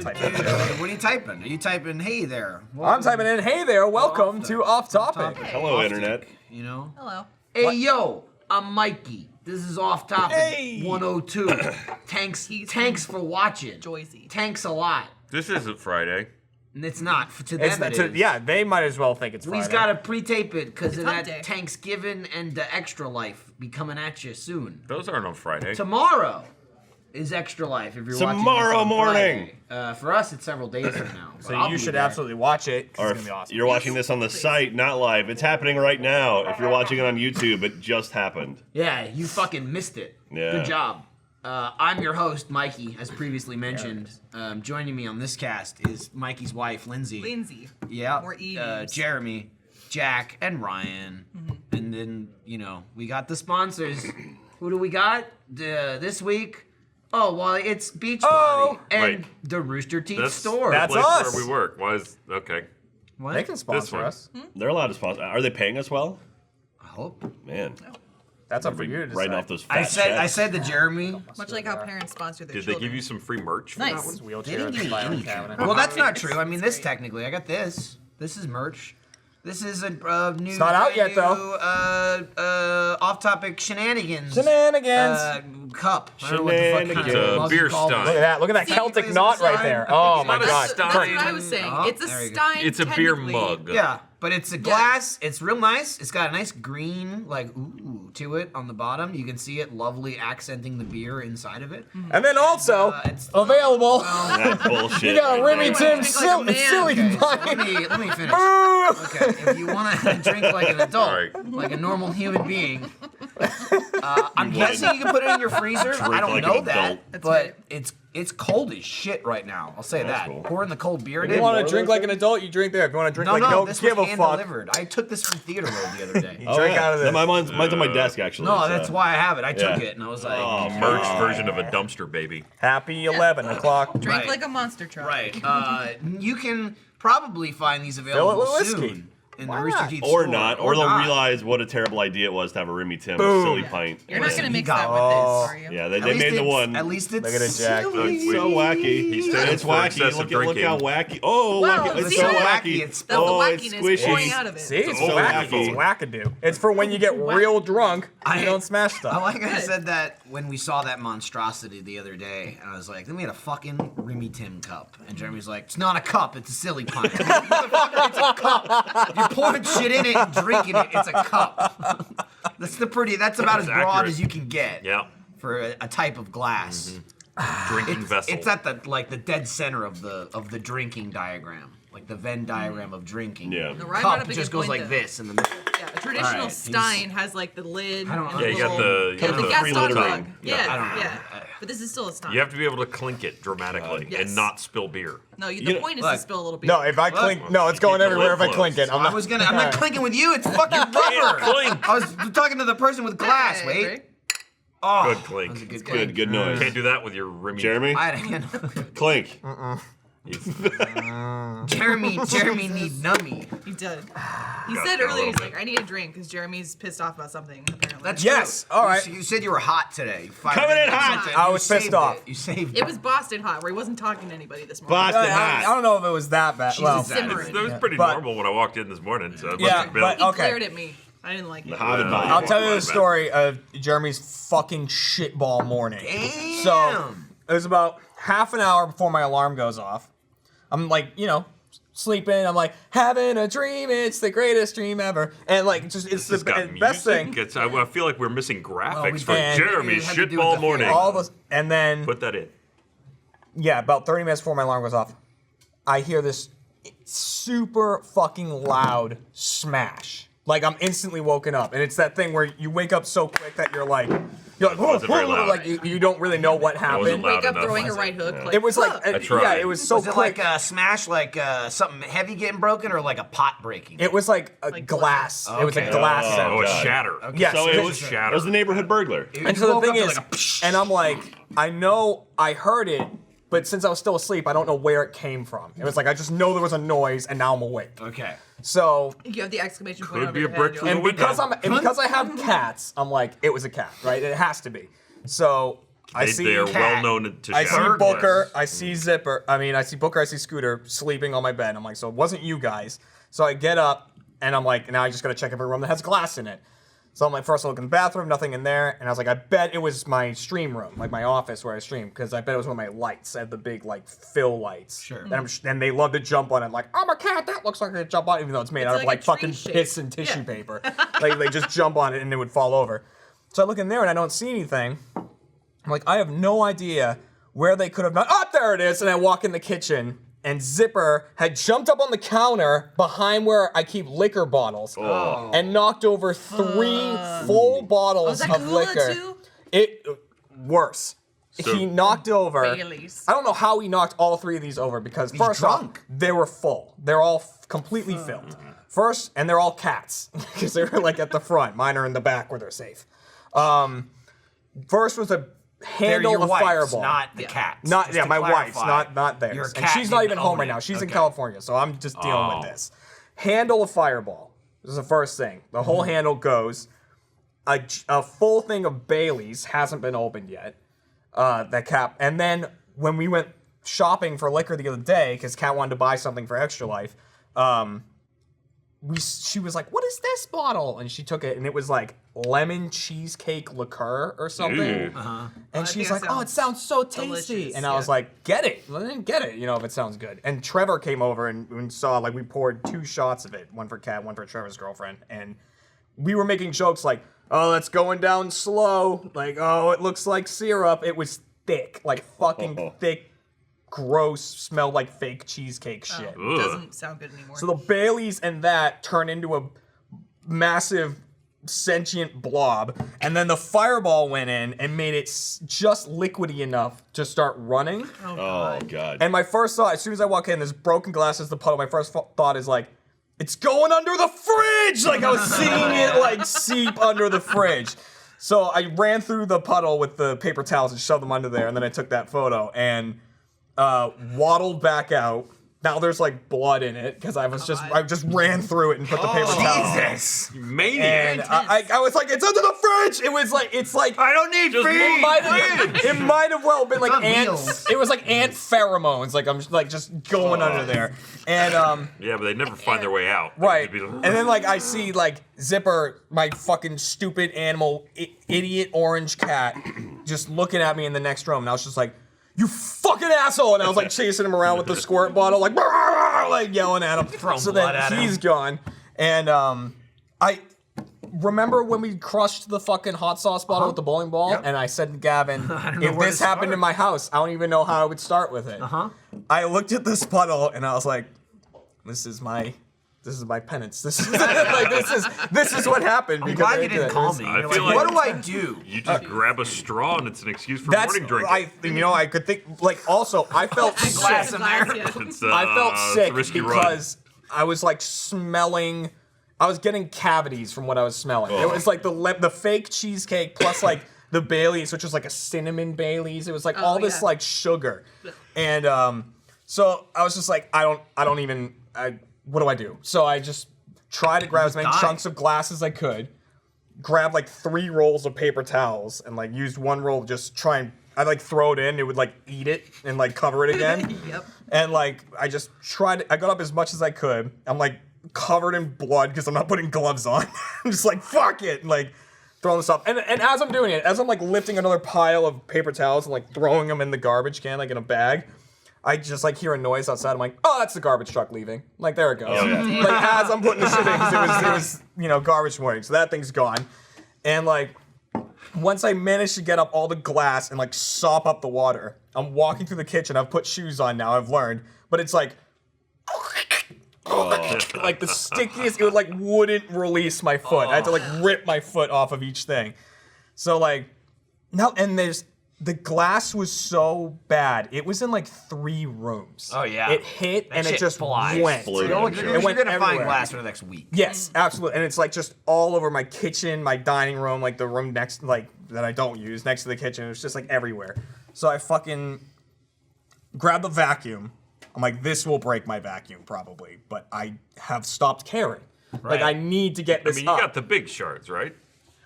What are you typing? Are you typing, hey there? I'm typing in, hey there, welcome to Off Topic. Hello, Internet. You know? Hello. Hey, yo, I'm Mikey. This is Off Topic 102. Thanks for watching. Joyzy. Thanks a lot. This isn't Friday. And it's not. To them, it is. Yeah, they might as well think it's Friday. We've got to pre-tape it because of hump that day. Thanksgiving and the Extra Life be coming at you soon. Those aren't on Friday. Tomorrow is Extra Life if you're watching this Tomorrow on morning. Friday. For us, it's several days from now. So I'll you be should there. absolutely watch it. 'Cause Or it's if gonna be awesome. you're watching this on the site, not live, it's happening right now. If you're watching it on YouTube, it just happened. Yeah, you fucking missed it. Yeah. Good job. I'm your host, Mikey, as previously mentioned. Joining me on this cast is Mikey's wife, Lindsay. Lindsay. Yeah. More E names. Jeremy, Jack, and Ryan. And then, we got the sponsors. Who do we got this week? Oh, well, it's Beachbody and Wait. the Rooster Teeth That's store. the That's place us. where we work. Why is okay? What? They can sponsor one. us. They're allowed to sponsor. Are they paying us well? I hope. Man, That's up for you to decide. writing off those fat I checks. said to Jeremy. Much like how parents sponsor their Did they children. give you some free merch? For Nice. That one? Wheelchair They didn't give me filing any cabinet. Well, that's not true. I mean, That's this great. technically. I got this. This is merch. This is a new. It's not out yet, though. Off-topic shenanigans. Shenanigans. Cup. I don't know what the fuck Shenanigans. kind It's of a mug you beer call stein. this. Look at that See, Celtic it's knot a right stein. there. Oh It's my not a god. stein. That's what I was saying. Oh, It's a there you go. stein. It's a beer technically. mug. Yeah, but it's a glass. It's real nice. It's got a nice green, to it on the bottom. You can see it lovely accenting the beer inside of it. And then also It's available. That bullshit. You got a Remy Drink Tim like a silly man. Okay, so pint. let me finish. Boo! Okay, if you want to drink like an adult, Alright. like a normal human being, I'm guessing you can put it in your freezer. I don't like know an that, adult. but it's cold as shit right now. I'll say that. cool. Pouring the cold beer in If you it. want to drink like an adult, you drink there. If you want to drink No, like no, don't this give was a fuck. hand-delivered. I took this from Theater Road the other day. Oh, Drink yeah. out of this. Mine's on my desk, actually. No, so. that's why I have it. I took Yeah. it and I was like, Oh, Merch God. version of a dumpster baby. Happy 11 o'clock. Drink Right. like a monster truck. right. You can probably find these Fill it available with whiskey. soon in Why the Rooster not? Teeth Or store. not, or they'll realize what a terrible idea it was to have a Remy Tim Boom. silly pint. You're not going to mix got- that with Oh. this, are you? Yeah, they At least made the it's- one. At least it's Look at it, Jack. silly. Look, So wacky. He stands It's for wacky. excessive Look how drinking. wacky. Oh, Wow, wacky. It's see so that? wacky. It's- That's the oh, it's wackiness pouring squishy. out of it. See, it's so wacky. wacky. It's wackadoo. It's for when you get real drunk and you don't smash I stuff. like I Good. said that when we saw that monstrosity the other day, and I was like, then we had a fucking Remy Tim cup. And Jeremy's like, it's not a cup, it's a silly pint. Motherfucker, it's a cup. If you're pouring shit in it and drinking it, it's a cup. That's about as broad accurate. as you can get Yeah. for a type of glass. Drinking vessel. It's at the dead center of the drinking diagram. Like the Venn diagram of drinking. Yeah. No, Ryan brought Cup up a just good goes point, like though. this in the middle. Yeah, a traditional Alright, stein has like the lid. I don't and know. Yeah, you got the- yeah, you got the the Gaston free mug. littering. Yeah, I don't know. yeah. But this is still a stein. You have to be able to clink it dramatically Yes. and not spill beer. No, the You know- point is look. to spill a little bit. No, if I clink, no, it's going Keep the everywhere if lid I clink it. I'm I'm not. not clinking with you. It's fucking rubber. Clink. I was talking to the person with glass. Hey, Wait. Rick. Oh, Good that clink. was a good Good, clink. good noise. Can't do that with your Remy. Jeremy, I had a hand. clink. Jeremy need nummy. He did. He said earlier, he's like, I need a drink because Jeremy's pissed off about something, apparently. That's Yes, true. all right. You said you were hot today. Coming in hot. I was pissed off. You saved It it. was Boston hot, where he wasn't talking to anybody this morning. Boston I hot. don't know if it was that bad. Well, Jesus. Simmering. That was pretty But- normal when I walked in this morning. So it must Yeah, have been. but- He okay. glared at me. I didn't like it. Hot and bad. I'll tell you the story of Jeremy's fucking shitball morning. Damn. So it was about half an hour before my alarm goes off. I'm like, sleeping. I'm like, having a dream. It's the greatest dream ever. And like, it's It's the got best music. thing. I feel like we're missing graphics for and- Jeremy's it had to do with shitball the morning. All this, and then Put that in. yeah, about 30 minutes before my alarm goes off, I hear this super fucking loud smash. Like I'm instantly woken up, and it's that thing where you wake up so quick that you're like, wasn't very loud. like you don't really know what wasn't happened. loud Wake up enough. throwing a right hook. Like, It was like, I tried. yeah, it was so Was it quick. like a smash, like something heavy getting broken, or like a pot breaking? It was like a Like glass. glass. It was a Okay. glass. Oh, sound. Oh, a God. shatter. Yes, So it it was was, shatter. it was the neighborhood burglar. And so the woke thing up to is, like a psh. and I'm like, I know I heard it, but since I was still asleep, I don't know where it came from. It was like I just know there was a noise, and now I'm awake. Okay. So, you have the exclamation point Could over be your a head. brick You're through like, the and window. because I have cats, I'm like, it was a cat, right? It has to be. So They're well known to I see shower. Booker, I see Zipper. I see Booker, I see Scooter sleeping on my bed. I'm like, so it wasn't you guys. So I get up and I'm like, now I just gotta check every room that has glass in it. So I'm like, first I look in the bathroom, nothing in there. And I was like, I bet it was my stream room, like my office where I stream, because I bet it was one of my lights. I had the big like fill lights. Sure. And they love to jump on it, like, I'm a cat, that looks like a jump on it, even though it's made out of like like a fucking tree piss shape. and tissue paper. Like they just jump on it and it would fall over. So I look in there and I don't see anything. I'm like, I have no idea where they could have gone. Oh, there it is. And I walk in the kitchen, and Zipper had jumped up on the counter behind where I keep liquor bottles and knocked over 3 full bottles that of Kahlua liquor. too? Worse. So- He knocked over. Baileys. I don't know how he knocked all 3 of these over because first drunk. off, they were full. They're all completely filled. First, and they're all cats because they were like at the front. Mine are in the back where they're safe. First was a They're handle your of wife's, Fireball. not the cat's. Not just yeah, to my wife's, clarify. not theirs. Your And cat she's not didn't even home own right it. now. She's in Okay. California, so I'm just dealing with this. Handle of Fireball. This is the first thing. The whole handle goes. A full thing of Bailey's hasn't been opened yet. That cap. And then when we went shopping for liquor the other day, because Kat wanted to buy something for Extra Life, she was like, "What is this bottle?" And she took it, and it was like lemon cheesecake liqueur or something. Ew. And I she's think like, that "Oh, it sounds so tasty." delicious, And I was yeah. like, "Get it, get it, if it sounds good." And Trevor came over and saw, like, we poured 2 shots of it, one for Kat, one for Trevor's girlfriend, and we were making jokes like, "Oh, that's going down slow." Like, "Oh, it looks like syrup." It was thick, like fucking thick, gross, smelled like fake cheesecake shit. Ugh. Doesn't sound good anymore. So the Baileys and that turn into a massive sentient blob, and then the Fireball went in and made it just liquidy enough to start running. Oh god. And my first thought, as soon as I walk in, there's broken glass as the puddle. My first thought is like, it's going under the fridge! Like I was seeing it like seep under the fridge. So I ran through the puddle with the paper towels and shoved them under there, and then I took that photo and waddled back out. Now there's like blood in it because I just ran through it and put the paper towel. Jesus. You maniac. And I was like, it's under the fridge. It was like, it's like I don't need Just feed. it might have well been like on ant. wheels. It was like ant pheromones. Like I'm just going under there, and Yeah, but they never find their way out. They right. just be And then like I see like Zipper, my fucking stupid animal, idiot orange cat, just looking at me in the next room, and I was just like, "You fucking asshole!" And I was like chasing him around with the squirt bottle, like yelling at him. So blood then at him. he's gone, and I remember when we crushed the fucking hot sauce bottle with the bowling ball, Yep. and I said to Gavin, don't know if where this to happened start. in my house, I don't even know how I would start with it. I looked at this puddle and I was like, this is my penance. This is like this is what happened. I'm because glad I you did didn't it. call me. I You're feel like, like- what do I do? You just grab a straw and it's an excuse for That's morning drinking. I could think like also I felt glass sick. in there. Yeah. It's, I felt it's a sick risky because I was like smelling. I was getting cavities from what I was smelling. It was like the fake cheesecake plus like the Baileys, which was like a cinnamon Baileys. It was like all this yeah. like sugar, and so I was just like what do I do? So I just tried to grab as many die. chunks of glass as I could, grab like 3 rolls of paper towels, and like used one roll to just try and I'd like throw it in. It would like eat it and like cover it again. Yep. And like I just tried. I got up as much as I could. I'm like covered in blood because I'm not putting gloves on. I'm just like fuck it, and like throwing this up. And as I'm doing it, as I'm like lifting another pile of paper towels and like throwing them in the garbage can, like in a bag, I just like hear a noise outside. I'm like, oh, that's the garbage truck leaving. Like there it goes. Oh, yeah. Like as I'm putting the shit in, 'cause it was garbage morning, so that thing's gone. And like once I managed to get up all the glass and like sop up the water, I'm walking through the kitchen. I've put shoes on now. I've learned, but it's like. Like the stickiest, it would like wouldn't release my foot. I had to like rip my foot off of each thing. So like now, and the glass was so bad. It was in like 3 rooms. Oh, yeah. It hit That and it shit just flies. went. Flew. You're It went gonna find everywhere. glass for the next week. Yes, absolutely. And it's like just all over my kitchen, my dining room, like the room next, like that I don't use next to the kitchen. It was just like everywhere. So I fucking grabbed the vacuum. I'm like, this will break my vacuum probably, but I have stopped caring. Like Right. I need to get I this mean, you up. got the big shards, right?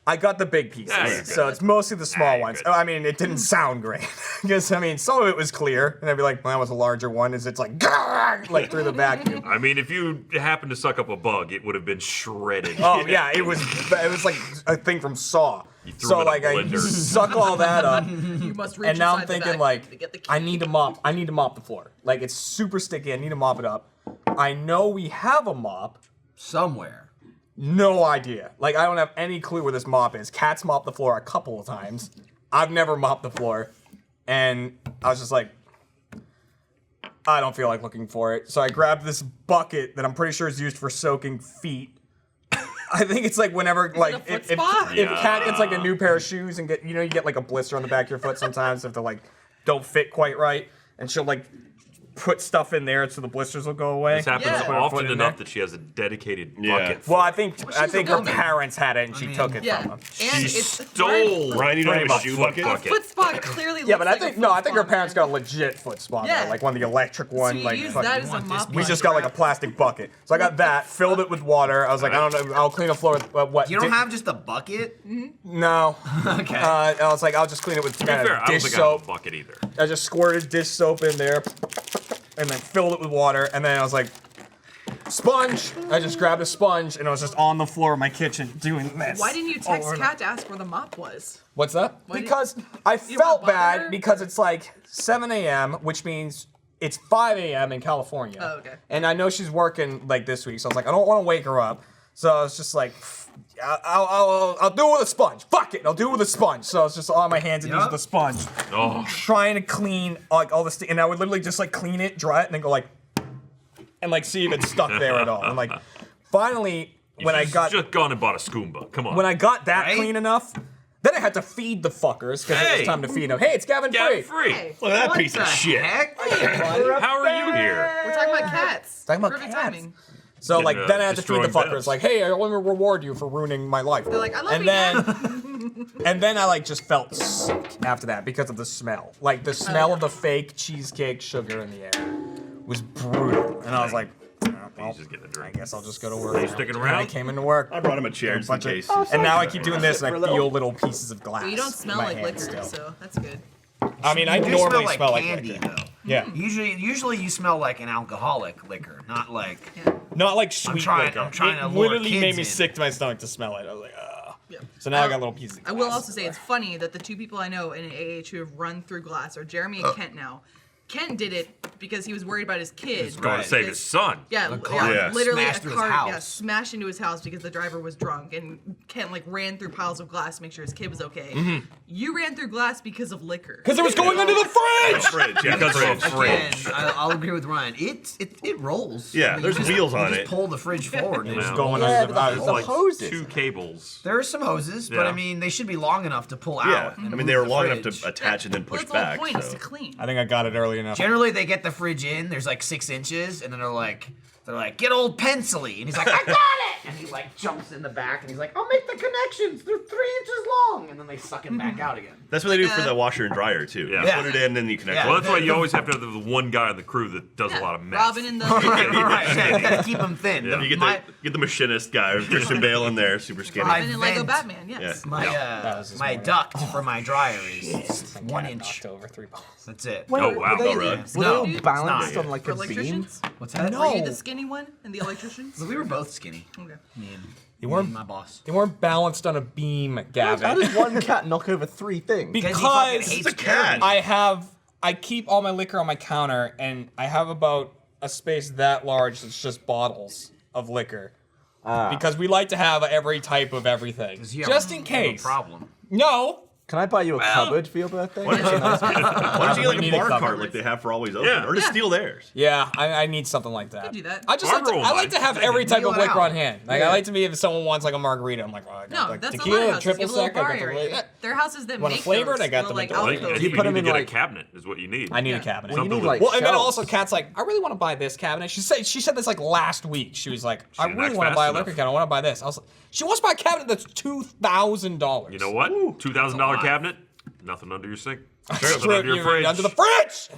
I got the big pieces, Yeah, you're good. so it's mostly the small Nah, you're ones. good. I mean, it didn't sound great because I mean, some of it was clear, and I'd be like, well, that was a larger one. Is it's like, "Grrr," like through the vacuum. I mean, if you happened to suck up a bug, it would have been shredded. Oh yeah, it was like a thing from Saw. You threw So it in a like I blender. suck all that up, You must reach and now I'm inside the thinking bag like, to get the key. I need to mop the floor. Like it's super sticky. I need to mop it up. I know we have a mop. Somewhere. No idea. Like, I don't have any clue where this mop is. Cat's mopped the floor a couple of times. I've never mopped the floor. And I was just like, I don't feel like looking for it. So I grabbed this bucket that I'm pretty sure is used for soaking feet. I think it's like whenever, like, it a foot if spa? Cat gets like a new pair of shoes and you get like a blister on the back of your foot sometimes if they like don't fit quite right. And she'll like put stuff in there so the blisters will go away. This happens Yeah. Put her often foot in enough there. that she has a dedicated Yeah. bucket. Well, I think her woman. parents had it and she took it Yeah, from them. and She it's stole Ryan, you don't have a Grandma's shoe foot bucket? a foot spa clearly. Yeah, looks but like I think a no, foot I think spa, her parents man. got a legit foot spa, though, Yeah. like one of the electric one, So you like use fucking- that as a want this mop. we one. just got like a plastic bucket. So I got that, filled it with water. I was like, I don't know, I'll clean the floor with what? You don't have just a bucket? No. Okay. I was like, I'll just clean it with To be fair, I don't dish think I have a soap. bucket either. I just squirted dish soap in there, and then filled it with water, and then I was like, sponge. I just grabbed a sponge, and I was just on the floor of my kitchen doing this. Why didn't you over text and Kat to ask where the mop was? What's that? Why did- Because I You felt wanna bother bad her? because it's like 7 a.m., which means it's 5 a.m. in California. Oh, okay. And I know she's working like this week, so I was like, I don't want to wake her up. So I was just like, I'll do it with a sponge. Fuck it, I'll do it with a sponge. So I was just on my hands and knees Yup. with a sponge, Oh, trying to clean like all this, and I would literally just like clean it, dry it, and then go like, and like see if it's stuck there at all. And like, finally, when I You've got just gone and bought a Skoomba. Come on. when I got that Right? clean enough, then I had to feed the fuckers because it Hey. was time to feed them. Hey, it's Gavin Gavin Free. free. Hey, Look at that What piece the of shit. heck? How are you here? we're talking about cats. Talking about Perfect cats. timing. So like And, then I had to feed the destroying fuckers. beds. Like, hey, I want to reward you for ruining my life. They're like, I love and you, then and then I like just felt sick after that because of the smell. Like the smell of the fake cheesecake sugar in the air was brutal. And I was like, well, He's just getting a I drink. guess I'll just go to work. Are you now. sticking And around? I came into work. I brought him a chair just in bunch of- case. And now I keep doing this and I feel little pieces of glass. But you don't in smell my like hand liquor, still. so that's good. I mean, I You do normally smell like liquor. candy, though. Yeah. Usually you smell like an alcoholic liquor, not like. Yeah. Not like sweet trying- liquor. I'm trying it to lure literally kids made me in. sick to my stomach to smell it. I was like, ugh. Yeah. So now I got little pieces. Of I will glass also say it's funny that the two people I know in AH who have run through glass are Jeremy and Kent now. Kent did it because he was worried about his kid. He's going to save his Because- son. Yeah, car Yeah. literally smashed a through his car house. smashed into his house because the driver was drunk, and Kent like ran through piles of glass to make sure his kid was okay. Mm-hmm. You ran through glass because of liquor. Because it was going under the fridge. Fridge, yeah, Because fridge. of a fridge. Again, I'll agree with Ryan. It rolls. Yeah, I mean, there's you just- wheels you on just it. pull the fridge forward. And Yeah. just Going Yeah, under but the the Like hoses. 2 cables. There are some hoses, but Yeah. I mean they should be long enough to pull Yeah, out. I and mean move they were the long enough fridge. to attach and then push Well, that's back. the whole point is so. to clean. I think I got it early enough. Generally, they get the fridge in. There's like 6 inches, and then they're like, get old pencily, and he's like, I got it, and he like jumps in the back, and he's like, I'll make the connections. They're 3 inches long, and then they suck it back out again. That's what they do for the washer and dryer too. Yeah. You Yeah. put it in, then you connect. Yeah. it. Well, that's why you always have to have the one guy on the crew that does a lot of mess. Robin and the Right, yeah, you gotta keep them thin. Yeah. You get My- the machinist guy, or Christian Bale in there, super skinny. My- Robin and Lego vent. Batman. Yes. Yeah. My That was this my morning. duct for my dryer is Cat 1 inch. knocked over 3 balls. That's it. Wait, Oh, were wow. they, Oh, really? were No, they all it's balanced not. on like For a beam? electricians? What's that? No. Were you the skinny one and the electricians? We were both skinny. Okay. Me and, They me weren't. and my boss. They weren't balanced on a beam, How Gavin. did one cat knock over 3 things? Because he fucking Because hates It's a cat. I keep all my liquor on my counter, and I have about a space that large that's just bottles of liquor. Because we like to have every type of everything, You have just a- in you have a case. problem. No. Can I buy you a cupboard for your birthday? Why don't you get We like need a a bar cupboard. cart like they have for Always Open, Yeah. or just Yeah. steal theirs? Yeah, I need something like that. could do that. I just Bar like to, roll I like to have every type Deal of it liquor out. on hand. Like I like to be if someone wants like a margarita, I'm like, oh, I got No, like that's a lot tequila, of houses. triple Give a little sec, I bar got the area. There are houses that Want a make flavored? those I got little, them like in I think, alcoves. I You think put you them need in, to get like- a cabinet is what you need. I need Yeah. a cabinet. Well, you Something need with- like Well, and then shelves. also Kat's like, I really want to buy this cabinet. She said this like last week. She was like, I didn't really act want to fast buy a enough. liquor cabinet. I want to buy this. I was like, she wants to buy a cabinet that's $2,000. You know what? $2,000 cabinet, nothing under your sink. Strip Nothing under your fridge. under the fridge.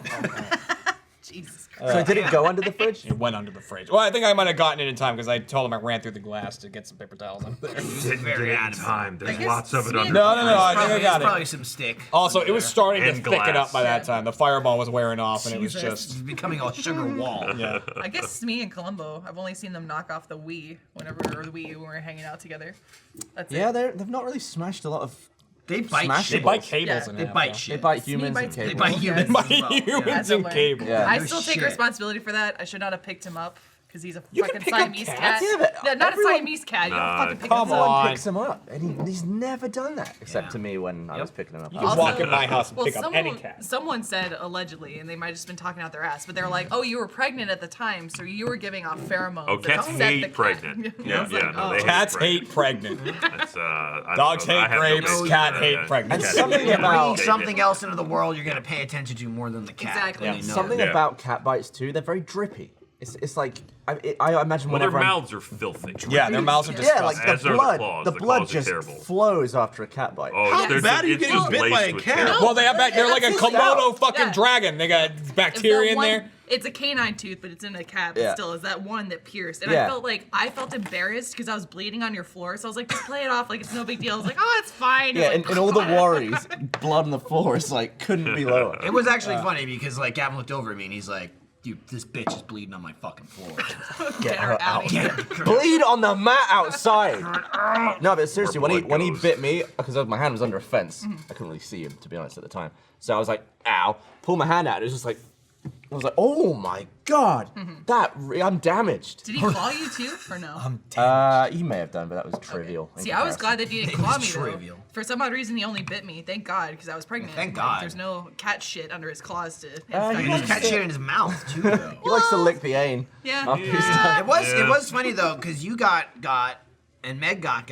Jesus So Christ. did it go under the fridge? It went under the fridge. Well, I think I might have gotten it in time because I told him I ran through the glass to get some paper towels under there. Didn't get very it in adamant. time. There's I guess lots of it me under. and- No, I think I It's got probably it. some stick. Also, it was starting to And thicken glass. up by that time. The fireball was wearing off, and it was Jesus. just. It's becoming a sugar wall. Yeah. I guess me and Columbo, I've only seen them knock off the Wii when we were hanging out together. That's Yeah, it. they've not really smashed a lot of. They bite Smash shit. They bite cables Yeah. in They half, bite though. shit. They bite Smee humans bites and They cables. bite Yes. humans. Bite as well. humans As and a way. cables. Yeah. I Good still take shit. responsibility for that. I should not have picked him up because he's a You can fucking pick up Siamese cats? cat. Yeah, but No, not everyone- a Siamese cat. You don't Nah, fucking pick come him up. on. Someone picks him up, and he's never done that except Yeah. to me when I was Yep. picking him up. You can Also- walk in my house and Well, pick up any cat. someone said allegedly, and they might have just been talking out their ass, but they were like, "Oh, you were pregnant at the time, so you were giving off pheromones." Oh, that cats upset the hate cat." pregnant. Yeah, It's like, yeah, no, oh. they Cats pregnant. hate pregnant. It's, I don't Dogs know. I hate have no grapes. basis Cat for hate that. pregnant. And Cat something hate about- Bringing pregnant. something else into the world, you're gonna pay attention to more than the cat. Exactly. when you know Something it. Yeah. about cat bites too. They're very drippy. It's like I imagine Well, their whenever I'm- mouths are filthy. Yeah, their mouths are Yeah, disgusting. like As the are the blood. claws. The The blood claws are just terrible. flows after a cat bite. Oh, How there's bad are you it's getting just bit by laced a with cat? terrible- Well, they're like a Absolutely. Komodo fucking Yeah. dragon. They got It's that bacteria in one- there. It's a canine tooth, but it's in a cat. But Yeah. still, is that one that pierced? And Yeah. I felt embarrassed because I was bleeding on your floor. So I was like, just play it off like it's no big deal. I was like, oh, it's fine. Yeah, It's like, and all the worries, blood on the floor is like couldn't be lower. It was actually funny because like Gavin looked over at me and he's like, "Dude, this bitch is bleeding on my fucking floor." Get her her out out. of here. Bleed on the mat outside. No, but seriously, Where when he blood goes. bit me, because my hand was under a fence, I couldn't really see him to be honest at the time. So I was like, "Ow!" Pull my hand out. And it was just like, I was like, "Oh my god, I'm damaged." Did he claw you too, or no? He may have done, but that was trivial. in See, I was comparison. glad that he didn't claw me though. trivial. For some odd reason, he only bit me. Thank God, because I was pregnant. Thank Like, God. there's no cat shit under his claws to. he And likes he's cat shit in his mouth too, though. He likes to lick the ain. Yeah. After he's done. It was funny though because you got and Meg got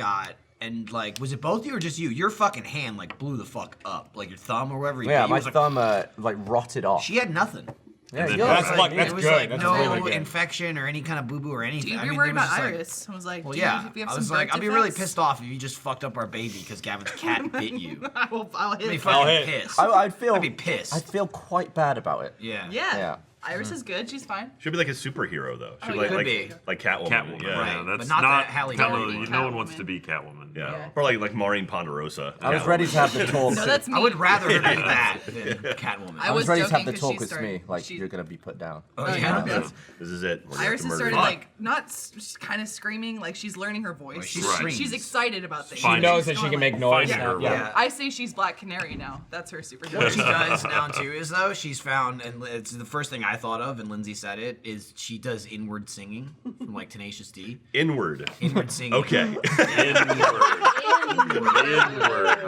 and like was it both of you or just you? Your fucking hand like blew the fuck up, like your thumb or whatever. Yeah, you my was, like, thumb like rotted off. She had nothing. Yeah, then- yeah. That's Like, luck. That's it was good. like That's no really good. infection or any kind of boo boo or anything. Dude, I you're mean, worried there was about just, like, Iris. I was like, Well, do yeah. you have I some was like, birth I'll be really defects? pissed off if you just fucked up our baby because Gavin's cat bit you. I'll I'd be hit. fucking hit. pissed. I'd feel. I'd be pissed. I'd feel quite bad about it. Yeah. Yeah. Yeah. Iris is good. She's fine. Should be like a superhero though. Should Oh, like yeah. Could be. like Catwoman. Catwoman. Yeah. Yeah, Right, that's but not not that Halle no, Berry no one Catwoman. wants to be Catwoman. Yeah. Yeah. Or like Maureen Ponderosa. I was Catwoman. ready to have the talk. No, that's me. I would rather her do that than Catwoman. I was was ready to have joking the 'cause talk she with started- me. Like she- you're gonna be put down. Oh, yeah. yeah. This is it. We're gonna Iris have to has murder started you. like not kind of screaming, like she's learning her voice. She Right. screams. She's excited about things. She Fine. knows She's that she going can like- make noise. Finding now. her Yeah. I say she's Black Canary now. That's her superhero. What she does now too is though she's found, and it's the first thing I thought of, and Lindsay said it, is she does inward singing from like Tenacious D. Inward. Inward singing. Okay. Inward.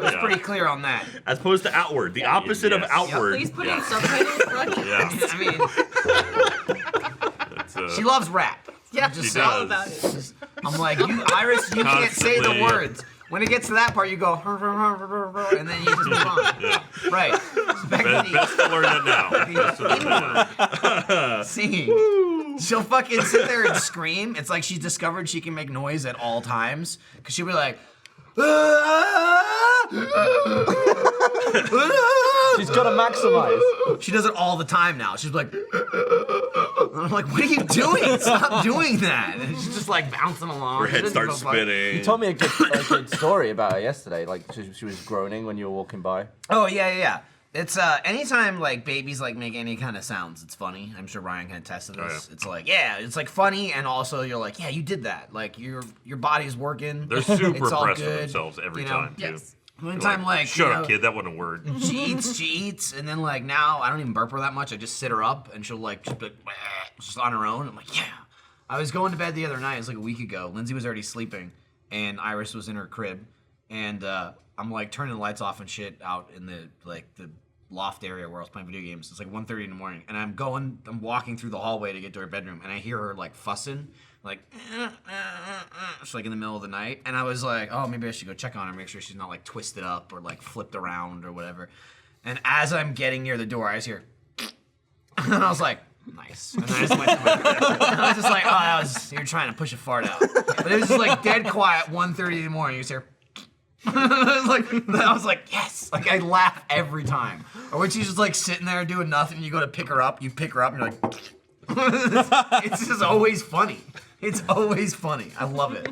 It's pretty clear on that. As opposed to outward. The opposite of Yes. outward. Please put in Yeah. subtitles, Rocky. Yeah. I mean, It's, she loves rap. Yeah, Just She all does. about it. I'm like, you, Iris, you can't say the Constantly. words. When it gets to that part, you go, and then you just move on. Yeah. Right. So back to Best to learn that now. Best to learn that now. singing. She'll fucking sit there and scream. It's like she's discovered she can make noise at all times. Because she'll be like, She's got to maximize. she does it all the time now. She's like, and I'm like, what are you doing? Stop doing that. And she's just like bouncing along. Her She head doesn't starts give a fuck. spinning. You told me a good story about her yesterday. Like she was groaning when you were walking by. Oh yeah. It's anytime like babies like make any kind of sounds, it's funny. I'm sure Ryan can attest to this. Oh, yeah. It's like it's like funny, and also you're like, yeah, you did that. Like your body's working. They're super It's all impressed with good, themselves every you know? time, too. Yes. One They're time like shut you up, know, kid. That wasn't a word. she eats, and then like now I don't even burp her that much. I just sit her up, and she'll like just be like, just on her own. I'm like, yeah. I was going to bed the other night. It was like a week ago. Lindsay was already sleeping, and Iris was in her crib, and I'm like turning the lights off and shit out in the loft area where I was playing video games. It's like 1:30 in the morning, and I'm walking through the hallway to get to her bedroom, and I hear her like fussing, like it's like in the middle of the night, and I was like, oh, maybe I should go check on her, make sure she's not like twisted up or like flipped around or whatever. And as I'm getting near the door, I just hear, and I was like, nice. And I just went to my and I was just like, oh, you're trying to push a fart out. But it was just like dead quiet, 1:30 in the morning. You just hear, I was like, yes. Like I laugh every time. Or when she's just like sitting there doing nothing, you go to pick her up, and you're like, it's just always funny. It's always funny. I love it.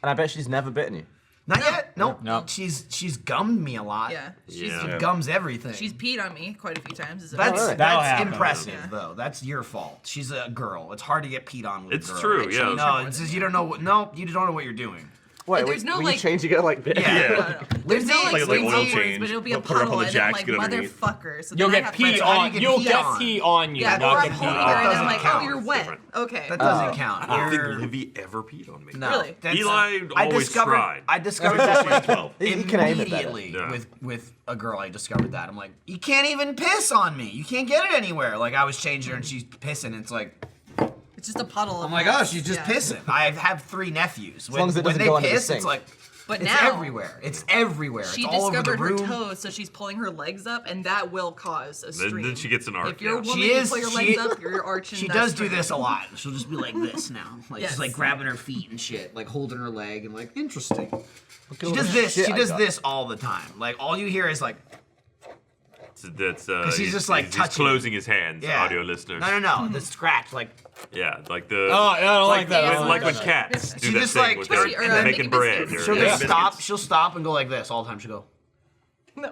And I bet she's never bitten you. Not yet. Nope. No. She's gummed me a lot. Yeah. She Yeah. gums everything. She's peed on me quite a few times. That's really? That'll that's happen. impressive Yeah. though. That's your fault. She's a girl. It's hard to get peed on with It's a girl. true, yeah. No, it's just you don't know what. No, you don't know what you're doing. Wait, there's no, were like- you changing it like this? Yeah. There's no Like like, oil sweet change. words, but it'll be a Put her up puddle on the and jacks, I'm get like, underneath. motherfucker. So You'll then I get have pee friends- How do on. you You'll pee get on? pee on you. Yeah, not or get I'm pee holding on. her and I'm doesn't like, count. oh, you're It's wet. different. Okay. That doesn't count. I don't think You're- Livy ever peed on me. No. Really? That's- Eli I always discovered, tried. I discovered that like, 12. You can aim it better. immediately Yeah. with a girl. I discovered that. I'm like, you can't even piss on me. You can't get it anywhere. Like I was changing her and she's pissing. It's like, It's just a puddle. oh of my mess. gosh, she's just Yeah. pissing. I have 3 nephews. When, long as it when doesn't they go under the piss, sink. it's like, But it's now everywhere. It's everywhere. she it's all over the discovered her room. toes, so she's pulling her legs up, and that will cause a stream. Then she gets an arc. If you're a yeah. woman, She you is- pull your she- legs up, you're arching. She that does do stream. this a lot. She'll just be like this now. Like Yes. she's like grabbing her feet and shit, like holding her leg and like interesting. She all does the this. shit She I does got. this all the time. Like all you hear is like, That's he's just, like, he's touching. closing his hands, yeah. audio listeners. No. The scratch, like Yeah, like the. Oh, I don't like that. Yeah, Like when Yeah. cats do She that just, thing like, with especially- their or, making making bread. biscuits. or- she'll yeah. just stop. She'll stop and go like this all the time. She'll go.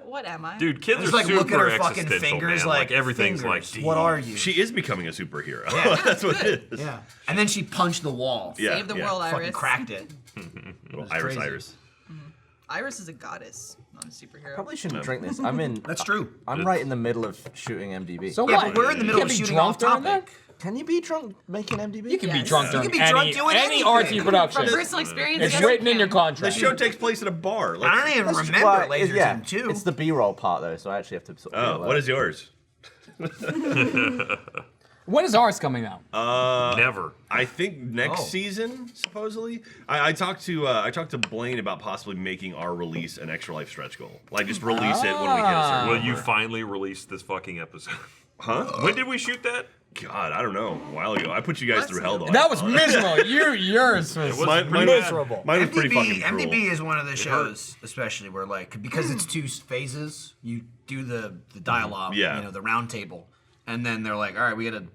What am I? Dude, kids Just are like super look at her fucking existential, fingers, man. like everything's fingers. like. What are you? She is becoming a superhero. Yeah. That's what it is. Yeah. And then she punched the wall. Yeah, Save the yeah. world, Fucking Iris. cracked it. Well, It's Iris, crazy. Iris. Iris is a goddess, not a superhero. Probably shouldn't drink this. I'm in. That's true. I'm right in the middle of shooting MDB. So Yeah, what? but we're in the You middle can't of be shooting drunk off during that? topic. Can you be drunk making MDB? You can be Yes. drunk You during can be drunk any, doing any anything. RT production. From personal experience, It's yes, written you in your can. The contract. show takes place at a bar. Like, I don't even That's- remember well, Laser yeah, Team 2. It's the B-roll part though, so I actually have to. Sort of oh, what is yours? When is ours coming out? Never. I think next Oh. season, supposedly. I talked to Blaine about possibly making our release an extra life stretch goal. Like just release it when we hit a certain Will number. you finally release this fucking episode? Huh? When did we shoot that? God, I don't know. A while ago, I put you guys through hell though. That was miserable. Yours was was mine, miserable. Mine was pretty fucking cruel. MDB is one of the shows, especially where like because it's 2 phases. You do the dialogue, Yeah. you know, the round table, and then they're like, all right, we gotta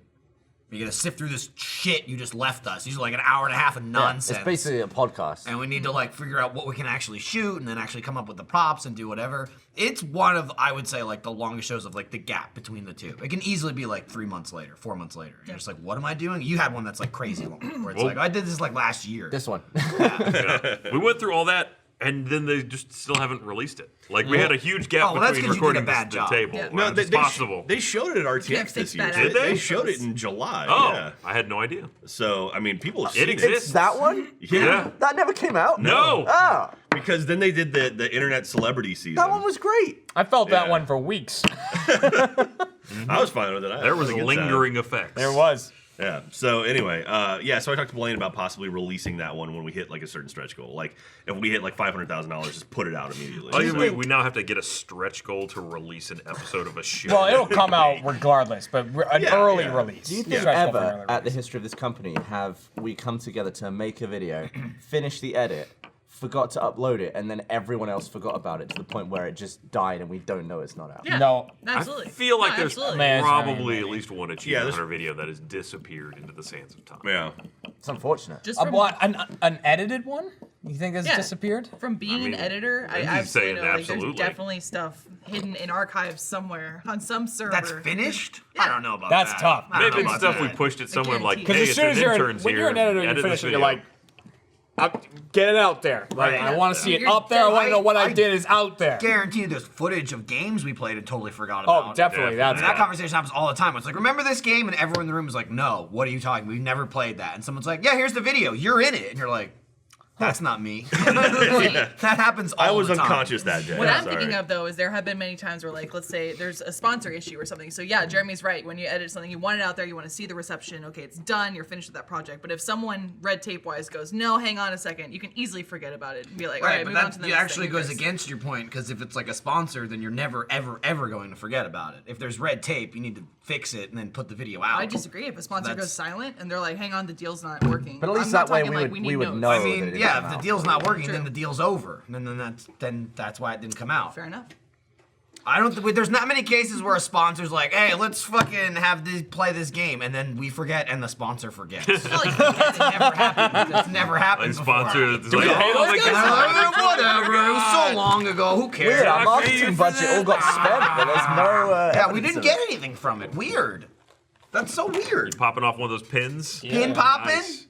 sift through this shit you just left us. These are like an hour and a half of Yeah, nonsense. it's basically a podcast. and we need to like figure out what we can actually shoot and then actually come up with the props and do whatever. It's one of, I would say, like the longest shows of like the gap between the two. It can easily be like 3 months later, 4 months later. And you're just like, what am I doing? You had one that's like crazy long, where it's Well- like, I did this like last year. This one. Yeah. We went through all that, and then they just still haven't released it. Like we had a huge gap Oh, well, that's between 'cause you did a recording bad the job. table. Yeah. No, It's possible. They showed it at RTX Can't this fix year. bad Did they? They showed it in July. oh, Yeah. I had no idea. So I mean, people have It seen exists. It's that one? Yeah. That never came out? No. Oh, because then they did the internet celebrity season. that one was great. I felt that Yeah. one for weeks. I was fine with it. There was a lingering effects. There was. Yeah. So anyway, yeah. So I talked to Blaine about possibly releasing that one when we hit like a certain stretch goal. Like if we hit like $500,000, just put it out immediately. Oh, So- we now have to get a stretch goal to release an episode of a show. Well, it'll come out regardless, but an Yeah, early yeah. release. Do you think Stretch goal for ever early at the release. history of this company have we come together to make a video, finish the edit, forgot to upload it, and then everyone else forgot about it to the point where it just died and we don't know it's not out? Yeah, No. absolutely. I feel like No, there's absolutely. Man, it's very probably at many. least one Yeah, achievement there's- hunter video that has disappeared into the sands of time. Yeah. It's unfortunate. Just A what? An edited one? You think has Yeah. disappeared? from being mean, an editor, I he's absolutely saying know like, absolutely. there's definitely stuff hidden in archives somewhere on some server. That's finished? I don't know about That's that. tough. I don't Maybe know it's about stuff that. we pushed at someone like, guarantee. hey, Because as it's soon an as you're intern's when here. you're an editor, you edit finish this it, you're video. like, get it out there. Like, Right. I want to see it You're- up there. I want to know what I I did is out there. Guarantee you there's footage of games we played and totally forgot Oh, about. definitely. Yeah. That's That conversation happens all the time. It's like, remember this game? And everyone in the room is like, no, what are you talking? We've never played that. And someone's like, yeah, here's the video. You're in it. And you're like, that's not me. That happens all I was the time. unconscious that day. What I'm Sorry. thinking of though is there have been many times where like let's say there's a sponsor issue or something. So yeah, Jeremy's right. When you edit something, you want it out there, you want to see the reception. Okay, it's done. You're finished with that project. But if someone red tape wise goes, no, hang on a second, you can easily forget about it and be like, all Right, right, but move on to that the next actually thing, goes because- against your point because if it's like a sponsor, then you're never, ever, ever going to forget about it. If there's red tape, you need to fix it and then put the video out. I disagree. If a sponsor That's- goes silent and they're like, hang on, the deal's not working. But at least I'm not that way talking we like would need we would notes. know. I mean, that it yeah, Yeah, if come the out. deal's not working, True. then the deal's over. And then that's why it didn't come out. Fair enough. I don't. There's not many cases where a sponsor's like, "Hey, let's fucking play this game," and then we forget, and the sponsor forgets. It's Like, never happened. It's never happened Like sponsor before. is like, pay those like, guys? Whatever. It was so long ago. Who cares? Weird, our Yeah, marketing budget all got spent, but there's no. Yeah, we evidence didn't of get it. anything from it. Weird. That's so weird. popping off one of those pins. Pin popping. Nice.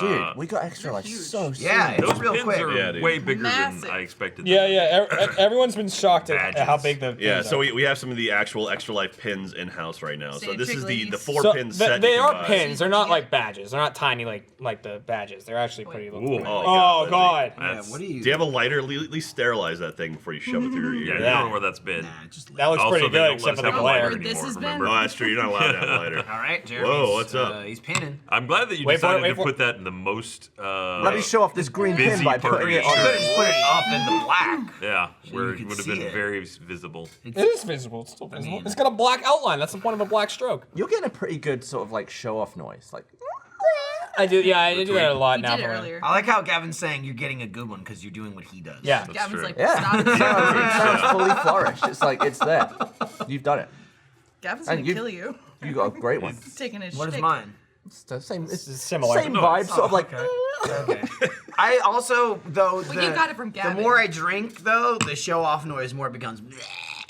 Dude, we got extra like huge. so soon. Yeah, it's Those real pins quick. are Yeah, dude. way bigger Massive. than I expected. Yeah. Everyone's been shocked at how Badges. big the Yeah, pins so are. we have some of the actual Extra Life pins in house right now. So Stand this is the Chicklies. 4 So, pin set. they you are can buy. pins. They're not like badges. They're not tiny like the badges. They're actually pretty. Ooh. Oh god. That's- what do you- Do you have a lighter? At least sterilize that thing before you shove it through your Yeah, ear. you don't know where that's been. Nah, just That looks Also, pretty they good, don't except for let the us have a glare. lighter This anymore, has been- remember? Oh, that's true. You're not allowed to have a lighter. All right, Jeremy. Whoa, what's up? He's pinning. I'm glad that you Wait for it, decided wait to for put that in the most. Let me show off this green pin Busy by putting party. it You could have on. just put it up in the black. Yeah, where you it could would have see been it. very visible. It is visible. It's still visible. mean- It's got a black outline. That's the point of a black stroke. You're getting a pretty good sort of like show off noise. Like, I do. Yeah, I do that a lot You now. did it for- earlier. I like how Gavin's saying you're getting a good one because you're doing what he does. Yeah. That's Gavin's true. like, yeah, stop. it sounds fully flourished. It's like, it's there. You've done it. Gavin's And gonna you- kill you. You got a great one. He's taking his What is shtick. mine? It's the same, it's similar. same No, vibe, sort of like, Okay. I also though Well, you got it from Gavin. The more I drink though, the show off noise more becomes.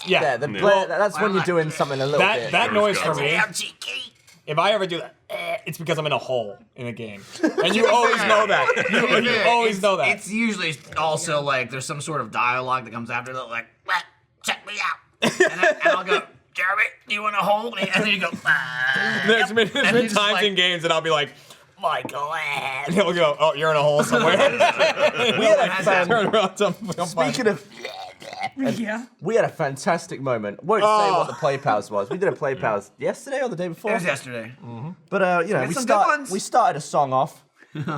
Yeah. yeah, that's when you're doing something a little bit. That noise for me. Damn cheeky. If I ever do that, it's because I'm in a hole in a game, and you always know that. You always know that. It's usually also like there's some sort of dialogue that comes after that, like, "What? Check me out," and I'll go, "Jeremy, do you want to hold me?" And then you go, "Ah." There's been And times just like- in games that I'll be like, Michael, and he'll go, "Oh, you're in a hole somewhere." We had a fan- Turn around. Speaking of, Yeah. we had a fantastic moment. Won't say what the play pals was. We did a play pals yesterday or the day before. It was yesterday. But you know, Got some good ones. we started a song off.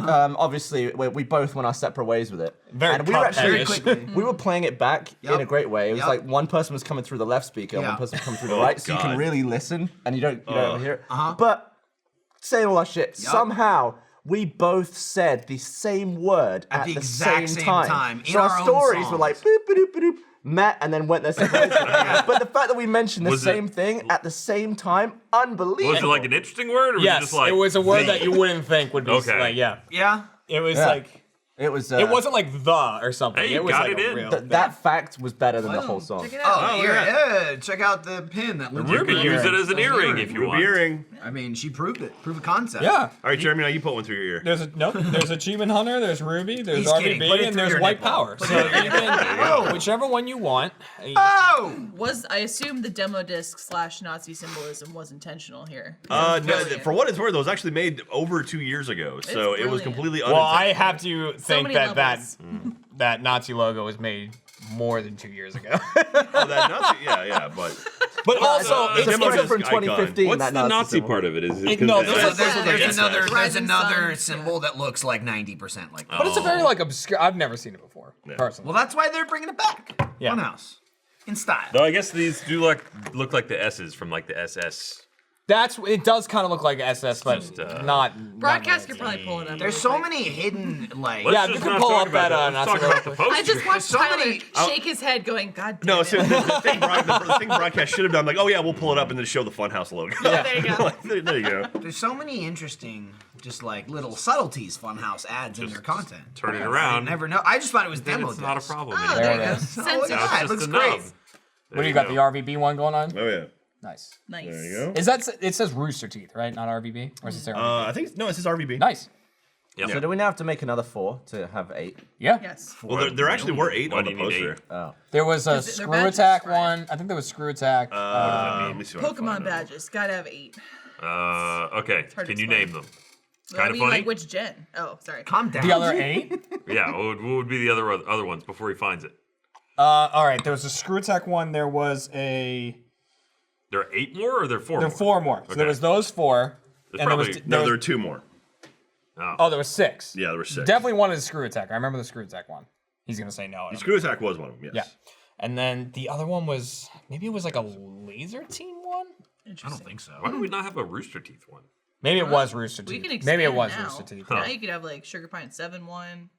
Obviously, we both went our separate ways with it. Very and we were actually Cuphead-ish. we were playing it back in a Yep. great way. It was Yep. like one person was coming through the left speaker, and Yeah. one person was coming through the right, so you can God. really listen and you don't hear it. Uh-huh. But saying all that shit, somehow we both said the same word at the the exact same same time. time, in So our our own stories were songs. like boop boop boop boop, met and then went their separate ways. But the fact that we mentioned the Was it- same thing at the same time, unbelievable. Was it like an interesting word, or was it Yes, just like it was a word that you wouldn't think would be Okay. like, yeah. Yeah. It was Yeah. like, It was. it wasn't like the or something. Hey, you it was got like it a in. real. that fact was better than the whole song. Check it out. Oh, here, yeah. Check out the pin that You legit. could use it as an earring if you Ruby want. earring. I mean, she proved it. Prove a concept. Yeah. All right, Jeremy, now you put one through your ear. There's Achievement Hunter, there's Ruby, there's He's kidding. Put RBB, it and through there's your White nipple. Power. So you can, whichever one you want. Oh! I assume the demo disc / Nazi symbolism was intentional here. No, Brilliant. for what it's worth, it was actually made over 2 years ago, so it was brilliant. completely Well, I unintentional. have to think many that levels. that Nazi logo was made more than 2 years ago. Oh, that Nazi, yeah, but But also, It's demo also disc from icon. 2015. What's that the Nazi symbol. part of it? Is it It- no, because there's it's- like- There's another Rising sun. symbol that looks like 90% like that. but it's a very like obscure. I've never seen it before, personally. Well, that's why they're bringing it back. Yeah. Funhouse. In style. Though I guess these do look like the S's from like the SS. It does kind of look like SS, but Just, not. Broadcast not could probably pull it up. There's so many hidden, like... Let's Yeah, just you can not pull talk up about that, Let's Nazi talk about the logo. poster. I just watched so Tyler many- shake his head, going, "God damn no, it!" so the thing broadcast should have done, like, oh yeah, we'll pull it up and then show the Funhouse logo. There you go. There you go. There's so many interesting, just like little subtleties Funhouse adds in their content. turn it I around. never know. I just thought it was Then demo it's not a disc. problem Oh, anymore. there you There go. it is. Oh, look Censored. at that. It's It just looks a great. nub. What do you got? The RVB one going on? Oh yeah. Nice. Nice. There you go. Is that? It says Rooster Teeth, right? Not RVB, or is it RVB? I think no, it says RVB. Nice. Yep. So do we now have to make another 4 to have 8? Yeah. Yes. Well, there actually were 8 Why on do the you need poster. 8? Oh. There was a They're Screw badges, Attack right? one. I think there was Screw Attack. Let me see if I can Pokemon find it. badges. Gotta have 8. Okay. hard to Can you explain. name them? I Kind of mean, funny. like which gen? Oh, sorry. Calm down. the other 8. Yeah. What would be the other ones before he finds it? All right. There was a Screw Attack one. There was a. There are 8 more, or there are 4 There more? were 4 more. So there Okay. was those 4. There's and there was, probably- there No, was- there are 2 more. Oh, there was 6. Yeah, there were 6. Definitely one is Screw Attack. I remember the Screw Attack one. He's gonna say no. I don't Screw Attack was one of them. Yes. Yeah. And then the other one was maybe it was like a Laser Team one. I don't think so. Why do we not have a Rooster Teeth one? Maybe it was Rooster We Teeth. can expand Maybe it was now. Rooster Teeth. Now you could have like Sugar Pine 7 one,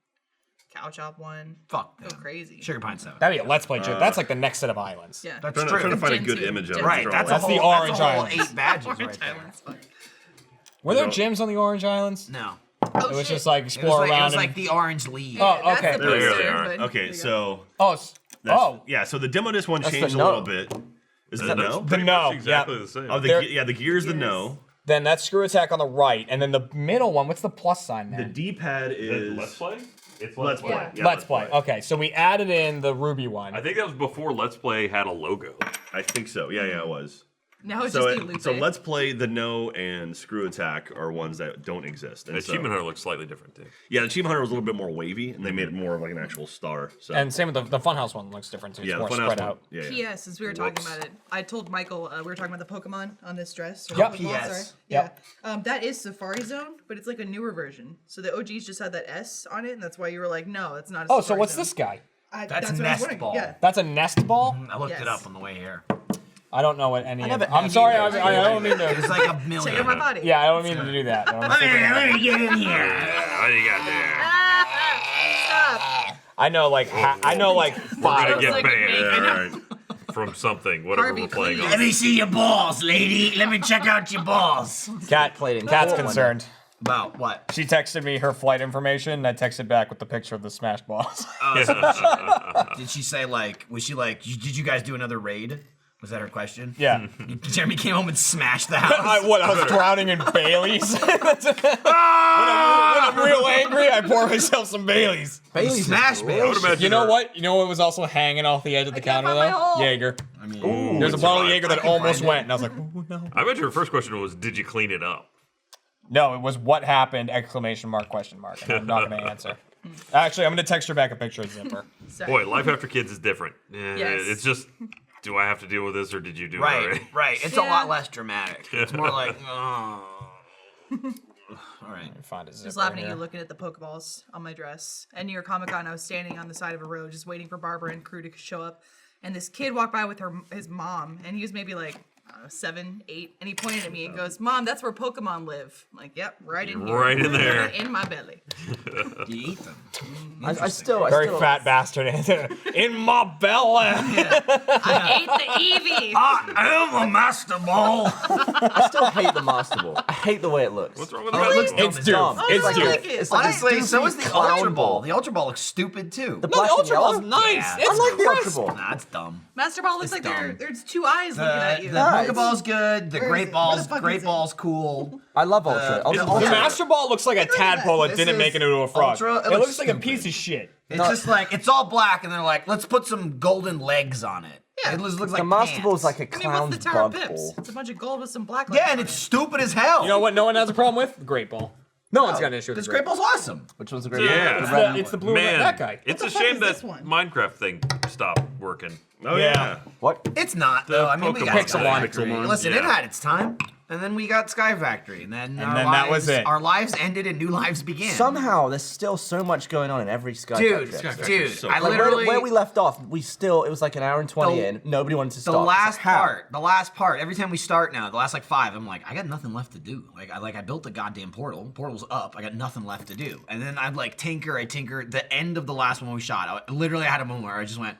Cow Chop one. Fuck. Go crazy. Sugar Pine 7. That'd be a Let's Play trip. That's like the next set of islands. Yeah. That's I'm true. trying to find a Gen good 2. image of it. Gen Right, two. that's, That's a the whole, orange that's a whole islands. 8 badges Orange right there. Islands, fuck. Were there gyms on the Orange Islands? No. Oh, It was shit. just like It was explore like, around. it was and- like the orange lead. Oh, That's okay. the There they poster, are. but Okay, there you go. so oh, yeah, so the demo disc one That's the changed a no. little bit. Is it the no? The no, exactly yeah. the same. Oh, There- the gear's the Gears. no. Then that's Screw Attack on the right, and then the middle one. What's the plus sign The there? D-pad Is is it Let's Play? It's Let's Play. Yeah. Yeah, Let's Play. Okay, so we added in the Ruby one. I think that was before Let's Play had a logo. I think so. Yeah, it was. Now it's So, just Lupe. so Let's Play, the no, and Screw Attack are ones that don't exist. And The so- Achievement Hunter looks slightly different too. Yeah, the Achievement Hunter was a little bit more wavy, and they made it more of like an actual star. So And same with the Funhouse one looks different too. It's yeah, more the spread Funhouse out. one. Yeah, P.S. As we were talking about it, I told Michael we were talking about the Pokemon on this dress. Or Yep. Pokemon, P.S. sorry. Yep. Yeah. That is Safari Zone, but it's like a newer version. So the OGs just had that S on it, and that's why you were like, no, it's not. A Oh, so Safari what's Zone. this guy? That's what I was Nest wondering. Ball. Yeah. That's a nest ball? I looked it Yes. up on the way here. I don't know what any of never it. I'm ate sorry, either. I don't mean It's to. like a Check million. out my body. Yeah, I don't mean to do that. Let me get in here. What do you got there? Stop. I know like I know like We're five. gonna get like banned Yeah, all right. from something, whatever Harvey, we're playing please. on. me see your balls, lady. Let me check out your balls. Cat Played in Cat's court one concerned. About what? She texted me her flight information, and I texted back with the picture of the Smash Balls. Did she say like? Was she like? Did you guys do another raid? Was that her question? Yeah. Jeremy came home and smashed the house. I was drowning in Baileys. when I'm real angry, I pour myself some Baileys. Bailey's Smash is me. I would imagine You know her- what? You know what was also hanging off the edge of the can't counter find my though? hole. Jaeger. I mean, There's a it's bottle of fine. Jaeger that can almost find it. went, and I was like, ooh, no. I bet your first question was, did you clean it up? No, it was what happened! Exclamation mark! Question mark! And I'm not going to answer. Actually, I'm going to text her back a picture of Zipper. Sorry. Boy, life after kids is different. Yes. It's just, do I have to deal with this, or did you do it right, already? right. It's a Yeah. lot less dramatic. It's more like, oh. All right. Find a zipper Just laughing at here. you looking at the Pokeballs on my dress. At New York Comic Con, I was standing on the side of a road just waiting for Barbara and crew to show up. And this kid walked by with his mom, and he was maybe like, I don't know, 7, 8, and he pointed at me and goes, "Mom, that's where Pokemon live." I'm like, yep, right in here. Right in there. In my belly. You eat them. I still Very fat bastard. In my belly. I ate the Eevee. I am a master ball. I still hate the Master Ball. I hate the way it looks. What's wrong with Oh, that? it looks dumb It's as due. hell. Oh, It's no, I due. like it. It's like Honestly, this so goofy is the clown Ultra Ball. The Ultra Ball looks stupid too. The No, black the and Ultra Ball's yellow? nice. Yeah. It's I like the crisp. Ultra Ball. Nah, it's dumb. Master Ball looks It's like dumb. there's 2 eyes looking at you. The Yeah, Pokeball's good. The Where Great is it? Where Ball's the fuck Great is it? Ball's cool. I love Ultra. The The Ultra- Master Ball looks like a tadpole that This didn't is make it into a frog. Ultra- it It looks looks like a stupid. piece of shit. It's just like it's all black, and they're like, let's put some golden legs on it. Yeah. It looks like The Master Ball's pants. like a I mean, what's clown's the Tower of bug Pips? ball. It's a bunch of gold with some black. Yeah, legs and on it's it. stupid as hell. You know what? No one has a problem with the Great Ball. No one's got an issue with This the Great Great Ball. Ball's awesome. Which one's the great Yeah. one? Yeah, it's the blue Man, and that guy. it's a the fuck shame is that this one? Minecraft thing stopped working. Oh Yeah. yeah. What? It's not though. I mean, we Pokemon got Sky Pixelmon. Factory. Pixelmon, Listen, it yeah. had its time, and then we got Sky Factory, and then that was it. Our lives ended and new lives began. Somehow there's still so much going on in every Sky dude, Factory episode. dude, so I cool. Like literally where we left off, it was like an hour and 20 The- in. Nobody wanted to the stop. It's last like, how? part. Every time we start now, the last like 5, I'm like, I got nothing left to do. I built the goddamn portal. Portal's up. I got nothing left to do. And then I'd like tinker. The end of the last one we shot, I literally had a moment where I just went,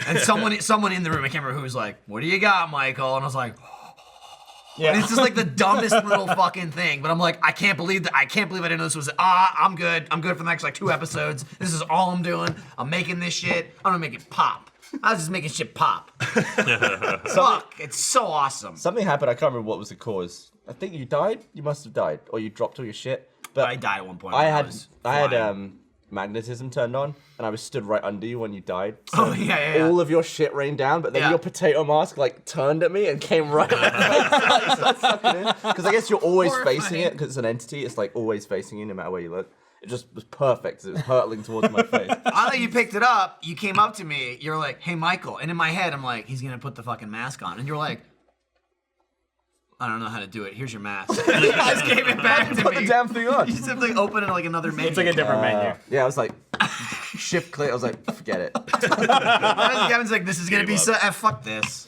and someone in the room, I can't remember who, was like, "What do you got, Michael?" And I was like. And Yeah. it's just like the dumbest little fucking thing, but I'm like, I can't believe I didn't know this was. I'm good for the next like 2 episodes. This is all I'm doing. I'm making this shit. I'm gonna make it pop. I was just making shit pop. Fuck, it's so awesome. Something happened. I can't remember what was the cause. I think you died. You must have died, or you dropped all your shit. But I died at one point. I when had was I flying. had magnetism turned on, and I was stood right under you when you died. So Oh, yeah. all of your shit rained down, but then Yeah. your potato mask like turned at me and came right. Because I guess you're always Horrifying. facing it because it's an entity. It's like always facing you, no matter where you look. It just was perfect. 'Cause it was hurtling towards my face. I thought you picked it up. You came up to me. You're like, "Hey, Michael," and in my head, I'm like, "He's gonna put the fucking mask on," and you're like, "I don't know how to do it. Here's your mask." You guys gave it back to Put me. the damn thing on. You simply open it like another menu. It's like a different menu. Yeah, I was like, shift click. I was like, forget it. Gavin's like, this is gonna be so. Fuck this.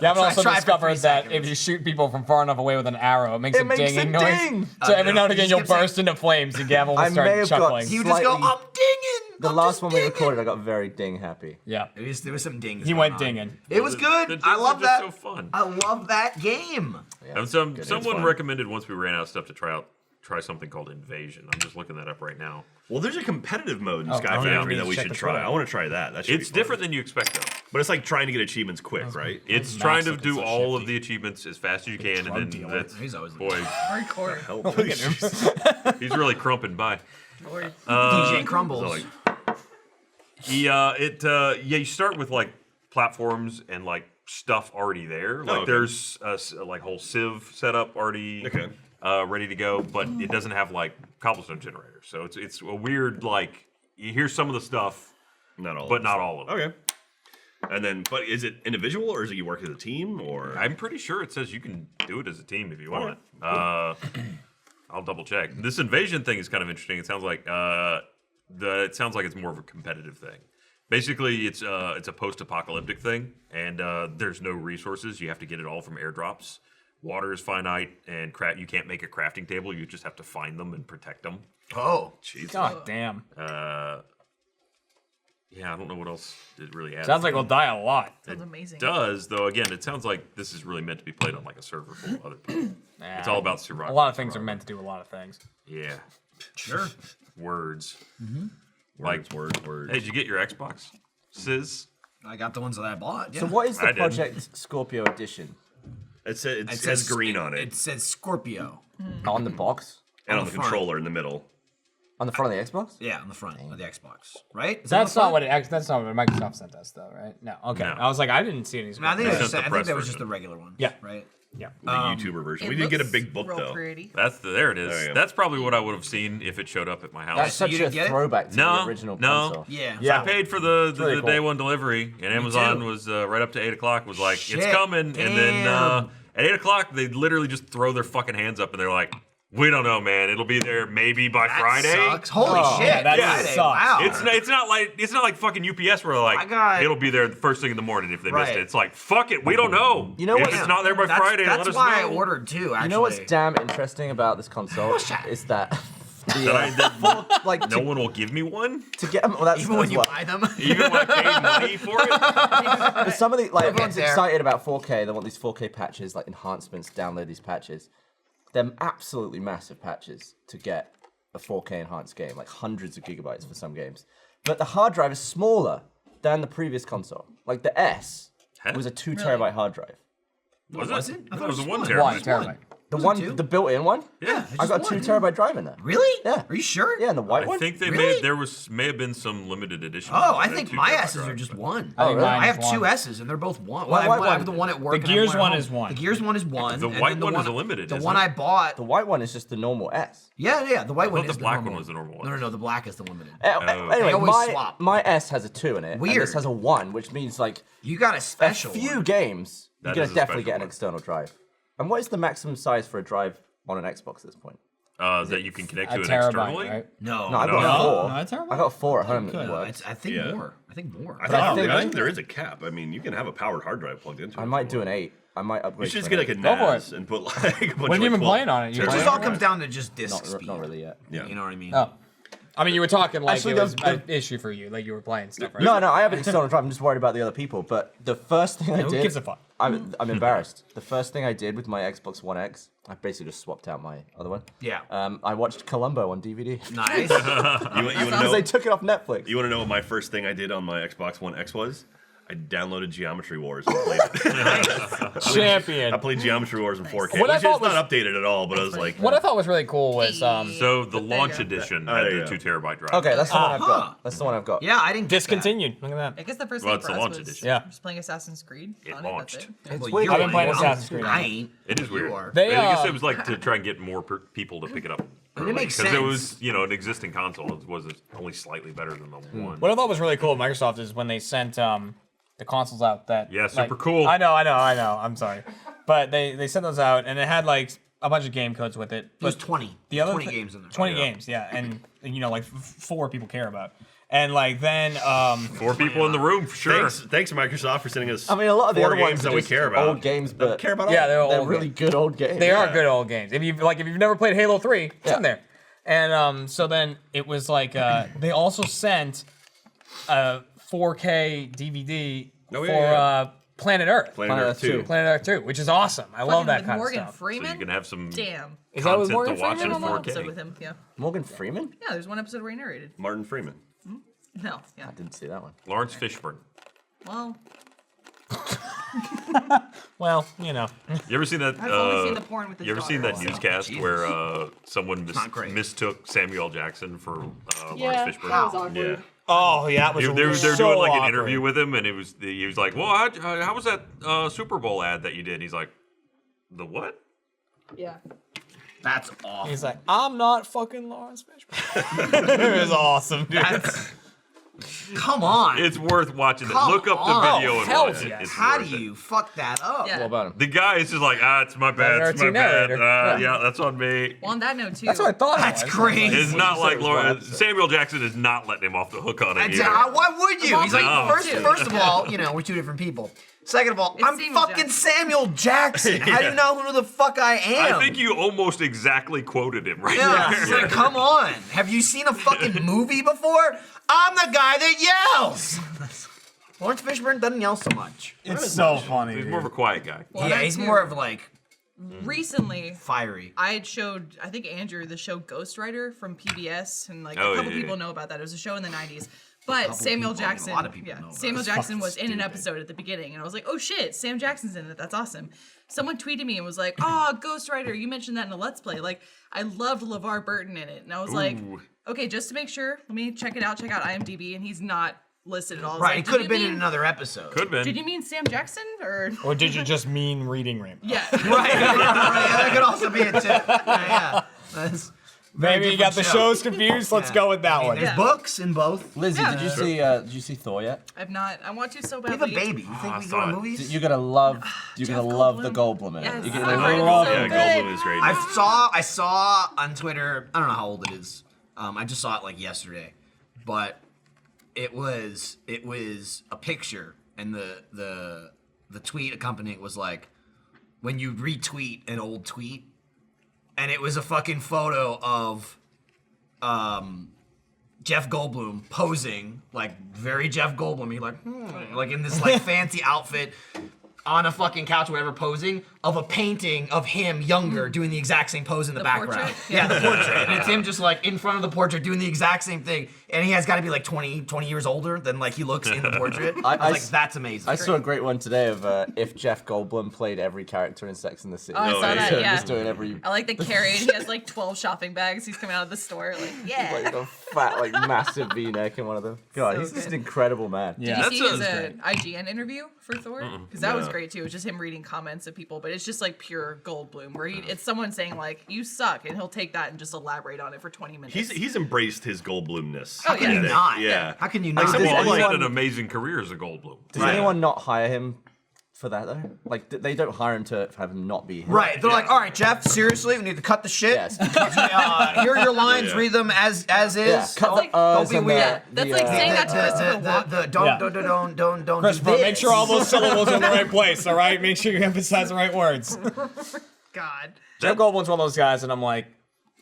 Gavin also try for 3 discovered that seconds. if you shoot people from far enough away with an arrow, it makes a makes dinging a noise. ding. So every now and You again just you'll kept saying- burst into flames, and Gavin will I may start have got chuckling. He would just go, Slightly- I'm dinging. The I'm last just one we dinging." recorded, I got very ding happy. Yeah. There was some dings. He going went on. dinging. It was The good. dings I are love just that. so fun. I love that game. And someone recommended once we ran out of stuff to try something called Invasion. I'm just looking that up right now. Well, there's a competitive mode in Sky yeah, Factory we that need we to check should the try. trailer. I want to try that. That should It's be fun. different than you expect, though. But it's like trying to get achievements quick, right? It's Max trying to looking do so all of shifty. the achievements as fast as you can, drug and then dealer. that's He's always boy, Hardcore. Help. Look at him. he's really crumping by. Lord. DJ Crumbles. You start with like platforms and like stuff already there. Like okay. there's a like whole sieve setup already Okay. ready to go, but it doesn't have like cobblestone generators. So it's a weird like you hear some of the stuff, Not all. but of it. not all of it. Okay. And then, but is it individual or is it you work as a team or? I'm pretty sure it says you can do it as a team if you want. I'll double check. This invasion thing is kind of interesting. It sounds like it's more of a competitive thing. Basically, it's a post-apocalyptic thing, and there's no resources. You have to get it all from airdrops. Water is finite, and you can't make a crafting table. You just have to find them and protect them. Oh. Jeez. God damn. Yeah, I don't know what else it really adds. Sounds like we'll die a lot. Sounds amazing. does, though. Again, it sounds like this is really meant to be played on like a server full of other people. It's all about survival. A lot of things are meant to do a lot of things. Yeah. Sure. Words. Words. Hey, did you get your Xbox, Sis? I got the ones that I bought. Yeah. So what is I the did. Project Scorpio edition? It says green on It it, says Scorpio. On the box? and on on the the front. controller in the middle. On the front of the Xbox? Yeah, on the front of the Xbox. Right? Is That's that on not the what that's not what Microsoft sent us though, right? No. Okay. No. I was like, I didn't see any. front? I think, They that was sent just, the I think press that was just version. the regular one. Yeah. Right? Yeah. The YouTuber version. It We didn't get a looks big book real though. Pretty. There it is. There you go. That's probably what I would have seen if it showed up at my house. That's so such you a didn't get it? throwback to No, the original no. console. Yeah. Yeah. I paid for the really day cool. one delivery, and Amazon too. was right up to 8 o'clock. Was like, Shit, it's coming, and then damn. at 8 o'clock they literally just throw their fucking hands up, and they're like, "We don't know, man. It'll be there maybe by That Friday." sucks. Holy Oh, shit. yeah, that Friday. sucks. Wow. It's not like fucking UPS where I like got- it'll be there the first thing in the morning if they missed Right. it. It's like fuck it, we don't know. You know if what- it's not there by That's- Friday, That's let us why know. I ordered two, actually. You know what's damn interesting about this console is that That like no one will give me one, to get them. Well, that's Even when as you well. buy them. even when I paid money for it. But some of the like everyone's there. excited about 4K. They want these 4K patches, like enhancements. Download these patches. They're absolutely massive patches to get a 4K enhanced game, like hundreds of gigabytes for some games. But the hard drive is smaller than the previous console. Like the S Huh? was a 2 terabyte hard drive. Was it? I thought it was a 1 one. terabyte. 1 terabyte. The Was it one, 2? the built-in one. Yeah. I got 2 terabyte drive in there. Really? Yeah. Are you sure? Yeah, and the white I one. think they Really? may have been some limited edition. Oh, ones I that think had 2 my terabyte S's are drives, just but- one. Oh, really? I have Mine's two one. S's and they're both one. Well, I white have one- the one at work. the and I have Gears one at one home. is one. The Gears one is one. The and white then the one is a limited, The isn't one it? I bought. The white one is just the normal S. Yeah, the white one thought is the black normal one was the normal one. No, the black is the limited. Anyway, They always my, swap. my S has a 2 in it. And Weird. this has a 1, which means like You got a a special few one. games, you're That gonna is a definitely special get an one. external drive. And what is the maximum size for a drive on an Xbox at this point? That you can connect A to it terabyte, externally. right? No, No, I No. got No, 4. not a terabyte? I got 4 at home. Okay. That works. I think Yeah. more. I think more. I think- I think there is a cap. I mean, you can have a powered hard drive plugged into it. I might do an 8. I might You upgrade. should just to get an like a Go for NAS and put like a bunch When have of you been 12 playing on it? You It playing just on all it? comes down to just disc 8. speed. Not really yet. Yeah. You know what I mean? Oh. I mean, you were talking like Actually, it was the- an issue for you, like you were playing stuff, right? No, I have an external drive. I'm just worried about the other people. But the first thing I Who did, gives a fuck? I'm embarrassed. The first thing I did with my Xbox One X, I basically just swapped out my other one. Yeah. I watched Columbo on DVD Nice. You want to because know? they took it off Netflix. You want to know what my first thing I did on my Xbox One X was? I downloaded Geometry Wars and played it. Champion. I played Geometry Wars in 4K, What I which thought is was- not updated at all. But I was like, What I thought was really cool was So the There you launch go. edition Oh, had there the you go. 2 terabyte drive. Okay, that's the one I've Huh. got. That's the one I've got. Yeah, I didn't get that. discontinued. Look at I that. guess the first Well, thing it's for the us launch was edition. Yeah. just playing Assassin's Creed. It on that's launched. it. It's Well, weird. you're I've been playing lying. Assassin's Creed. I ain't. It is weird. You are. They, I guess it was like to try and get more people to pick it up. it makes Because it sense. was, an existing console. It was only slightly better than the one. What I thought was really cool at Microsoft is when they sent the consoles out that Yeah, like- super cool. I know. I'm sorry, but they sent those out and it had like a bunch of game codes with it. It was But 20. the other 20 thi- games in there. 20 Yeah. games, yeah, and 4 people care about. And like then 4 people in the room for sure. Thanks, Microsoft, for sending us. I mean, a lot of the 4 other games ones that are we just care about. old games, but care about. yeah, they're all they're old really games. good old games. They are good old games. If you've never played Halo 3, it's Yeah. in there. And so then it was like they also sent a 4K DVD for Planet Earth. Planet Earth 2. Planet Earth 2, which is awesome. I love that with kind Morgan of stuff. So you Freeman. can have some Damn. Is that with content Morgan to watch Freeman? in One 4K. episode with him. Yeah. Morgan Freeman? Yeah. There's one episode where he narrated. Martin Freeman. No. Yeah. I didn't see that one. Lawrence Fishburne. Well, Well, you know. You ever seen that? I've only seen the porn with his You ever seen daughter, that so. newscast Jesus. where someone not great. mistook Samuel Jackson for Yeah, Lawrence Fishburne? that was awkward. Yeah. Oh, yeah, that was They're so doing like an awkward. interview with him, and he was like, "Well, how was that Super Bowl ad that you did?" And he's like, "The what?" Yeah. That's awful. He's like, I'm not fucking Lawrence Fishburne. It was awesome, dude. That's, come on. It's worth watching. Come Look up the on. video and Hell watch it. yes. It's How do worth it. you fuck that up? Yeah. What about him? The guy is just like, it's my bad. It's my Narrator, bad. narrator. Yeah, that's on me. Well, on that note too. That's what I thought. That's it was. crazy. It's not like it was one Lawrence. episode. Samuel Jackson is not letting him off the hook on it. That's- either. why would you? He's like, No. first of all, we're 2 different people. Second of all, It's I'm Samuel fucking Jackson. Samuel Jackson. How do you know who the fuck I am? I think you almost exactly quoted him right Yeah, there. it's like, come on. Have you seen a fucking movie before? I'm the guy that yells. Lawrence Fishburne doesn't yell so much. It's so funny. He's dude. more of a quiet guy. Well, Yeah, that he's too. more of like Recently, fiery. I had showed, I think Andrew, the show Ghostwriter from PBS, and like Oh, a couple yeah, people yeah. know about that. It was a show in the 90s. But Samuel people, I mean, a Jackson, lot of people know about Samuel it. Jackson was fucking in an stupid. episode at the beginning, and I was like, oh shit, Sam Jackson's in it. That's awesome. Someone tweeted me and was like, oh, Ghostwriter, you mentioned that in a Let's Play. Like, I loved LeVar Burton in it, and I was like, Ooh. okay, just to make sure, let me check it out. Check out IMDb, and he's not listed at all. I was Right, like, he did could have you been in mean- another episode. Could have been. Did you mean Sam Jackson or? Or did you just mean reading Rainbow? Yeah. Right, that could also be it too. Yeah. That's very Maybe you got the different show. shows confused. Let's Yeah. go with that one. There's Yeah. books in both. Lizzie, Yeah. did you see Thor yet? I've not. I want to so We have badly. a baby. You think I we go saw to it. movies? You're gonna love. You're Jeff gonna love the Goldblum. Goldblum in it. Yes. You're Oh, gonna it's love so Yeah, it. good. Goldblum is great. I saw on Twitter. I don't know how old it is. I just saw it like yesterday, but it was a picture, and the tweet accompanying it was like when you retweet an old tweet, and it was a fucking photo of Jeff Goldblum posing like very Jeff Goldblum. He like in this like fancy outfit on a fucking couch or whatever, posing of a painting of him younger doing the exact same pose in the background. portrait? Yeah, the portrait. And it's him just like in front of the portrait doing the exact same thing. And he has got to be like 20 years older than like he looks in the portrait. I was like, that's amazing. I saw a great one today of if Jeff Goldblum played every character in Sex and the City. Oh, I Oh, saw yeah. that. So Yeah. just doing every I like the Carrie. He has like 12 shopping bags. He's coming out of the store. Like, yeah. like a fat, like massive V-neck in one of them. God, So he's just good. an incredible man. Yeah. Did That you see sounds his IGN interview for Thor? Because that was No. great too. It was just him reading comments of people, but it's just like pure Goldblum, where it's someone saying like, "You suck," and he'll take that and just elaborate on it for 20 minutes. He's embraced his Goldblumness. Oh, How can yeah. you not? Yeah. How can you Like not? some Does Well, he's anyone- had an amazing career as a Goldblum. Does Right. anyone not hire him for that though? Like they don't hire him to have him not be him. Right, they're like, all right, Jeff, seriously, we need to cut the shit. Yes. Here are your lines, Yeah. read them as Yeah. is. Cut like- the uhs don't be and weird. Yeah, that's like saying that to Christopher Walken. Don't do Christopher, this. make sure all those syllables are in the right place, all right? Make sure you emphasize the right words. God. Jeff Goldblum's one of those guys, and I'm like,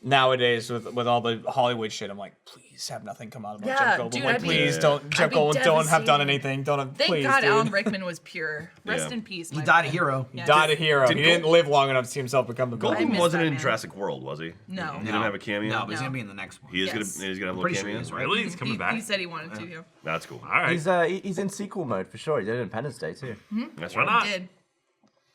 nowadays with all the Hollywood shit, I'm like, please have nothing come out about Yeah, Jeff Goldblum. dude, Like, I'd be- please don't, I'd Jeff be Goldblum, don't have done devastated. anything. Don't have, Thank please, God dude. Alan Rickman was pure. Rest Yeah. in peace. He my died a friend. hero. He Yeah. died a hero. Did He didn't live long enough to see himself become the I Goldblum Goldblum. miss wasn't that in man. Jurassic World, was he? No. He didn't have a cameo. No, but he's No. gonna be in the next one. He is Yes. gonna. He's gonna have a Pretty little sure he cameo. is, right? Really? He's coming back? He said he wanted to. Yeah. That's cool. All right. He's in sequel mode for sure. He did Independence Day too. That's Why right. not?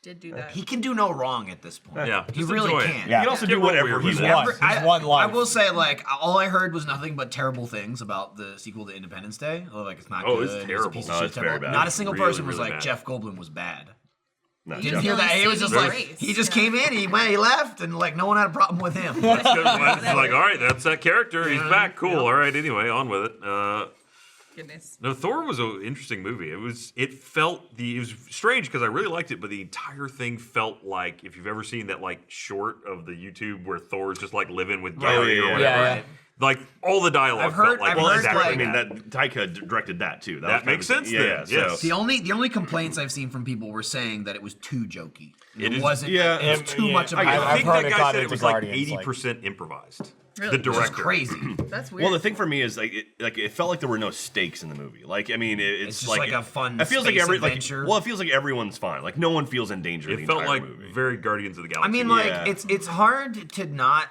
Did do that. He can do no wrong at this point. Yeah, he just really enjoy it. can. Yeah. He can also Get do whatever weird he with wants. it. One. He's one life. I will say, like, all I heard was nothing but terrible things about the sequel to Independence Day. Like, it's not Oh, good. it's a terrible. piece of No, shit, it's terrible. very bad. Not a single Really, person was really like, bad. Jeff Goldblum was bad. No, You Didn't just hear know that. He was just saving like, grace. he just Yeah. came in, he left, and like, no one had a problem with him. That's good. It's like, all right, that's that character. He's back. Cool. All right. Anyway, on with it. Goodness. No, Thor was an interesting movie. It was strange because I really liked it, but the entire thing felt like, if you've ever seen that like short of the YouTube where Thor's just like living with Gary or whatever. Yeah. Like all the dialogue I've heard- felt like I've Well, heard, exactly. like- I mean, that Taika directed that too. That was makes kind of- sense then, yes. So, The only complaints I've seen from people were saying that it was too jokey. It is- wasn't. yeah. It was too much of a I I've think heard that it guy got said it into was like Guardians, 80% improvised. Really? The Which is director. crazy. That's weird. Well, the thing for me is it felt like there were no stakes in the movie. Like, I mean, it's just like a fun It feels like space adventure. it feels like everyone's fine. Like no one feels in danger. It the felt entire like movie. very Guardians of the Galaxy. I mean, like Yeah. it's hard to not.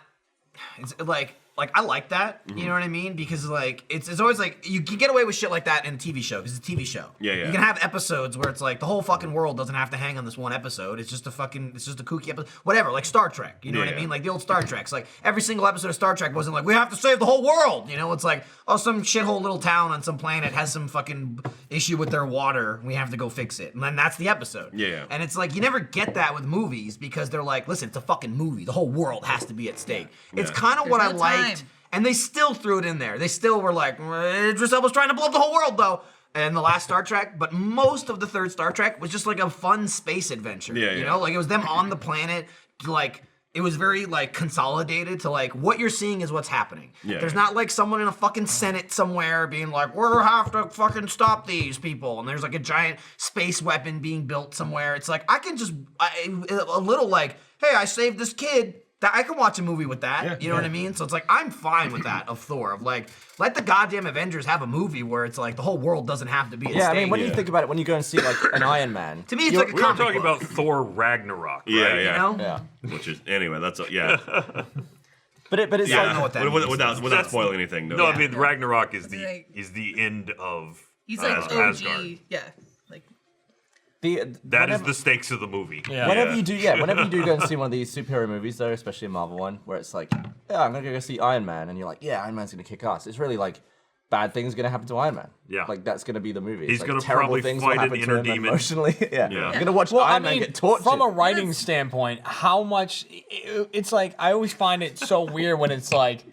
It's like I like that. You know what I mean? Because like it's always like you can get away with shit like that in a TV show because it's a TV show. Yeah. You can have episodes where it's like the whole fucking world doesn't have to hang on this one episode. It's just a kooky episode. Whatever, like Star Trek. You know what I Yeah. mean? Like the old Star Treks. Like every single episode of Star Trek wasn't like we have to save the whole world. You know, it's like some shithole little town on some planet has some fucking issue with their water. We have to go fix it, and then that's the episode. Yeah. And it's like you never get that with movies because they're like, listen, it's a fucking movie. The whole world has to be at stake. It's Yeah. kind of what I no liked. time. And they still threw it in there. They still were like, Idris Elba's trying to blow up the whole world, though. And the last Star Trek, but most of the third Star Trek was just like a fun space adventure. Yeah, You yeah. know, like it was them on the planet. Like it was very like consolidated to like what you're seeing is what's happening. Yeah, There's yeah. not like someone in a fucking Senate somewhere being like, we have to fucking stop these people. And there's like a giant space weapon being built somewhere. It's like I can just a little like, hey, I saved this kid. That I can watch a movie with that. Yeah, You know what I mean? So it's like I'm fine with that of Thor. Of like, let the goddamn Avengers have a movie where it's like the whole world doesn't have to be at Yeah, I stake. mean, when you Yeah. think about it, when you go and see like an Iron Man, To me, it's you're- like a we were comic talking book, about Thor Ragnarok, Yeah, right? yeah. You know? yeah, Which is anyway. That's yeah. but it's Yeah. I don't know what that means. without That's- spoiling anything. No, I mean Yeah. Ragnarok is Like- the end of He's like OG. Asgard. Yeah. Like That is the stakes of the movie. Yeah. Whenever you do go and see one of these superhero movies, though, especially a Marvel one, where it's like, yeah, I'm gonna go see Iron Man, and you're like, yeah, Iron Man's gonna kick ass. It's really like bad things gonna happen to Iron Man. Yeah. like that's gonna be the movie. He's It's like, gonna terrible probably things fight will an happen inner to him demon. emotionally. Yeah. Yeah. I'm gonna watch Well, Iron I Man mean, get tortured. from a writing standpoint, how much it's like I always find it so weird when it's like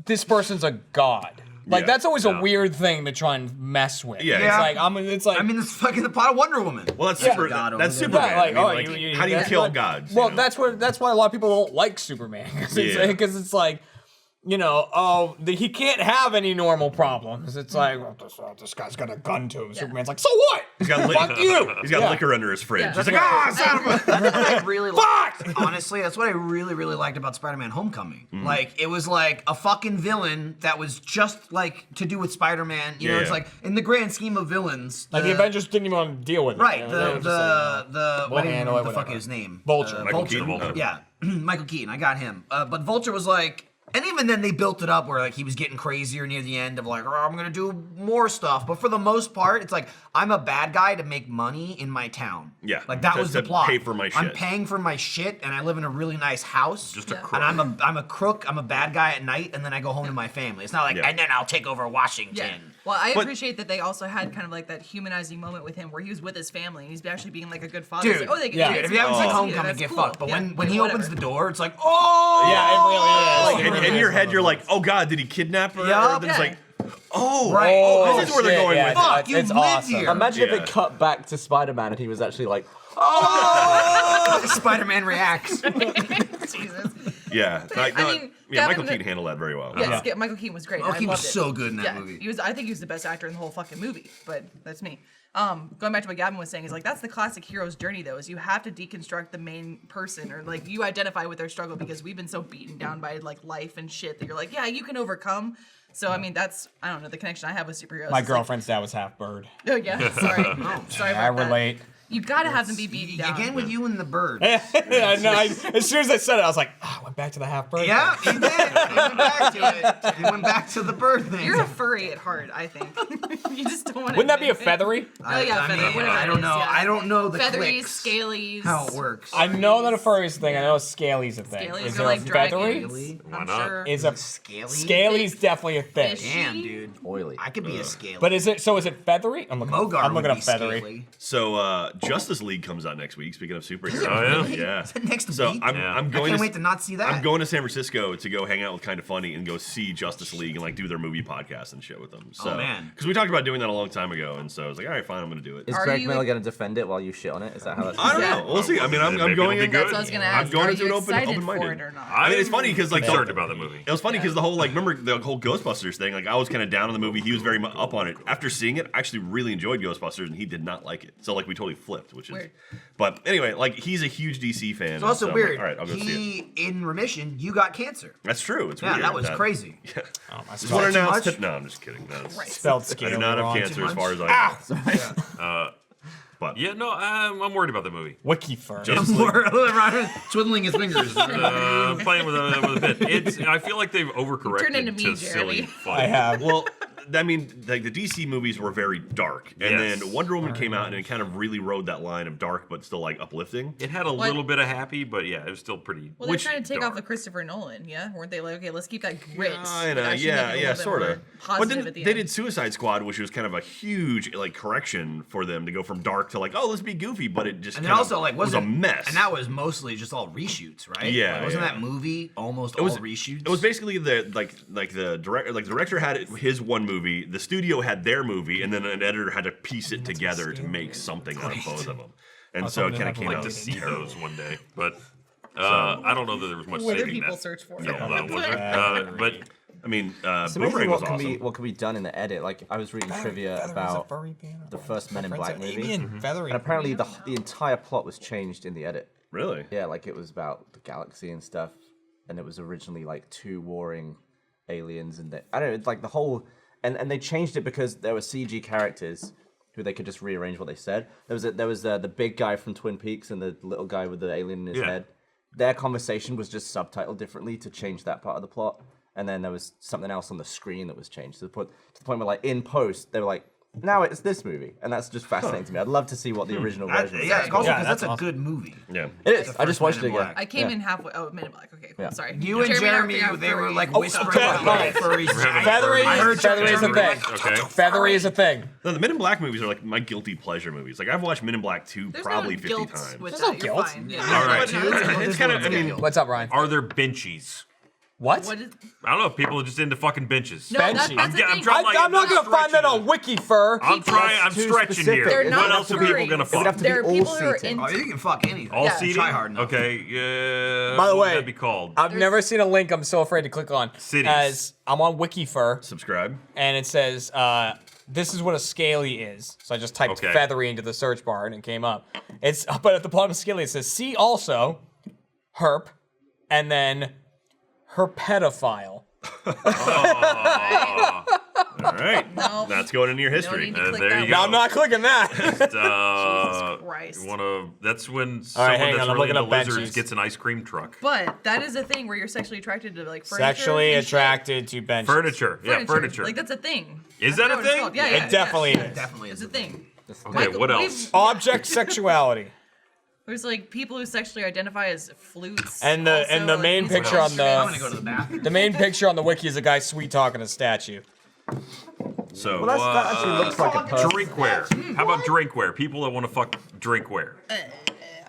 this person's a god. Like Yeah. that's always Yeah. a weird thing to try and mess with. Yeah. It's Yeah. like it's like I mean, it's fucking the plot of Wonder Woman. Well, that's Yeah. super. God over That's there. Superman. yeah, like, I mean, oh, how do you that's kill what- gods? Well, you know? that's why a lot of people don't like Superman because Yeah. it's like, you know, he can't have any normal problems. It's like, well, this guy's got a gun to him. Superman's like, so what? He's got Fuck you. He's got Yeah. liquor under his fridge. Yeah. He's like, ah, son of a. That's what I really liked. Honestly, that's what I really liked about Spider-Man: Homecoming. Like, it was like a fucking villain that was just like to do with Spider-Man. You know, Yeah, it's yeah. like in the grand scheme of villains, Like the Avengers didn't even want to deal with it. right? you know, they were The just like, the we'll what handle it, the fuck whatever. is his name? Vulture. Michael Vulture. Keaton. Yeah, Michael Keaton. I got him. But Vulture was like. And even then, they built it up where like he was getting crazier near the end of like, oh, I'm gonna do more stuff. But for the most part, it's like I'm a bad guy to make money in my town. Yeah, like that to- was the to plot. pay for my I'm shit. paying for my shit, and I live in a really nice house. Just a Yeah. crook. And I'm a crook. I'm a bad guy at night, and then I go home to my family. It's not like, Yeah. and then I'll take over Washington. Yeah. Well, I But- appreciate that they also had kind of like that humanizing moment with him where he was with his family and he's actually being like a good father. Dude, It's like, oh, they yeah. Dude, if you haven't seen that's Homecoming, that's get cool. fucked. But Yeah, when like, he whatever. opens the door, it's like, oh, Yeah, it really is. Like, It really in is your one head, of you're those like, oh god, did he kidnap her? Yeah. And then it's Yeah. like, oh, Right. Oh, this is where they're shit, going yeah, with it's- it. Fuck, you it's live awesome. here. Imagine if Yeah. it cut back to Spider-Man and he was actually like, Spider-Man reacts. Jesus. Yeah, I mean, yeah, Gavin- Michael Keaton handled that very well. Yeah, Michael Keaton was great. Michael I Keaton was loved it. so good in that yeah, movie. He was. I think he was the best actor in the whole fucking movie. But that's me. Going back to what Gavin was saying is like that's the classic hero's journey though. Is you have to deconstruct the main person or like you identify with their struggle because we've been so beaten down by like life and shit that you're like, yeah, you can overcome. So I mean, that's I don't know the connection I have with superheroes. My is, girlfriend's dad was half bird. Like, oh yeah, sorry, sorry I about that. relate. You gotta have them be beaten down. Again with you and the bird. Yeah, no, as soon as I said it, I was like, oh, I went back to the half bird. Yeah, he did. He went back to it. He went back to the bird thing. You're a furry at heart, I think. You just don't want to. Wouldn't that be a feathery? Oh yeah, I feathery. mean, whatever I it don't is, know. yeah. I don't know the Featheries, clicks, scalies. how it works. I know that a furry is a thing. I know a scaly's a thing. Scalies Is are there like a feathery? dragons. Why I'm not? sure. Is a Scaly? scaly's definitely a thing. Fish. Damn, dude. oily. I could be a scaly. But is it feathery? I'm looking. Mogar I'm looking would up be feathery. scaly. So Justice League comes out next week. Speaking of superheroes, Oh, yeah? yeah. Is it next So week? I'm Yeah. I'm I going can't to wait to not see that. I'm going to San Francisco to go hang out with Kind of Funny and go see Justice League and like do their movie podcast and shit with them. So, man. because we talked about doing that a long time ago, and so I was like, all right, fine, I'm gonna do it. Is Are Greg you- Miller going to defend it while you shit on it? Is that how that's I don't Yeah. know. We'll see. I mean, I'm Maybe going it'll in. be That's good. what I was gonna I'm ask. going Are into you an excited for open-minded. it or not? I mean, it's funny because like concerned about the movie. It was funny because the whole like remember the whole Ghostbusters thing. Like I was kind of down on the movie. He was very up on it. After seeing it, I actually really enjoyed Ghostbusters, and he did not like it. So like we totally flipped, which is. Weird. But anyway, like he's a huge DC fan. It's also so I'm weird. Like, all right, I'll go see it. He in remission. You got cancer. That's true. It's Yeah, weird. that was crazy. Yeah. Oh, my Just want to too announce. much? No, I'm just kidding. That's, spelled I scale do not have wrong. cancer as much? far as I know. But Yeah, no, I'm worried about the movie. Wiki fur. Justice League. Ryan twiddling his fingers. I'm playing with a bit. I feel like they've overcorrected Turn into me, to Jeremy. silly fun. I have. Well, I mean, like the DC movies were very dark, and Yes. then Wonder Woman came out and it kind of really rode that line of dark but still like uplifting. It had a little bit of happy, but yeah, it was still pretty. Well, they're Which- trying to take off dark. the Christopher Nolan, yeah? Weren't they like, okay, let's keep that grit. I but know, actually make it a yeah, little bit sort more of. But Positive then at the they end. did Suicide Squad, which was kind of a huge like correction for them to go from dark to like, oh, let's be goofy, but it just And then kind also of like was a wasn't mess. And that was mostly just all reshoots, right? Yeah, Like, wasn't yeah. that movie almost it was all reshoots? It was basically the director had his one movie, the studio had their movie, and then an editor had to piece it together to make something out of both of them. And so it kind of came I'd out like to see terrible. those one day, but I don't know that there was much What do saving people that. search for? No, was there? But I mean, It's amazing Boomerang what was can awesome. be what can be done in the edit. Like I was reading trivia about the first Men in Black movie, and apparently the entire plot was changed in the edit. Really? Yeah, like it was about the galaxy and stuff, and it was originally like two warring aliens, and I don't know, it's like the whole, and they changed it because there were CG characters who they could just rearrange what they said. There was the big guy from Twin Peaks and the little guy with the alien in his Yeah. head. Their conversation was just subtitled differently to change that part of the plot, and then there was something else on the screen that was changed to the point where like in post they were like, now it's this movie, and that's just fascinating to me. I'd love to see what the original version was. Yeah, like. also Yeah, because that's that's a awesome. good movie. Yeah. It is. I just first watched Men it in again. Black. I came Yeah. in halfway. Oh, Men in Black. Okay, cool. Yeah. Sorry. You and and I Jeremy, figured out they were furry. like Oh, whispering okay, about alright. furry having Feathery, I heard feathery is a Jeremy thing. like, okay. Feathery is a thing. No, the Men in Black movies are like my guilty pleasure movies. Like I've watched Men in Black 2 There's probably no 50 guilt times. with There's that. no You're guilt. fine. Yeah. All right. It's kind of, I mean, What's up, Ryan? Are there benchies? What? What is, I don't know. If people are just into fucking benches. no, Benchies. that's I'm the thing. trying like- I'm not gonna find that stretching on Wiki fur. I'm trying. I'm too stretching specific. here. They're What not else are people furries. gonna It would have fuck? to There are be all people who are seating. Oh, you can fuck anything. All Yeah. seating. Try hard enough. Okay. By the what would way, that be called? I've never seen a link I'm so afraid to click on. Cities. As I'm on WikiFur, subscribe. and it says, this is what a scaly is. So I just typed Okay. feathery into the search bar and it came up. But at the bottom of scaly it says, see also, herp, and then herpedophile. All right. No. That's going into your No history. need to click there that you one. go. No, I'm not clicking that. Jesus Christ. You wanna? That's when All right, someone hang that's on, I'm really looking into up lizards benchies. gets an ice cream truck. But that is a thing where you're sexually attracted to like furniture. Sexually and shit. attracted to benches. Furniture. Yeah, furniture. Like that's a thing. Is I that a forgot what it's thing? called. Yeah, It yeah, definitely yeah. is. Definitely is It's a thing. Okay, Michael, what we've- else? Object sexuality. There's like people who sexually identify as flutes. And the- also, and the like, main musical picture on the- I'm gonna instruments. go to the bathroom. The main picture on the wiki is a guy sweet talking a statue. So, Well, that actually looks like a person. Drinkware. How about drinkware? People that want to fuck drinkware.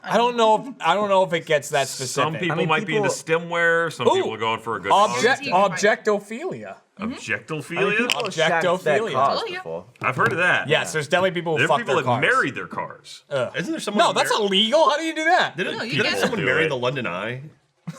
I don't know if it gets that specific. Some people mean, might be into people- stemware. Some Ooh. people are going for a good Objectophilia. objectophilia. I mean, people have shagged their Objectophilia. cars Oh, yeah. before. I've heard of that. Yes, there's definitely people who There are fuck people their that cars. married their cars. isn't there someone? No, that's illegal. How do you do that? Didn't, No, you didn't can't. someone Do marry it. the London Eye?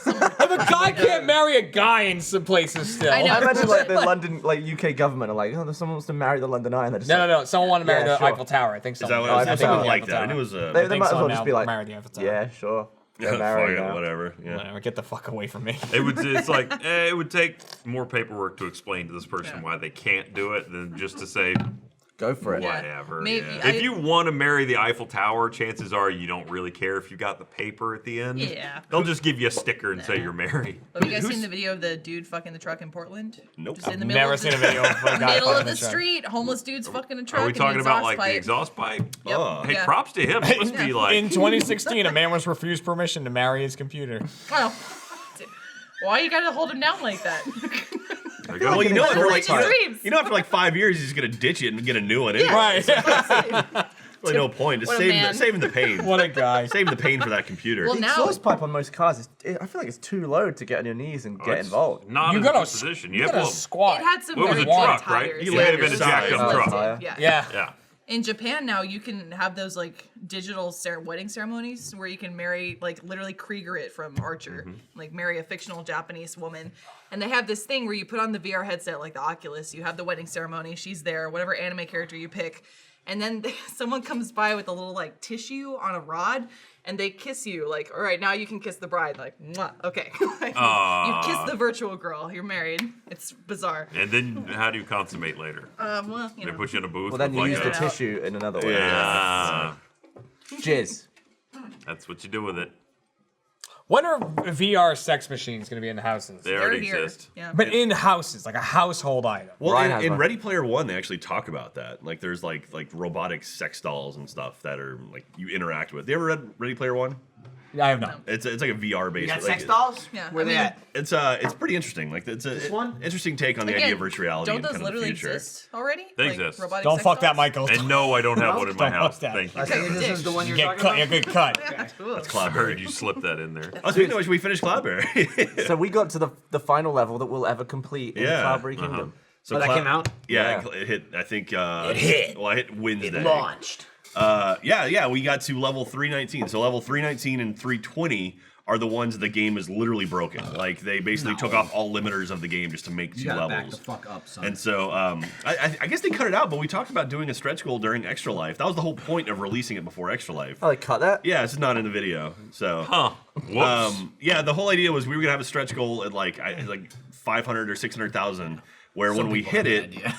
The guy can't marry a guy in some places still. I know. I imagine like the London, like UK government are like, oh, someone wants to marry the London Eye, and they're just No. Someone wanted to marry Yeah, the sure. Eiffel Tower. I think so. Is that what Oh, it was? I think Something so. like that. And it was They a. might as so well just now be like, marry the Eiffel Tower. yeah, sure. They're Fuck married it, now. whatever. Yeah. Whatever, get the fuck away from me. It's like it would take more paperwork to explain to this person why they can't do it than just to say Go for it. Yeah. whatever. Maybe. yeah. If you want to marry the Eiffel Tower, chances are you don't really care if you got the paper at the end. Yeah. They'll just give you a sticker and say you're married. Have you guys seen the video of the dude fucking the truck in Portland? Nope. Just in the I've middle never of seen the, a video of a guy middle fucking of the a truck. street, homeless dude's fucking a truck. Are we and talking the about exhaust like pipe. the exhaust pipe? Yep. Oh. Hey, Yeah. props to him. He must be like. In 2016, a man was refused permission to marry his computer. Well, why you gotta hold him down like that? There you go. Well, you know, Like after in like his dreams. after like 5 years, he's gonna ditch it and get a new one. Yeah. Anyway. Right. really no point. Just What a man. saving the pain. What a guy. Saving the pain for that computer. Well, The now exhaust pipe on most cars, I feel like it's too low to get on your knees and get It's involved. Not You in gotta a position. You Yeah, gotta well, squat. it had some What was very it, good truck, right? tires. He Yeah, landed it was in a jacked up lifted. truck. Yeah. Yeah. yeah. In Japan now, you can have those like digital wedding ceremonies where you can marry, like literally Krieger it from Archer, like marry a fictional Japanese woman. And they have this thing where you put on the VR headset, like the Oculus, you have the wedding ceremony, she's there, whatever anime character you pick. And then someone comes by with a little like tissue on a rod and they kiss you like, all right, now you can kiss the bride. Like, mwah, okay. Like, you kiss the virtual girl, you're married. It's bizarre. And then how do you consummate later? Well, you They know. put you in a booth. Well, then with you like use the a, tissue in another way. Yeah. Jizz. That's what you do with it. When are VR sex machines going to be in houses? They already They're here. exist. Yeah. But in houses, like a household item. Well, Ryan has in one. Ready Player One, they actually talk about that. Like, there's like robotic sex dolls and stuff that are like you interact with. You ever read Ready Player One? I have not. It's like a VR based. You got like, sex dolls? Yeah, Where I they mean- at? It's pretty interesting. Like it's one? interesting take on the idea of virtual reality don't and those kind of the literally future. exist already? They Like, exist. robotic Don't sex fuck that, dolls? Michael. And no, I don't have one in my Don't house. fuck that. Thank you. I think this is the one You you're get talking cut. You about? get cut. That's I Cloudberry. heard you slipped that in there. Oh, speaking of which, we finished Cloudberry. So we got to the final level that we'll ever complete in the Yeah, Cloudberry Kingdom. So Oh, that came out? Yeah, Yeah. it hit. I think It hit. Well, I hit Wednesday. It launched. Yeah, we got to level 319. So level 319 and 320 are the ones that the game is literally broken. Like they basically took off all limiters of the game just to make You two gotta back levels. the fuck up, son. And so I guess they cut it out, but we talked about doing a stretch goal during Extra Life. That was the whole point of releasing it before Extra Life. Oh, they cut that? Yeah, it's not in the video. So Huh. Whoops. yeah, the whole idea was we were gonna have a stretch goal at like 500 or 600,000, where when we hit it, Idea.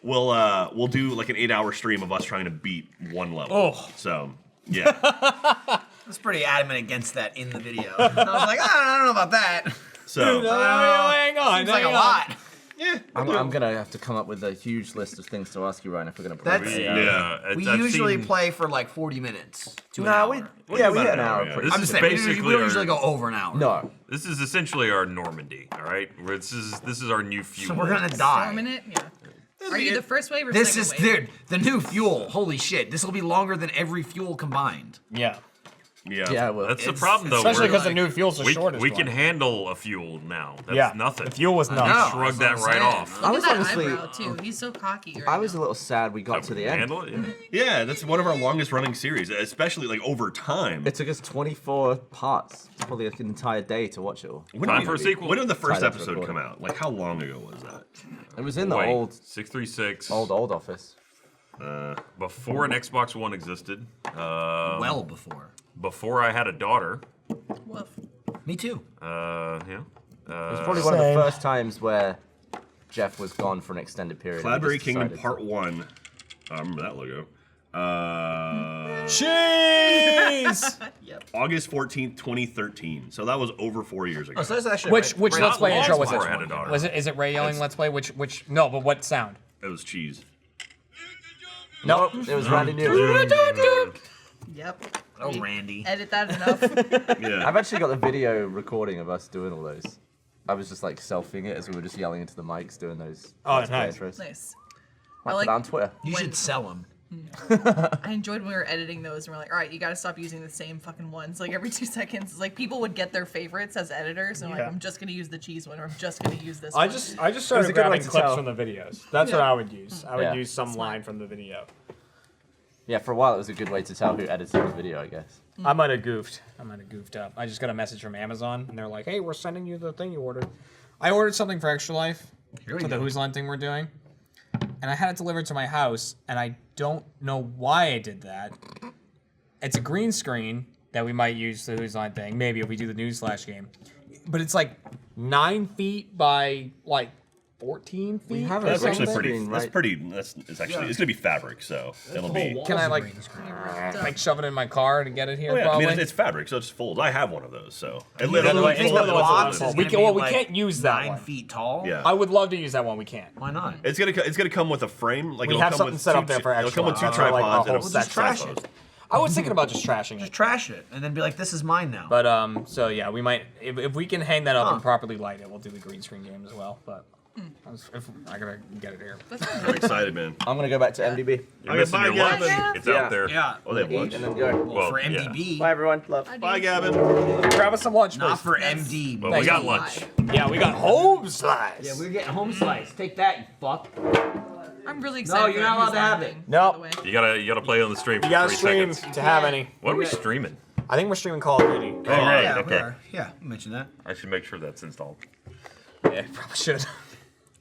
we'll do like an 8-hour stream of us trying to beat one level. Oh. So yeah. I was pretty adamant against that in the video. I was like, I don't know about that. So Hang on. Seems like a hang on. lot. yeah. I'm gonna have to come up with a huge list of things to ask you, Ryan, if we're gonna play. That's- this. Yeah. We I've usually seen- play for like 40 minutes to an Nah, hour. we We'll yeah do we about hit an an hour, hour. yeah. pretty This I'm is just saying, we basically usually our- go over an hour. No, This is essentially our Normandy, all right? Where this is our new fuel. So we're gonna die. Storming it? Yeah. Are you the first wave or This second is, wave? dude, the new fuel. Holy shit. This will be longer than every fuel combined. Yeah. yeah, well, That's the It's- problem, though. Especially we're- because the new fuel's the we, shortest we one. can handle a fuel now. That's Yeah. nothing. The fuel was know. nuts. Shrug That's that what I'm right saying. off. I Look was at that honestly, eyebrow too. He's so cocky. Right I was a now. little sad we got to the end. Handle it? Yeah. Yeah, that's one of our longest running series, especially like over time. It took us 24 parts. It's probably like an entire day to watch it all. When Time did for a we- sequel. When did the first Tied up for episode come recording. out? Like how long ago was that? It was in the Wait, old 636. old office. Before an Xbox One existed. Well before. Before I had a daughter. Woof. Me too. Yeah. It was probably one of the Same. first times where Jeff was gone for an extended period. and we Cloudberry just Kingdom decided Part 1. I remember that logo. Cheese! Yep. August 14th, 2013. So that was over 4 years ago. Oh, so that's actually Which right Let's Play long intro was before it? I had a daughter. Was it? Is it Ray yelling Let's Play? Which? No, but what sound? It was cheese. Nope, it was Randy Newman. Yep. Oh, Randy. Edit that enough. Yeah. I've actually got the video recording of us doing all those. I was just like selfing it as we were just yelling into the mics doing those. Oh, Let's Play nice. intros. Nice. Might I put like- it on Twitter. You When- should sell them. I enjoyed when we were editing those and we're like, all right, you got to stop using the same fucking ones. Like every 2 seconds, it's like people would get their favorites as editors and like, Yeah. I'm just gonna use the cheese one or I'm just gonna use this I one. just It was started a good way grabbing to clips tell. from the videos. That's what Yeah. I would use. I would Yeah. use some Smart. line from the video. Yeah, for a while it was a good way to tell who edited the video, I guess. I might have goofed. Up. I just got a message from Amazon, and they're like, "Hey, we're sending you the thing you ordered." I ordered something for Extra Life Here we for the go. Who's Line thing we're doing, and I had it delivered to my house, and I don't know why I did that. It's a green screen that we might use the Who's Line thing, maybe if we do the Newsflash game, but it's like 9 feet by like 14 feet. We have a or That's green actually something. pretty. screen, That's right? pretty. It's actually. It's gonna be fabric, so it'll be. Can I like shove it in my car to get it here? Oh, yeah. I Probably. mean, it's fabric, so it just folds. I have one of those, so it Yeah, literally it's think one the of the ones that box will is fold. gonna be we like can't use that 9 one. feet tall? Yeah. I would love to use that one. We can't. Why not? It's gonna come with a frame. Like We it'll have come something with set two up there for It'll extra. come with two That's for, like, a tripods whole and a Well, set just trash tripod. it. I was thinking about just trashing Just it. trash it and then be like, this is mine now. But so yeah, we might if we can hang that up Huh. and properly light it, we'll do the green screen game as well. But I gotta get it here. I'm excited, man. I'm gonna go back to MDB. You're missing bye, your lunch. Gavin. It's Yeah. out there. Yeah. Oh, they have Eat lunch. and then go. Well, For yeah. MDB. Bye everyone. Love. Bye, Gavin. Grab us some lunch, Not please. for MD. But we got lunch. Yeah, we got home slice. Yeah, we're getting home slice. Take that, you fuck. I'm really excited. No, you're for not allowed Who's to have Laughing, it. Nope. by the way. You gotta play on the stream for You gotta 3 stream seconds. to have any. What are we streaming? I think we're streaming Call of Duty. Oh, right. Yeah, we Okay. are. Yeah, you mentioned that. I should make sure that's installed. Yeah, probably should.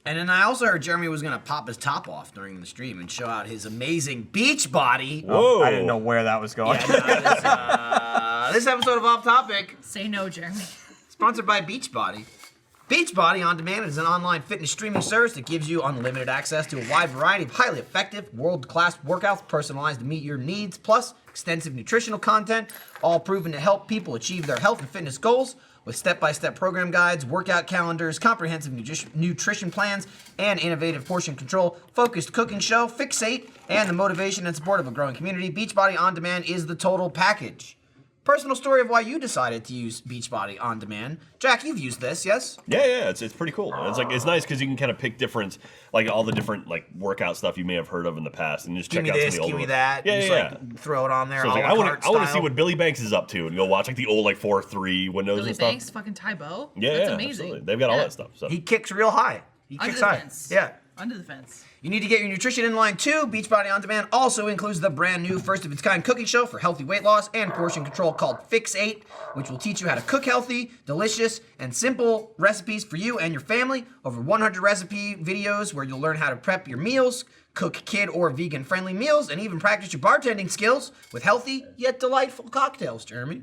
And then I also heard Jeremy was gonna pop his top off during the stream and show out his amazing beach body. Whoa! I didn't know where that was going. Yeah, this episode of Off Topic, Say no, Jeremy. sponsored by Beachbody. Beachbody On Demand is an online fitness streaming service that gives you unlimited access to a wide variety of highly effective, world-class workouts personalized to meet your needs, plus extensive nutritional content, all proven to help people achieve their health and fitness goals with step-by-step program guides, workout calendars, comprehensive nutrition plans, and innovative portion control, focused cooking show, Fixate, and the motivation and support of a growing community. Beachbody On Demand is the total package. Personal story of why you decided to use Beachbody On Demand. Jack, you've used this, yes? Yeah, it's pretty cool. It's nice because you can kind of pick different, like all the different like workout stuff you may have heard of in the past, and just Give check me out some this, of the give older me ones. that. Yeah, Just, yeah. like, throw it on there. So it's a like, la I carte want to see style. what Billy Banks is up to, and go watch like the old like 4.3 windows Billy and stuff. Banks, fucking Tybo. Yeah, That's yeah, amazing. absolutely. They've got all that stuff. So He kicks real high. He Under kicks the high. fence. Yeah. Under the fence. You need to get your nutrition in line too. Beachbody On Demand also includes the brand new first of its kind cooking show for healthy weight loss and portion control called Fixate, which will teach you how to cook healthy, delicious, and simple recipes for you and your family. Over 100 recipe videos where you'll learn how to prep your meals, cook kid or vegan friendly meals, and even practice your bartending skills with healthy yet delightful cocktails, Jeremy.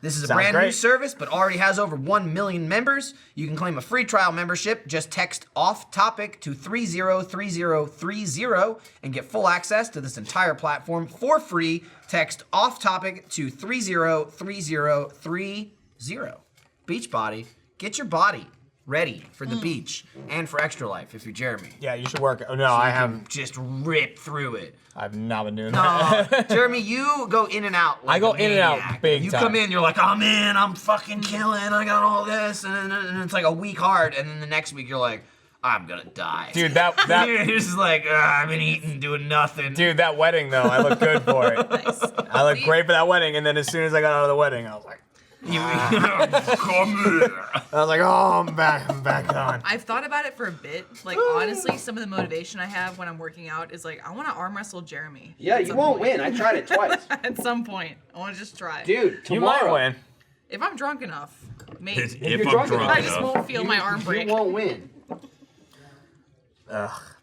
This is a Sounds brand new great. service, but already has over 1 million members. You can claim a free trial membership. Just text off topic to 303030 and get full access to this entire platform for free. Text off topic to 303030. Beachbody, get your body ready for the beach and for extra life if you're Jeremy. Yeah, you should work. Oh, no, I You can haven't. just rip through it. I've not been doing that. Jeremy, you go in and out. Like I go a in and out maniac. big You time. come in, you're like, oh man, I'm fucking killing. I got all this, and it's like a week hard, and then the next week you're like, I'm gonna die, Dude, that You're just like, I've been eating, doing nothing. dude, that wedding though, I look good for it. Nice. I look great for that wedding, and then as soon as I got out of the wedding, I was like, Come here. I was like, oh, I'm back on. I've thought about it for a bit. Like, honestly, some of the motivation I have when I'm working out is like, I want to arm wrestle Jeremy. Yeah, at you some won't point. win. I tried it twice, At some point. I want to just try. dude. You might win. If I'm drunk enough, maybe. If you're I'm drunk drunk enough. I just enough. won't feel my arm break. You won't win.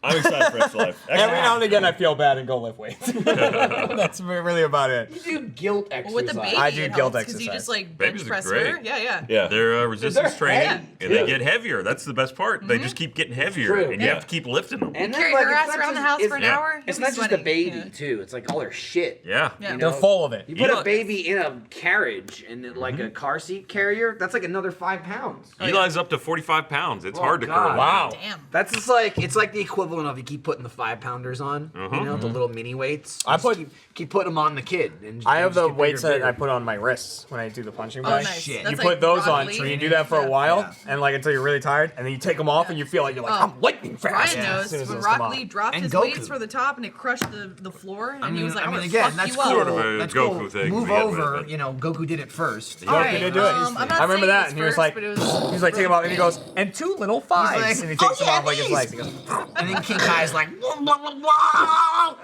I'm excited for extra life. Every now and again, I feel bad and go lift weights. That's really about it. You do guilt Well, exercise. with the baby, I do it guilt helps because you exercise. just like Babies bench are press great. her. Yeah. Yeah. They're resistance training, heavy, and they too. get heavier. That's the best part. They just keep getting heavier, true. and you Yeah. have to keep lifting them. And Carry then, her like, ass it's not around the just- house it's- for an yeah. hour. It's You'll not be just the sweating. baby too. It's like all their shit. Yeah. Yeah. They're full of it. You put Eli- a baby in a carriage and like a car seat carrier, that's like another 5 pounds. Eli's up to 45 pounds. It's hard to God. curl. Wow. Damn. That's just like, it's like the equivalent of you keep putting the 5-pounders on, you know, the little mini weights. I Just put- keep putting them on the kid. And I and have just the get weights bigger that I and put on my wrists when I do the punching Oh, bag. nice. shit. That's You like put those Rock on, Lee. so you do that for a Yeah. while, Yeah. and like until you're really tired, and then you take them off, and you feel like you're like, Oh. I'm lightning fast. Ryan as soon knows as when those come Rock off. Lee dropped And his Goku. weights for the top and it crushed the floor, and he was like, I'm gonna again, fuck that's you cool. up. Sort of a That's Goku cool. thing Move we get over, with it. you know, Goku did it first. All right, did do it. I'm not I remember saying that, it's and he was first, like, but it was he's like, take them off, and he goes, and 2 little fives, like, and he takes "Oh, them yeah, off like his these." legs. He goes, And then King Kai's like, wow, wow, wow.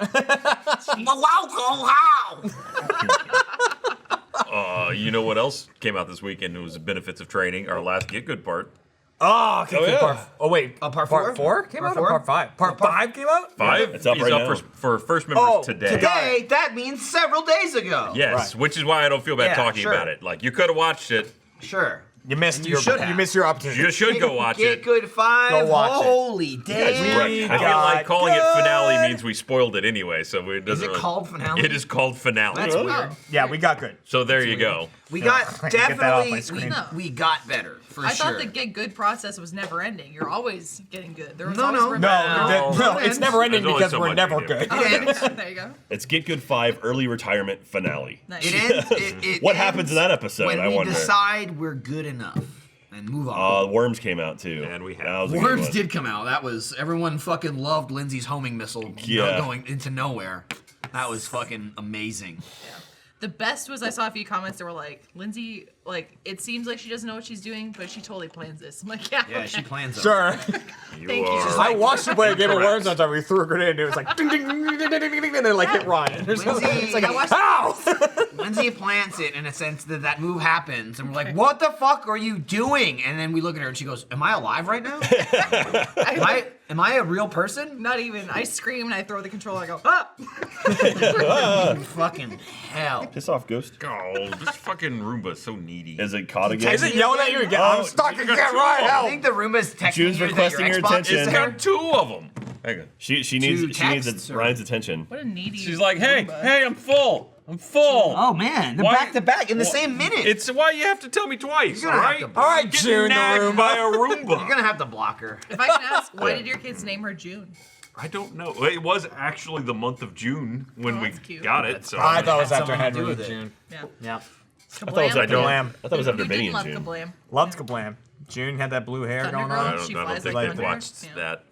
You know what else came out this weekend? It was the benefits of training. Our last Get Good part. oh, okay, Oh, yeah. wait, part part four? 4 came Part out, four? or part 5? Part 5 came out? 5 It's up is right up now. for first members Oh, today. Today, that means several days ago. Yes, Right. which is why I don't feel bad Yeah, talking sure. about it. Like you could have watched it. Sure. You missed And you your should have. you missed your opportunity. You should go watch Get it. Good 5. Go watch it. Holy Guys, damn. I feel like got calling it finale good. means we spoiled it anyway, so it doesn't. it really- called finale? It is called finale. That's weird. Yeah, we got good. So there you go. We got Get that off my definitely, screen. we got better, for I sure. thought the get good process was never ending. You're always getting good. There was No, always no. remember- No, it's never ending There's only because so we're much never we do. good. There you go. It's Get Good 5 early retirement finale. Nice. It ends. It What ends happens in that episode? when I we wonder. decide we're good enough. and move on. Worms came out too. And we have. That was a good Worms one. did come out. That was everyone fucking loved Lindsay's homing missile going into nowhere. That was fucking amazing. The best was I saw a few comments that were like, Lindsay, like, it seems like she doesn't know what she's doing, but she totally plans this. I'm like, yeah. Yeah, she plans it. Sure. You Thank you. are. I watched you play a game of Correct. Worms one time. We threw a grenade and it was like ding ding ding ding ding ding ding ding, and it like hit Ryan. It's like I watched ow! Lindsay plants it in a sense that move happens, and we're like, "What the fuck are you doing?" And then we look at her, and she goes, "Am I alive right now? Am I a real person?" Not even. I scream and I throw the controller. I go, ah! Fucking hell. Piss off, Ghost. Oh, this fucking Roomba's so needy. Is it caught again? Is it yelling at you again? I'm stuck again, Ryan. I Help! think the Roomba's texting June's you that requesting your your Xbox attention. is It's there. got 2 of them. Hang on. She To needs texts, or- Ryan's attention. What a needy. She's like, hey, Roomba. hey, I'm full. I'm full. Oh man, they're Why- back to back in the Wha- same minute. It's why you have to tell me twice, You're all gonna right? have to- All right, Getting June the nagged Roomba. by a Roomba. You're gonna have to block her. If I can ask, why did your kids name her June? I don't know. It was actually the month of June when Oh, we that's cute. got it. So I thought it was Had after something to do Henry with and it. June. Yeah. Yeah. I thought it was Kablam. after. Kablam. I thought it was after Who Benny didn't and love June. Kablam? Loved Kablam. June had that blue hair Thunder going Girl? on. I don't, She I don't flies think like they thunder. watched Yeah. that.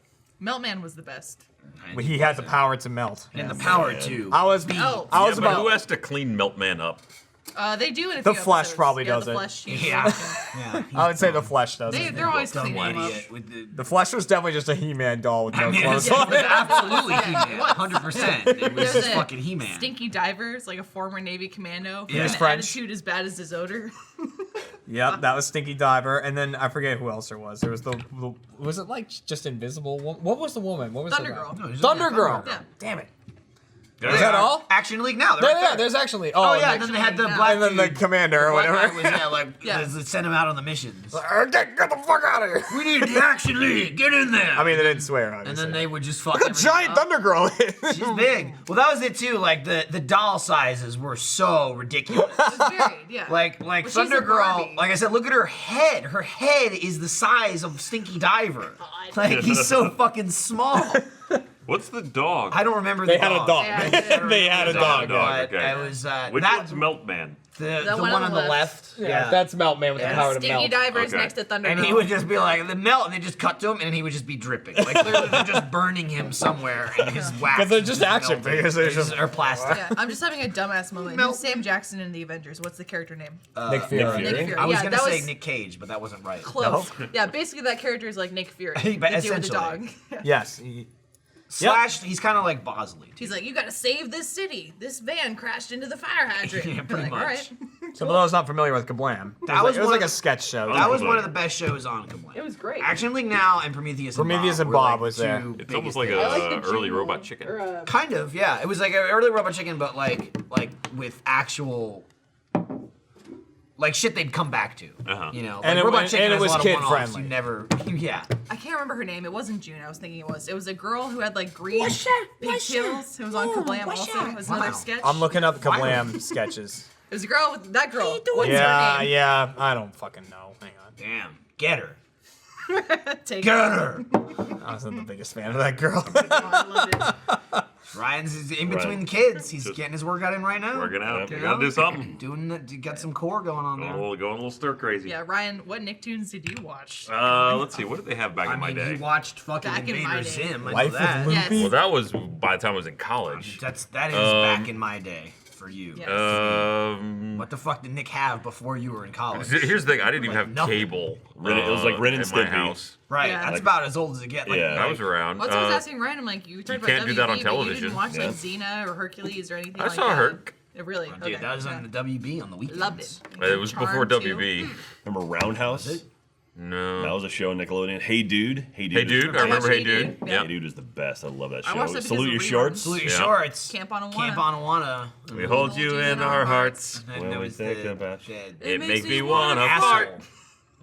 Meltman was the best. But he had the power to melt. And the power too. I was Oh. I was Yeah, but who about has to clean Meltman up? They do in a The few Flesh episodes. probably yeah, does the it. Flesh, Yeah. Yeah. I would say the Flesh does it. They're always Dumb cleaning them up. idiot with the. The Flesh was definitely just a He-Man doll with no I mean, clothes it on. was absolutely He-Man, 100%. It was There's just a fucking He-Man. Stinky Divers, like a former Navy commando. Yeah. An He's French. attitude as bad as his odor. Yep, that was Stinky Diver, and then I forget who else there was. There was the was it like just Invisible? What was the woman? What was Thunder the Girl. No, Thunder Girl. Yeah. Damn it. Yeah. Is that all? Action League now. They're There, right yeah, there. there's actually. Oh Oh, yeah, and then they had the Yeah. black then the dude. commander or Black whatever. guy was, yeah, like Yeah. they sent him out on the missions. Get the fuck out of here. We need the Action League. Get in there. I mean, they didn't swear, and obviously. then they would just fuck Look at everything giant up. Thunder Girl. She's big. Well, that was it too. Like the doll sizes were so ridiculous. It's varied, yeah. Like Well, she's Thunder a Girl. Barbie. Like I said, look at her head. Her head is the size of Stinky Diver. Like he's so fucking small. What's the dog? I don't remember. They the had a dog. Yeah, They had a They dog. had a dog. But okay. I was Which that one's Meltman? the one on the left. Yeah, that's Meltman with the power to Stinky melt. Divers Okay. next to Thunder And Girl. he would just be like, the melt, and they just cut to him, and he would just be dripping. Like, clearly they're just burning him somewhere, and his wax. Because they're is just action melting. figures, they're It's just- or plastic. Yeah, I'm just having a dumbass moment. Melt. Who's Sam Jackson in the Avengers? What's the character name? Nick Fury. Nick Fury. I was Yeah, gonna that say was Nick Cage, but that wasn't right. close. Yeah, basically that character is like Nick Fury. But the dude with the dog. essentially. Yes. Slash, he's kind of like Bosley. He's like, you gotta save this city. This van crashed into the fire hydrant. Yeah, pretty Like, much. All right. So for those not familiar with Kablam, That was it was one like of a sketch show. That was Unbelievable. one of the best shows on Kablam. It was great. Action League Now and Prometheus and Prometheus Bob and were, Bob like, was there. two It's biggest almost like things. a early Robot Chicken. Kind of, yeah. It was like an early Robot Chicken, but like with actual like shit they'd come back to. Uh-huh. You know, And like it Robot was- Chicken and it has a was lot of kid one-offs friendly. You never, yeah. I can't remember her name. It wasn't June. I was thinking it was. It was a girl who had like green pigtails. Who was on Kablam also. It was another Wow. sketch. I'm looking up Kablam sketches. It was a girl with that girl. What's Yeah, her name? yeah. I don't fucking know. Hang on. Damn, get her, Take get it. her. I wasn't the biggest fan of that girl. Oh, I loved it. Ryan's is in between Right. the kids. He's Just getting his workout in right now. Working out. You You gotta know? do something. You got some core going on there. Going a little stir crazy. Yeah, Ryan, what Nicktoons did you watch? Let's see. What did they have back I in my mean, day? he watched fucking Back in my Invader day. Zim. I know Life with that. Luke. Yes. Well, that was by the time I was in college. That is back in my day for you. Yeah. What the fuck did Nick have before you were in college? Here's the thing. I didn't even Like have nothing. cable. It was like Ren and at my Stimpy. house. Right, Yeah. that's Like- about as old as it gets. Like, Yeah. I was around. What's I was asking Ryan? I'm like, you talked about can't do that on WB, but you television. didn't watch Yeah. like Xena or Hercules or anything I like saw that. Herc. Really? Dude, Okay. that was on the WB on the weekends. Loved it. It was before Charmed, too. WB. Remember Roundhouse? No. That was a show on Nickelodeon. Hey Dude. Hey Dude. I remember Hey Dude. Yeah. Hey Dude was the best. I love that I show. watched that because Salute of Your reruns. Shorts. Salute your Yeah. shorts. Camp on a Camp Wanna. on Awana. We hold you in our hearts. And When there we was think the- about It makes me wanna wanna asshole. fart.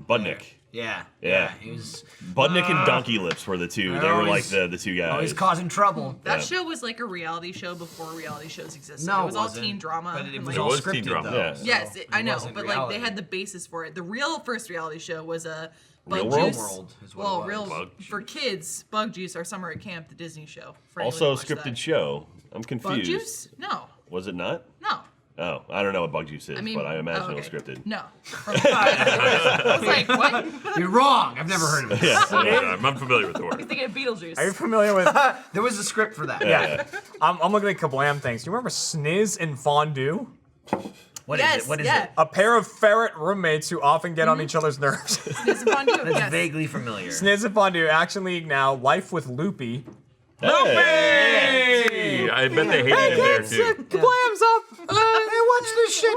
Budnick. Yeah. Yeah. He was Budnick and Donkey Lips were the two. They were like always- the two guys. always causing trouble. That Yeah. show was like a reality show before reality shows existed. No, it was all wasn't. teen drama. But it and, was like- all was teen scripted drama. though. Yeah. so Yes, I know, wasn't but reality. like they had the basis for it. The real first reality show was a Real Bug World? Juice. World is what well, it was. real Bug for kids. Bug Juice, our summer at camp, the Disney show. For anyone Also who a watched scripted that. show. I'm Bug confused. Juice? No, Was it not? no. Oh, I don't know what bug juice is, I mean, but I imagine oh, it was okay. scripted. No. I was like, what? You're wrong. I've never heard of it. Yeah. I'm unfamiliar with Thor. He's thinking of Beetlejuice. Are you familiar with? There was a script for that. Yeah. I'm looking at Kablam things. Do you remember Sniz and Fondue? What is Yes, it? What is yeah. it? A pair of ferret roommates who often get on each other's nerves. Sniz and Fondue. That's Yes. vaguely familiar. Sniz and Fondue, Action League now, Life with Loopy. Hey. I bet they hated it there too. Kablam's up! Hey, watch this shit.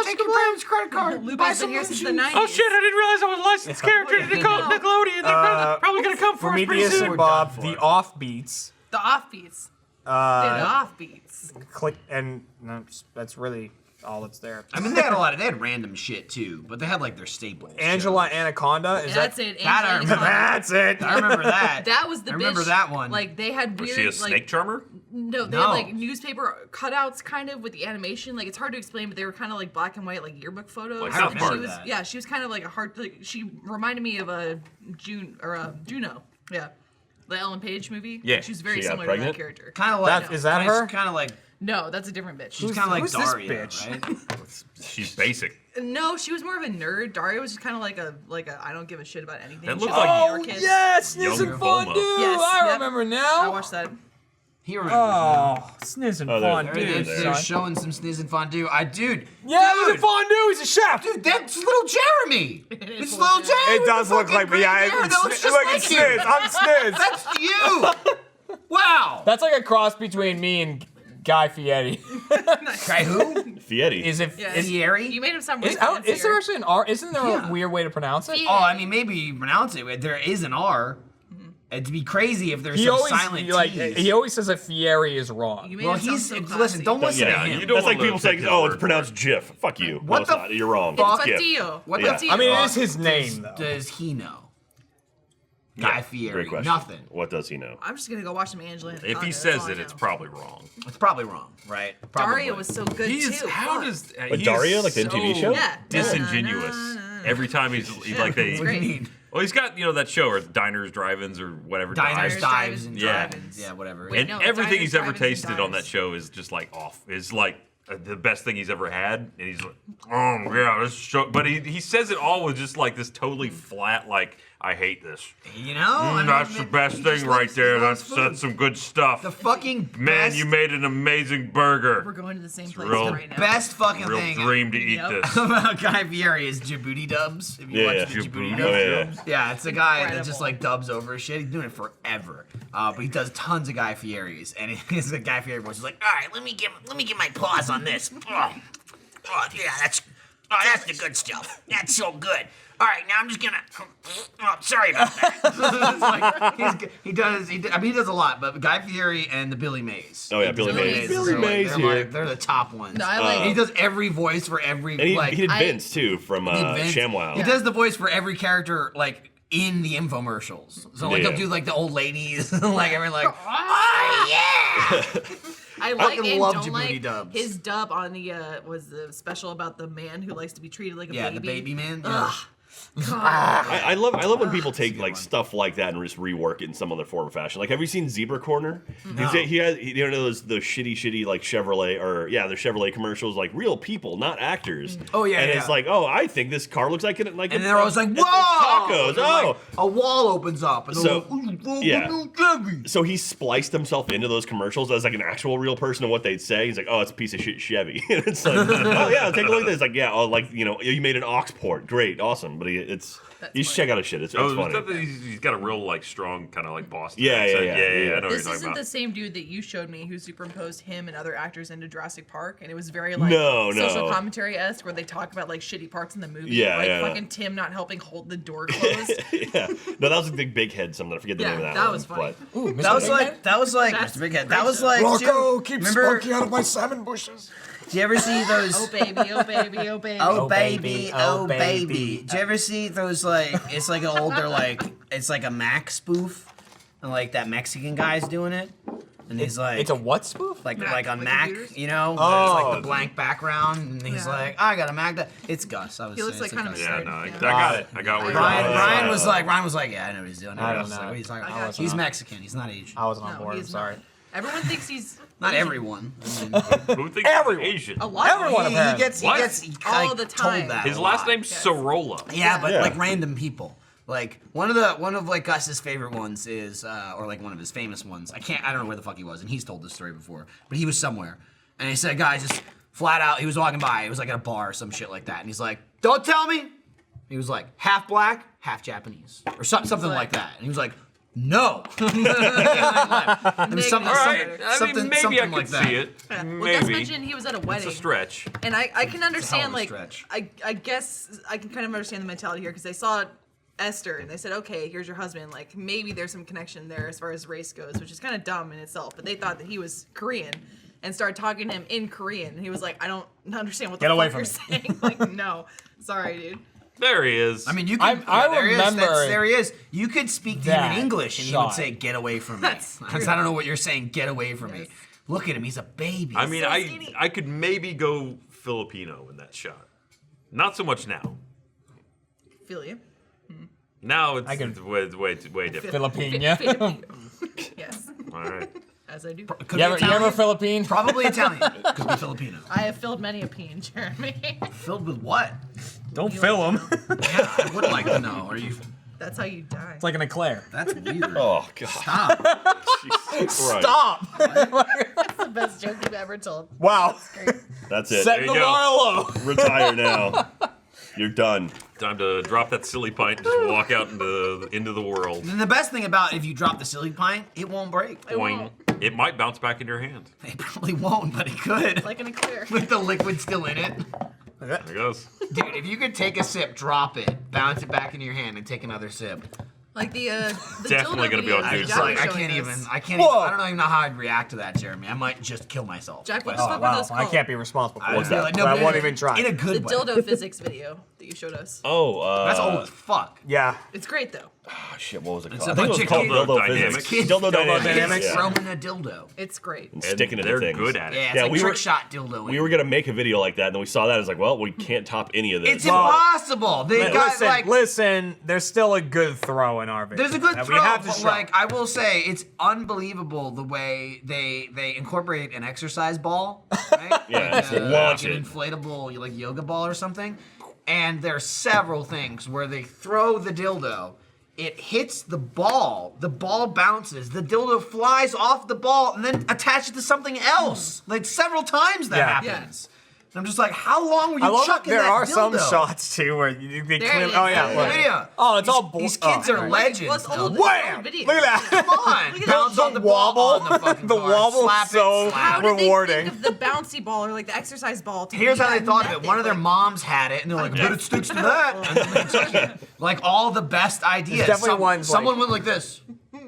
Take your parents' credit card. Lupe's been here since the 90s. Oh shit! I didn't realize I was a licensed character to Nickelodeon. They're probably gonna come for us pretty Prometheus soon. and Bob, The Offbeats. The offbeats. The offbeats. Click, and no, that's really all that's there. I mean, they had random shit too, but they had like their staples. Angela Anaconda, is That's that? it. that I Angela remember. Anaconda. That's it! I remember that. That was the I remember bitch, that one. Like they had Was weird, she a like snake charmer? no, they No. had like newspaper cutouts kind of with the animation. Like it's hard to explain, but they were kind of like black and white, like yearbook photos. Like South And Park. she was, That. yeah, she was kind of like a hard. Like she reminded me of a Juno. Yeah, the Ellen Page movie. Yeah. she was very She got similar pregnant? to that character. Kind of like Is that her? Kind of like No, that's a different bitch. she's kind of like who's this Daria, bitch? right? She's basic. No, she was more of a nerd. Daria was just kind of like a I don't give a shit about anything. That She looked was like- an Oh, anarchist. yes! Sniz Young and Bulma. Fondue! Yes, I yep. remember I now! watched that. He remembers. Oh, Sniz and Oh, there- Fondue. there it is. They're son. showing some Sniz and Fondue. Dude. Yeah, look dude, at Fondue, he's a chef! Dude, that's little Jeremy. is It's little little Jeremy. It does with look the like fucking me. Yeah, green hair. That looks just look, like it's you. Sniz. I'm Sniz. That's you. Wow. That's like a cross between me and Guy Fieri. Guy who? Fieri. Is it? Yeah. Is, Fieri? You made him sound way is fancier. there actually an R? Isn't there Yeah. a weird way to pronounce it? Yeah. Oh, I mean, maybe you pronounce it. There is an R. It'd be crazy if there's He some always silent like T's. he always says that Fieri is wrong. You made Well, him sound he's so listen. classy. Don't listen Yeah, to him. you don't That's like wanna people take saying, his "Oh, word it's for pronounced it. GIF." Fuck you. What No, it's the not. You're wrong. It's It's GIF. Patillo. What Yeah. the I mean, it fuck is his name though. does he know? Guy Fieri. Great question. Nothing. What does he know? I'm just gonna go watch some Angela Anaconda. If he that's says all I it, it's know. probably wrong. It's probably wrong, right? Probably. Daria was so good too. How Fuck. does But Daria, like the MTV show? Yeah. disingenuous every time he's like they. It's great. Well, he's got that show or diners, drive-ins, or whatever. Diners, dives. dives, and Yeah. drive-ins. Yeah, whatever. Wait, And no, everything diners, he's ever drive-ins, and tasted on that dives. show is just like off. Is like the best thing he's ever had, and he's like, oh yeah, this show. But he says it all with just like this totally flat, like I hate this. You know, I mean, That's the best he thing just right loves- there. he loves That's food. some good stuff. The fucking Man, best, you made an amazing We're burger. going to the same place real right now. best fucking Real thing dream to eat Yep. this. about Guy Fieri is Djibouti dubs. If you Yeah, watch yeah. the Djibouti Djibouti. dubs. Oh, yeah. Yeah, it's a guy that Incredible. just like dubs over shit. He's doing it forever, but he does tons of Guy Fieri's, and he's a Guy Fieri voice. He's like, all right, let me get my paws on this. Oh, yeah, that's the good stuff. That's so good. All right, now I'm just gonna. Oh, sorry about that. It's like, he does a lot, but Guy Fieri and the Billy Mays. Oh yeah, Billy Billy Mays. Mays. Billy They're like- Mays they're here. like- they're the top ones. No, I like- he does every voice for every And he like. did I- Vince too from Vince. ShamWow. He does the voice for every character, like in the infomercials. So like Yeah. they'll do like the old ladies, like everyone like, oh yeah. I like fucking and love don't Djibouti like dubs. his dub on the was the special about the man who likes to be treated like a Yeah, baby. the baby man. Ugh. Yeah. God. I love when people take good like one. stuff like that and just rework it in some other form or fashion. Like, have you seen Zebra Corner? No. He has you know those shitty like Chevrolet or the Chevrolet commercials, like real people, not actors. Oh, yeah, and yeah. it's like, oh, I think this car looks like it. Like And they're always like, whoa! tacos. And then, Oh, like, a wall opens up. And So, they're like, yeah. So he spliced himself into those commercials as like an actual real person of what they'd say. He's like, oh, it's a piece of shit Chevy. And it's like, oh yeah, take a look at this. Like, yeah, oh, like you made an aux port, great, awesome. But you should check out his shit. It's Oh, funny. he's got a real like strong kind of like Boston. Yeah, accent. yeah. I know what you're This talking isn't about. the same dude that you showed me who superimposed him and other actors into Jurassic Park, and it was very like No. social commentary esque, where they talk about like shitty parts in the movie, Yeah, like yeah. fucking Tim not helping hold the door closed. Yeah. No, that was a big head. Something I forget the Yeah, name of that. that one, was funny. but- Ooh, That was like That's Mr. Big Head. great That was show. like Rocco, too, keep remember, Sparky out of my salmon bushes. do you ever see those? Oh baby, oh baby, oh baby. Oh, Oh, baby, baby, oh oh, baby. baby. Did you ever see those like it's like an older like it's like a Mac spoof and like that Mexican guy's doing it and he's like It's a what spoof? like Mac, like a like Mac, computers? you know? Oh. It's like the blank background and he's Yeah. like, I got a Mac that it's Gus. I was He looks saying like kind of it's a Gus. Yeah, no, I Yeah. got it. I got where you're Ryan- going. Ryan was like, yeah, I know what he's doing. I don't was know. like, what are you talking I about? got He's you. Mexican. He's not Asian. I wasn't on No, board. I'm he's sorry. not. Everyone thinks he's Not everyone. Who thinks Everyone. he's Asian? a lot. Everyone He apparently. gets What? All like, the time. told that His a last lot. name's Sorolla. Yeah, but Yeah. like random people. Like one of like Gus's favorite ones is, or like one of his famous ones. I don't know where the fuck he was, and he's told this story before. But he was somewhere, and he said, "Guys, just flat out." He was walking by. It was like at a bar or some shit like that, and he's like, "Don't tell me." He was like, "Half black, half Japanese, or something like that." And he was like, "No." It was something, All right. something, maybe something I could like that. see it. Well, Gus Maybe. mentioned he was at a wedding. It's a stretch. And I can understand, a like, stretch. I guess I can kind of understand the mentality here because they saw Esther and they said, okay, here's your husband. Like, maybe there's some connection there as far as race goes, which is kind of dumb in itself. But they thought that he was Korean and started talking to him in Korean. And he was like, I don't understand what the Get away fuck from you're saying. Like, no, sorry, dude. There he is. I mean, you can. I there he is, remember there he is. You could speak to him that in English, and he would shot. say, "Get away from me." That's Because true. I don't know what you're saying. Get away from me. Yes. Look at him. He's a baby. I mean, so I skinny. I could maybe go Filipino in that shot. Not so much now. Feel you. Now it's I can- way different. Filipino. Yes, All right. as I do. Could You be ever Italian. Philippine? Probably Italian. Could be Filipino. I have filled many a peen, Jeremy. Filled with what? Don't fill them. Yeah, I would like to know. Are you? That's how you die. It's like an eclair. That's weird. Oh god. Stop. Jesus Christ. Stop! That's the best joke you've ever told. Wow. That's it. Setting There the you go. bar low. Retire now. You're done. Time to drop that silly pint and just walk out into the world. And the best thing about if you drop the silly pint, it won't break. It Boing. won't. It might bounce back in your hand. It probably won't, but it could. Like an eclair. With the liquid still in it. There it goes. Dude, if you could take a sip, drop it, bounce it back into your hand, and take another sip. Like the Definitely dildo gonna be video on that Dude's Jack side. was I showing can't us. even. I can't. Whoa. I don't even know how I'd react to that, Jeremy. I might just kill myself. Jack, what But- the fuck Oh, were wow. those I called? can't be responsible for I that. feel like, I but won't even try. In a The good way. dildo physics video that you showed us. Oh, That's old as fuck. Yeah. It's great though. Oh, shit, what was it It's called? a I think it was bunch of called kids- Dildo Dynamics. Physics. Kids, Dildo Dynamics. Dynamics. Yeah. throwing a dildo. It's great. And sticking it They're to things. good at it. Yeah, it's Yeah, like we trick were- shot dildo. We were gonna make a video like that, and then we saw that. It's like, well, we can't top any of this. It's impossible. They got Listen, like. listen, there's still a good throw in our video. There's a good that throw, we have to but show. like I will say, it's unbelievable the way they incorporate an exercise ball, right? Yeah, like, it's launch like an it. inflatable like yoga ball or something. And there's several things where they throw the dildo, it hits the ball bounces, the dildo flies off the ball, and then attaches to something else. Like several times that Yeah. happens. And I'm just like, how long were you I love that chucking there that are dildo? some shots too where they There clear. it is. Oh yeah, Yeah, look. Video. Oh, it's all These kids are oh. legends. Well, it's though. old- Wham! old video. Look at that. Come on, Look at bounce the on the ball wobble. on the fucking The card. wobble Slap is so- it, slap How it. did rewarding. they think of the bouncy ball or like the exercise ball? To Here's be how they that thought of it. method? One of their Like, moms had it, and they're like, "But it sticks to that." And then they took it. Like all the best ideas. definitely ones like- someone went like this.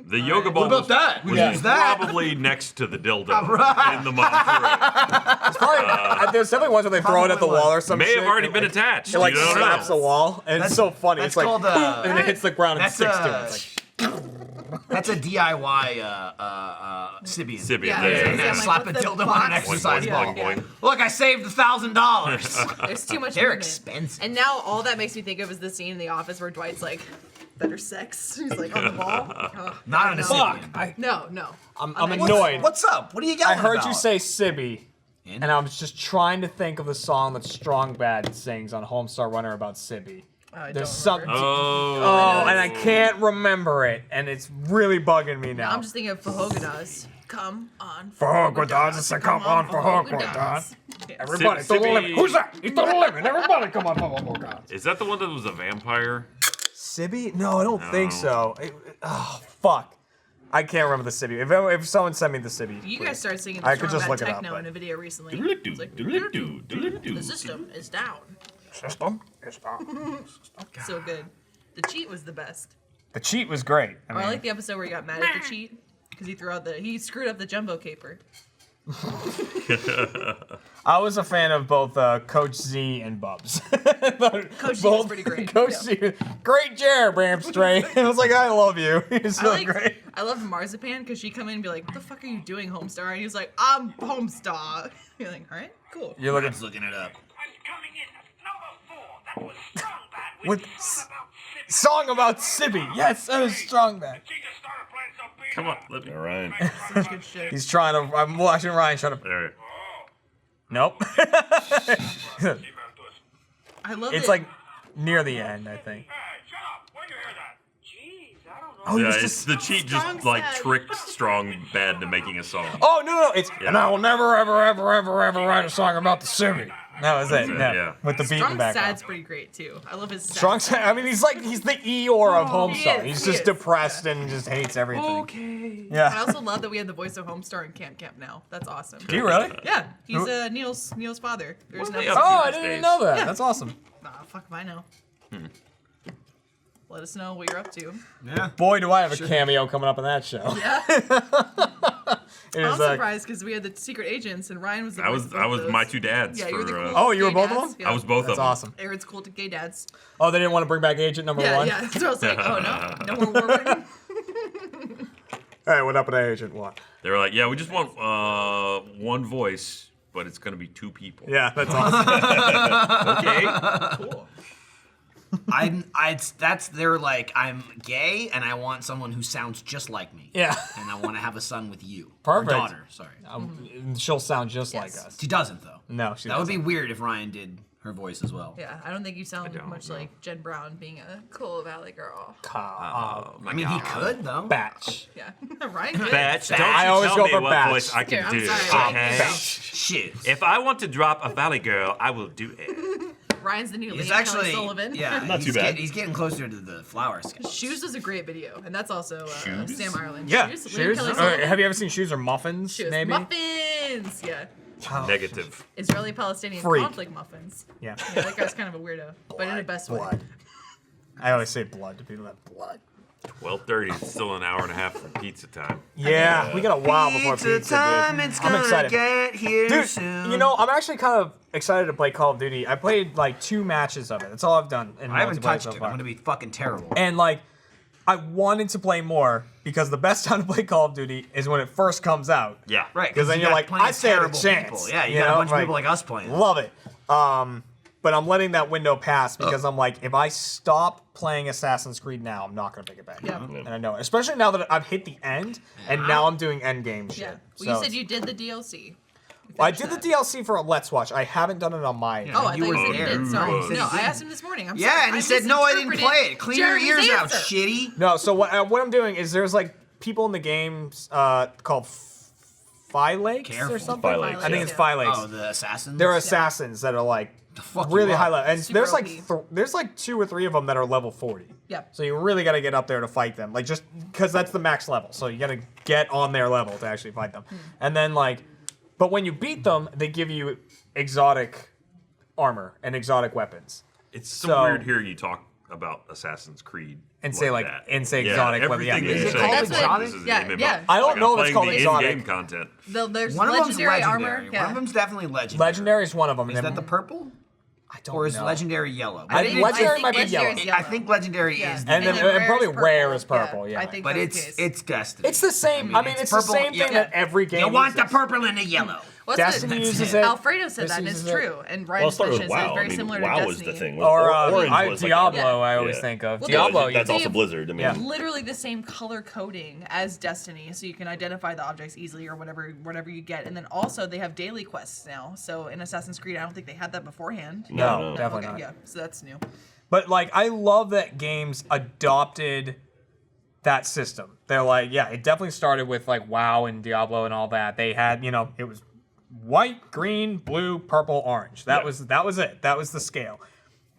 The yoga ball What about was, that? We was use that. probably next to the dildo Right. in the monster. Probably, there's definitely ones where they throw it at the Probably wall or some May shit. have already It, been like, attached. It like you don't slaps know. the wall, and it's so funny. That's It's like, called, and then it hits the ground and that's, sticks to it. It's like, That's a DIY Sibian. Sibian, Yeah, there you yeah, go. yeah. Yeah, like, slap a what's the dildo on an box? exercise Boing, ball. boing, boing. Look, I saved $1,000. There's too much. They're movement. expensive. And now all that makes me think of is the scene in The Office where Dwight's like, "Better sex." He's like on the ball. Ugh. Not on a Fuck. Sibian. No. I'm What's- annoyed. What's up? What are you I yelling heard about? you say Sibby, And? and I was just trying to think of the song that Strong Bad sings on Homestar Runner about Sibby. I There's don't something. remember. Oh, and I can't remember it, and it's really bugging me now. I'm just thinking of Fahogadas. Come on. Fahogadas, it's a come on Fahogadas. Yes. Everybody, Sib- to the limit. Sibby- Who's that? He's to the limit. Everybody, come on, Fahogadas. Is that the one that was a vampire? Sibby? No, I don't think so. Oh, fuck. I can't remember the Sibby. If someone sent me the Sibby. You please. guys started singing I the could Strong just Bad look it up, Techno but- in a video recently. Doodle-doo, It's like, doodle-doo, doodle-doo. the system is down. System is down. So good. The cheat was the best. The cheat was great. Or I like the episode where he got mad at the cheat because he screwed up the jumbo caper. I was a fan of both Coach Z and Bubs. Coach Z was pretty great. Coach Yeah. Z, great job, Amstray. I was like, I love you. He's so great. I loved Marzipan because she'd come in and be like, "What the fuck are you doing, Homestar?" And he was like, "I'm Homestar." You're like, "All right, cool." You're looking Just looking it up. Coming in at number 4, that was Strong Bad with with song about Sibby. Yes, that was Strong Bad. She just started playing some Come on, let me. All right. Such good shit. He's trying to. I'm watching Ryan trying to. There. Nope. I love It's it. like near the end, I think. Hey, shut up! Where'd you hear that? Jeez, I don't know. Oh, Yeah, he's it's just. the cheat just Strong like sad. tricked Strong Bad into making a song. Oh no! It's Yeah. and I will never ever write a song about the Simi. That was it. it, No, yeah. with the beat in the Strong background. Sad's pretty great too. I love his sad. Strong Sad. I mean, he's the Eeyore of Homestar. is, He's he just is. depressed and just hates everything. Okay. I Yeah. also love that we have the voice of Homestar in Camp now. That's awesome. Do you really? Yeah, he's Who- Neil's father. There's no. are they up Oh, to I these didn't even days? know that. Yeah. That's awesome. Nah, fuck if I know. Let us know what you're up to. Yeah. Boy, do I have a cameo coming up in that show. Yeah. It I'm is, surprised because we had the secret agents and Ryan was the I voice was of I was those. my two dads. Yeah, for, you were the cool. Oh, you were gay both of dads. them? Yeah. I was both That's of them. awesome. Aaron's cool to gay dads. Oh, they didn't want to bring back Agent number Yeah, one? yeah. So I was like, oh no, no more war room. Hey, what up with Agent one? They were like, yeah, we just want one voice, but it's gonna be two people. Yeah, that's awesome. Okay. Cool. They're like, I'm gay and I want someone who sounds just like me. Yeah. And I want to have a son with you. Perfect. Or daughter, sorry. She'll sound just Yes. like us. She doesn't though. No, she That would doesn't. be weird if Ryan did her voice as well. Yeah, I don't think you sound don't much know. like Jen Brown being a cool valley girl. I mean, he could though. Batch. Yeah, Ryan could. Batch, don't I you always tell go me for what Batch. voice I can Okay, I'm do. sorry. Okay. Shit. If I want to drop a Valley Girl, I will do it. Ryan's the new He's Liam actually, Kelly Sullivan. yeah, Not he's too bad. He's getting closer to the flower sketch. Shoes was a great video, and that's also Sam Ireland. Yeah, Shoes. Liam shoes. Kelly Or Sullivan. have you ever seen Shoes or Muffins? Shoes. Maybe. Muffins. Yeah, Negative. Israeli-Palestinian Freak. conflict muffins. Yeah. Yeah, that guy's kind of a weirdo, but in the best way. Blood. I always say blood to people that blood. 12:30. It's still an hour and a half for pizza time. Yeah, we got a while before pizza, Pizza time, dude. it's I'm gonna excited. get here Dude, soon. you know, I'm actually kind of excited to play Call of Duty. I played like 2 matches of it. That's all I've done in I haven't multiplayer touched so it. far. I'm gonna be fucking terrible. And like, I wanted to play more because the best time to play Call of Duty is when it first comes out. Yeah. Right, Because then you you're got like, plenty I of stand a terrible chance. people. Yeah, you you got know? a bunch of people like us playing. Love it. But I'm letting that window pass because I'm like, if I stop playing Assassin's Creed now, I'm not gonna pick it back. Yeah. up. And I know it. Especially now that I've hit the end, and now I'm doing end game shit. Yeah. Well, So you said it's- you did the DLC. I did the DLC for a Let's Watch. I haven't done it on my. Oh, I You thought were you said you there. did. Sorry. You No, said you I did. asked him this morning. I'm Yeah, sorry. and he I said, no, I didn't misinterpreted play it. Clean your Jeremy's ears out, answer. shitty. No, so what I'm doing is there's like people in the games called Phi Lakes Careful. or something. Phi Lakes, I think yeah. it's Phi Lakes. Oh, the assassins. They're assassins that are like fuck really you up. high level, and Super there's like OP. there's like 2 or 3 of them that are level 40. Yep. So you really got to get up there to fight them, like just because that's the max level. So you got to get on their level to actually fight them, and then like, but when you beat them, they give you exotic armor and exotic weapons. It's so, So- weird hearing you talk about Assassin's Creed And say, like, that. and say exotic, whether- yeah. Everything Is you it say called is like, exotic? this is Yeah, MMO. yeah. I don't Like, know I'm if it's playing called the exotic. in-game content. There's One of them's legendary legendary. armor. One Yeah. of them's definitely legendary. Legendary is one of them. Is that the purple? I don't Or is know. legendary yellow? I think legendary think might be legendary yellow. is I think legendary Yeah. is. And then rare probably is rare is purple, yeah. I think but that's it's the case. it's destiny. It's the same. I mean, it's the purple- same thing yeah. that every game. You want the uses. purple and the yellow. Well, that's Destiny what- uses it. Alfredo said This that, and it's uses it. true. And Well, Ryan it started with mentioned it's WoW. very I mean, similar WoW to was the Destiny. thing. Or Orange was like Diablo, Yeah. I always Yeah. think of. Well, Diablo. that's they also have- Blizzard. I mean, Yeah. Literally the same color coding as Destiny, so you can identify the objects easily or whatever you get. And then also they have daily quests now. So in Assassin's Creed, I don't think they had that beforehand. No, No. definitely Okay, not. yeah, so that's new. But like, I love that games adopted that system. They're like, yeah, it definitely started with like WoW and Diablo and all that. They had, you know, it was white, green, blue, purple, orange. That Yeah. was it. That was the scale.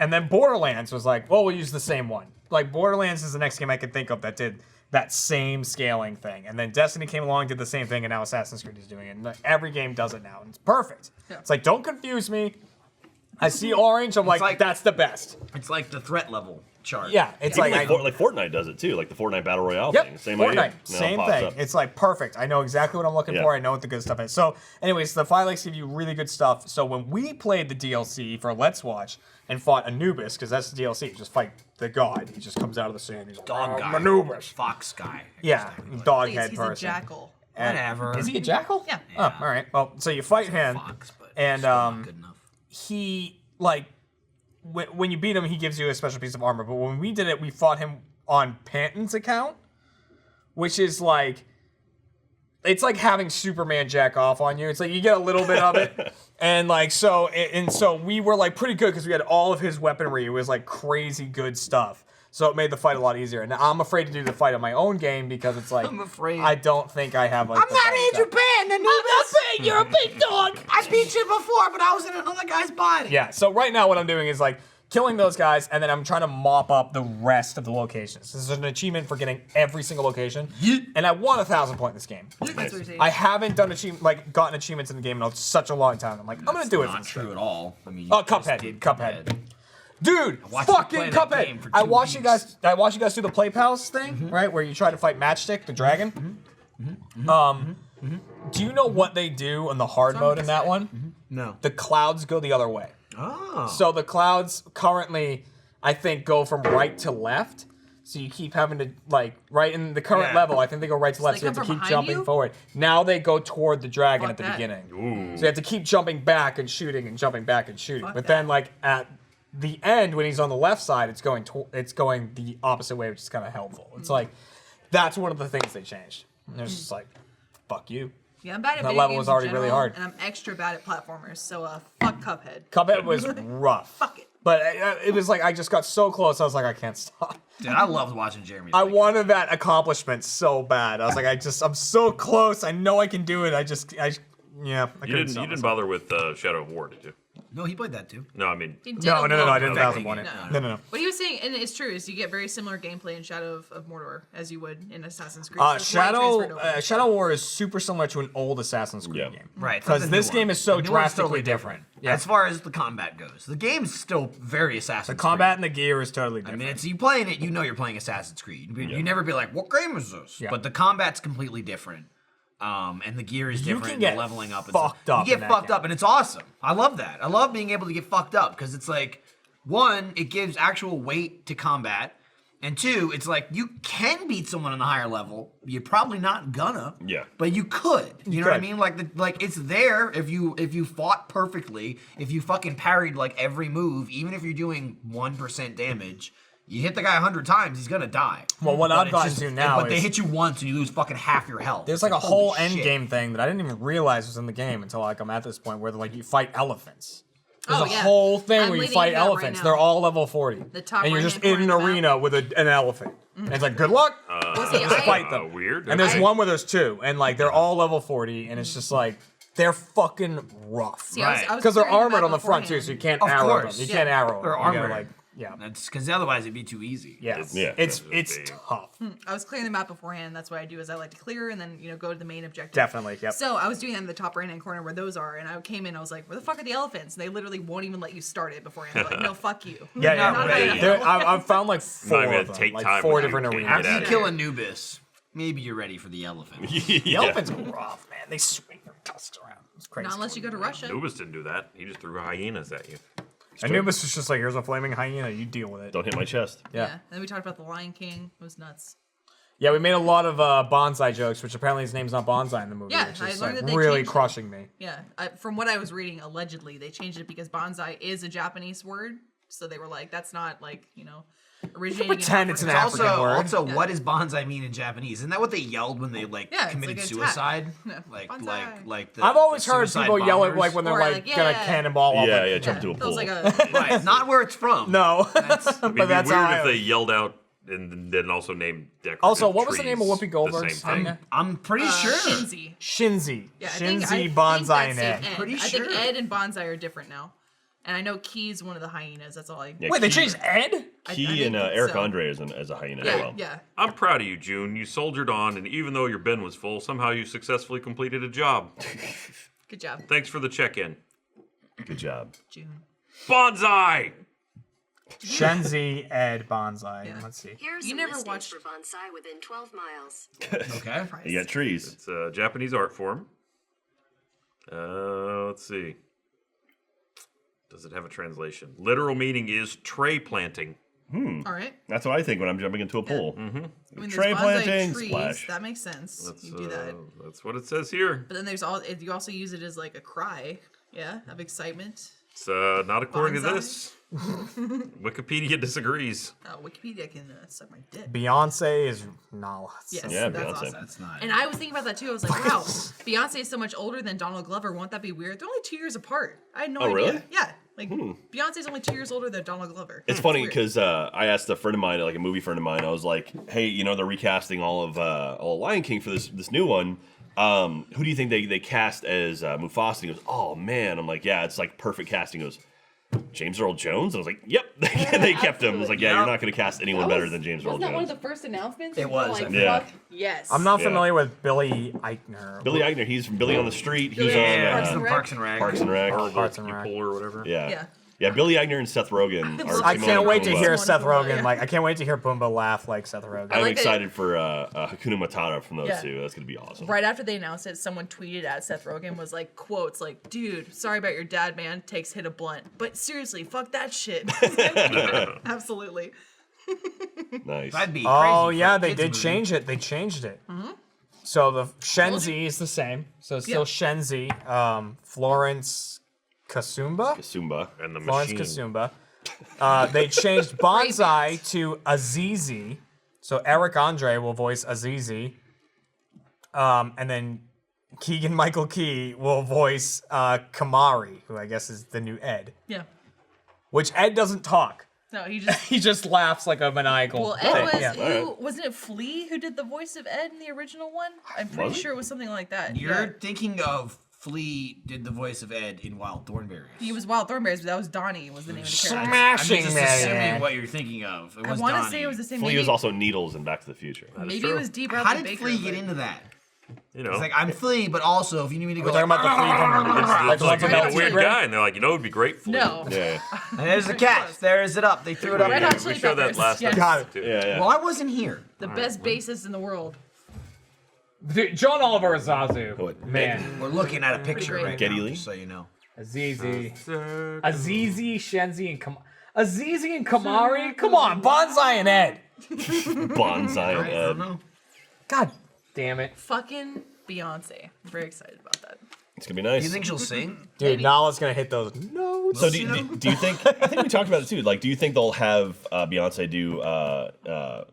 And then Borderlands was like, well, we'll use the same one. Like Borderlands is the next game I could think of that did that same scaling thing. And then Destiny came along, did the same thing, and now Assassin's Creed is doing it. And every game does it now, and it's perfect. Yeah. It's like, don't confuse me. I see orange, I'm like, like- that's the best. It's like the threat level chart. Yeah, it's even like, like Fortnite does it too, like the Fortnite Battle Royale Yep, thing. Same Fortnite, idea. Now it same pops thing. up. It's like perfect. I know exactly what I'm looking Yeah. for. I know what the good stuff is. So, anyways, the Phi Lakes give you really good stuff. So when we played the DLC for Let's Watch and fought Anubis, because that's the DLC, just fight the god. He just comes out of the sand. He's like, Dog "Oh, guy. Anubis. Fox guy. Yeah, Please, doghead he's person. a jackal. And- Whatever. Is he a jackal? Yeah. Oh, all right. Well, so you fight him, Fox, but and still not good enough. he like when you beat him, he gives you a special piece of armor. But when we did it, we fought him on Panton's account, which is like, it's like having Superman jack off on you. It's like you get a little bit of it, and like so we were like pretty good because we had all of his weaponry. It was like crazy good stuff. So it made the fight a lot easier. And I'm afraid to do the fight in my own game because it's like I'm afraid. I don't think I have like. I'm not in Japan, Anubis. You're a big dog. I beat you before, but I was in another guy's body. Yeah. So right now what I'm doing is like killing those guys, and then I'm trying to mop up the rest of the locations. This is an achievement for getting every single location, and I won 1,000 point in this game. That's what you're saying. I haven't done gotten achievements in the game in such a long time. I'm like, I'm gonna do it. Not true at all. I mean, Oh, you just Cuphead. did Cuphead. Dude, watched you fucking play that game for Cuphead. I 2 watched you weeks. guys do the Play Pals thing, right? Where you try to fight Matchstick, the dragon. Do you know what they do in the hard mode in that one? No. The clouds go the other way. Oh. So the clouds currently, I think, go from right to left. So you keep having to, like, right in the current Yeah. level, I think they go right to left, they so you have to come from keep behind jumping you? forward. Now they go toward the dragon Fuck at the that. beginning. Ooh. So you have to keep jumping back and shooting and jumping back and shooting. Fuck But that. then, like, at the end, when he's on the left side, it's going the opposite way, which is kind of helpful. It's like, that's one of the things they changed. And it's just like, fuck you. Yeah, I'm bad at That video level games was in already really general, hard. and I'm extra bad at platformers. So fuck Cuphead. Cuphead was rough. Fuck it. But it was like, I just got so close, I was like, I can't stop. Dude, I loved watching Jeremy. I play. wanted that accomplishment so bad. I was like, I'm so close. I know I can do it. I You didn't bother with Shadow of War, did you? No, he played that too. No, I mean, He did No, a little I didn't bit. 1001 it. No. What he was saying, and it's true, is you get very similar gameplay in Shadow of Mordor as you would in Assassin's Creed. So it's why it transferred over. Shadow War is super similar to an old Assassin's Creed Yeah. game. Right. Because but the this new game one. is so The new one's drastically totally different. Yeah. As far as the combat goes, the game's still very Assassin's The combat Creed. and the gear is totally I different. mean, it's you playing it, you know you're playing Assassin's Creed. You never be like, what game is this? Yeah. But the combat's completely different. And the gear is You different. can get the leveling up. fucked up You in get that fucked game. up, and it's awesome. I love that. I love being able to get fucked up because it's like, one, it gives actual weight to combat, and two, it's like you can beat someone on the higher level. You're probably not gonna. Yeah. But you could. You know what I could. mean? Like it's there if you fought perfectly, if you fucking parried like every move, even if you're doing 1% damage. You hit the guy 100 times, he's gonna die. Well, what But I've it's gotten just- to now but they is- hit you once and you lose fucking half your health. There's like a Holy whole end shit. game thing that I didn't even realize was in the game until like I'm at this point where like you fight elephants. There's Oh, a yeah. whole thing I'm where you leading fight into that right elephants. now. They're all level 40. The top and you're just right-hand in an corner of the arena with an elephant. And it's like, good luck. Well, see, Just I- fight them. weird. And there's Okay. one where there's two, and like they're all level 40, and it's just like they're fucking rough. See, I was Because they're clearing the armored map on the front too, beforehand. so you can't Of arrow course. them. You Yeah. can't arrow They're them. You gotta, armored. like, yeah. That's because otherwise it'd be too easy. Yes. Yeah. It's That's tough. I was clearing the map beforehand. That's what I do. Is I like to clear and then go to the main objective. Definitely. Yep. So I was doing that in the top right hand corner where those are, and I came in. I was like, "Where the fuck are the elephants?" And they literally won't even let you start it beforehand. They're like, "No, fuck you." Yeah, yeah. Not ready. I've found like four gonna of them, take like time 4 with you. different Can't arenas. get After out you of kill Anubis, maybe you're ready for the elephant. The elephants are rough, man. They swing their tusks around. It's crazy. Not unless you go to Russia. Anubis didn't do that. He just threw hyenas at you. Anubis is just like, here's a flaming hyena. You deal with it. Don't hit my chest. Yeah. Yeah. And then we talked about the Lion King. It was nuts. Yeah, we made a lot of bonsai jokes, which apparently his name's not bonsai in the movie, Yeah, which I is learned like, that they really changed it. crushing me. Yeah. From what I was reading, allegedly they changed it because bonsai is a Japanese word. So they were like, that's not originating. pretend it's an Also, African word. also, Yeah. what does bonsai mean in Japanese? Isn't that what they yelled when they Yeah, it's committed like an suicide? attack. Yeah, Like, bonsai. like the. I've always the heard suicide people yell it bombers? like when they're Or like, like, gonna yeah. cannonball off. Yeah, like, yeah, jump into a It was pool. like a. Right, not where it's from. No, That's- but It'd be that's weird how if I- they yelled out and then also named decorative Also, what was the name of trees Whoopi Goldberg's the same thing. hyena? I'm pretty sure. Shinzi. Shinzi. Yeah, Shinzi, Bonsai, and Ed. Pretty I think sure. Ed and Bonsai are different now. And I know Key's one of the hyenas. That's all I. Yeah, Wait, they Key- changed Ed? I Key didn't and think Eric so. Andre as a hyena Yeah, as well. yeah. I'm proud of you, June. You soldiered on, and even though your bin was full, somehow you successfully completed a job. Good job, Thanks for the check-in. Good job. June. Bonsai! Shinzi, Ed, Bonsai. Yeah. Let's see. Here's You some never listings watched- for bonsai within 12 miles. Okay. You got trees. It's a Japanese art form. Let's see. Does it have a translation? Literal meaning is tray planting. All right. That's what I think when I'm jumping into a pool. I mean, Tray there's bonsai planting, trees. splash. That makes sense. That's, you do that. That's what it says here. But then you also use it as like a cry, yeah, of excitement. It's not according to Bonsai? this. Wikipedia disagrees. Oh, Wikipedia can suck my dick. Beyonce is no. Yes, Yeah, that's Beyonce. awesome. That's not. And I was thinking about that too. I was like, wow, Beyonce is so much older than Donald Glover. Won't that be weird? They're only 2 years apart. I had no idea. really? Yeah, like Beyonce's only 2 years older than Donald Glover. It's funny weird. because I asked a friend of mine, like a movie friend of mine, I was like, "Hey, you know they're recasting all of Lion King for this new one. Who do you think they cast as Mufasa?" And he goes, "Oh man," I'm like, "Yeah, it's like perfect casting." He goes, "James Earl Jones?" I was like, "Yep." They kept him. I was like, "Yeah, you're not going to cast anyone better than James Earl Wasn't that one Jones." of the first announcements? It People were was, Like, I think. Yeah. fuck yes. I'm not Yeah. familiar with Billy Eichner. Billy Eichner, he's from Billy on the Street. He's Billy on Eichner, Parks and Parks Rec. Parks and Rec. Or Parts the and Rec. Pool or whatever. Yeah. Yeah. Billy Eichner and Seth Rogen are I Timon can't and wait to Pumbaa. hear Timon Seth and Pumbaa, Rogen. yeah. Like, I can't wait to hear Pumbaa laugh like Seth Rogen. I'm like that- excited for Hakuna Matata from those Yeah. two. That's going to be awesome. Right after they announced it, someone tweeted at Seth Rogen was like quotes like, "Dude, sorry about your dad, man. Takes hit a blunt, but seriously, fuck that shit." Absolutely. Nice. That'd be crazy. Oh for yeah, a they kids did movie. change it. They changed it. So the Shenzi is the same. So it's still Yeah. Shenzi. Florence Kasumba. Kasumba. And the Florence machine. Kasumba. They changed Bonsai to Azizi. So Eric Andre will voice Azizi. And then Keegan Michael Key will voice Kamari, who I guess is the new Ed. Yeah. Which Ed doesn't talk. No, he just. He just laughs like a maniacal Well, Ed thing. was Yeah. who wasn't it Flea who did the voice of Ed in the original one? I'm pretty Was it? sure it was something like that. You're Yeah. thinking of Flea did the voice of Ed in Wild Thornberrys. He was Wild Thornberries, but that was Donnie was the name of the character. I'm Smashing just man. assuming what you're thinking of. It I was want to Donnie. say it was the same. Flea maybe, was also Needles in Back to the Future. maybe true. it was D. How Bradley did Baker, Flea get but- into that? You know, It's like I'm Flea, but also if you need me to go, We're talking about the Flea from like it's like the a ones weird about guy, and they're like, you know, it'd be great. Flea. No. Yeah. And there's the catch. There is it up. They threw it up. Red there. Hot Chili We showed that Peppers, last yes. Got episode, too. Yeah, yeah. Well, I wasn't here. The best bassist in the world. Dude, John Oliver Azazu. What? Man. We're looking at a picture great. right Geddy now, Lee? just so you know. Azizi. Azizi, Shenzi, and Azizi and Kamari? Come on, Bonsai and Ed. Bonsai and I don't Ed. know. God damn it. Fucking Beyonce. I'm very excited about that. It's going to be nice. Do you think she'll sing? Dude, Maybe. Nala's gonna hit those notes. So do you think? I think we talked about it too. Like, do you think they'll have Beyonce do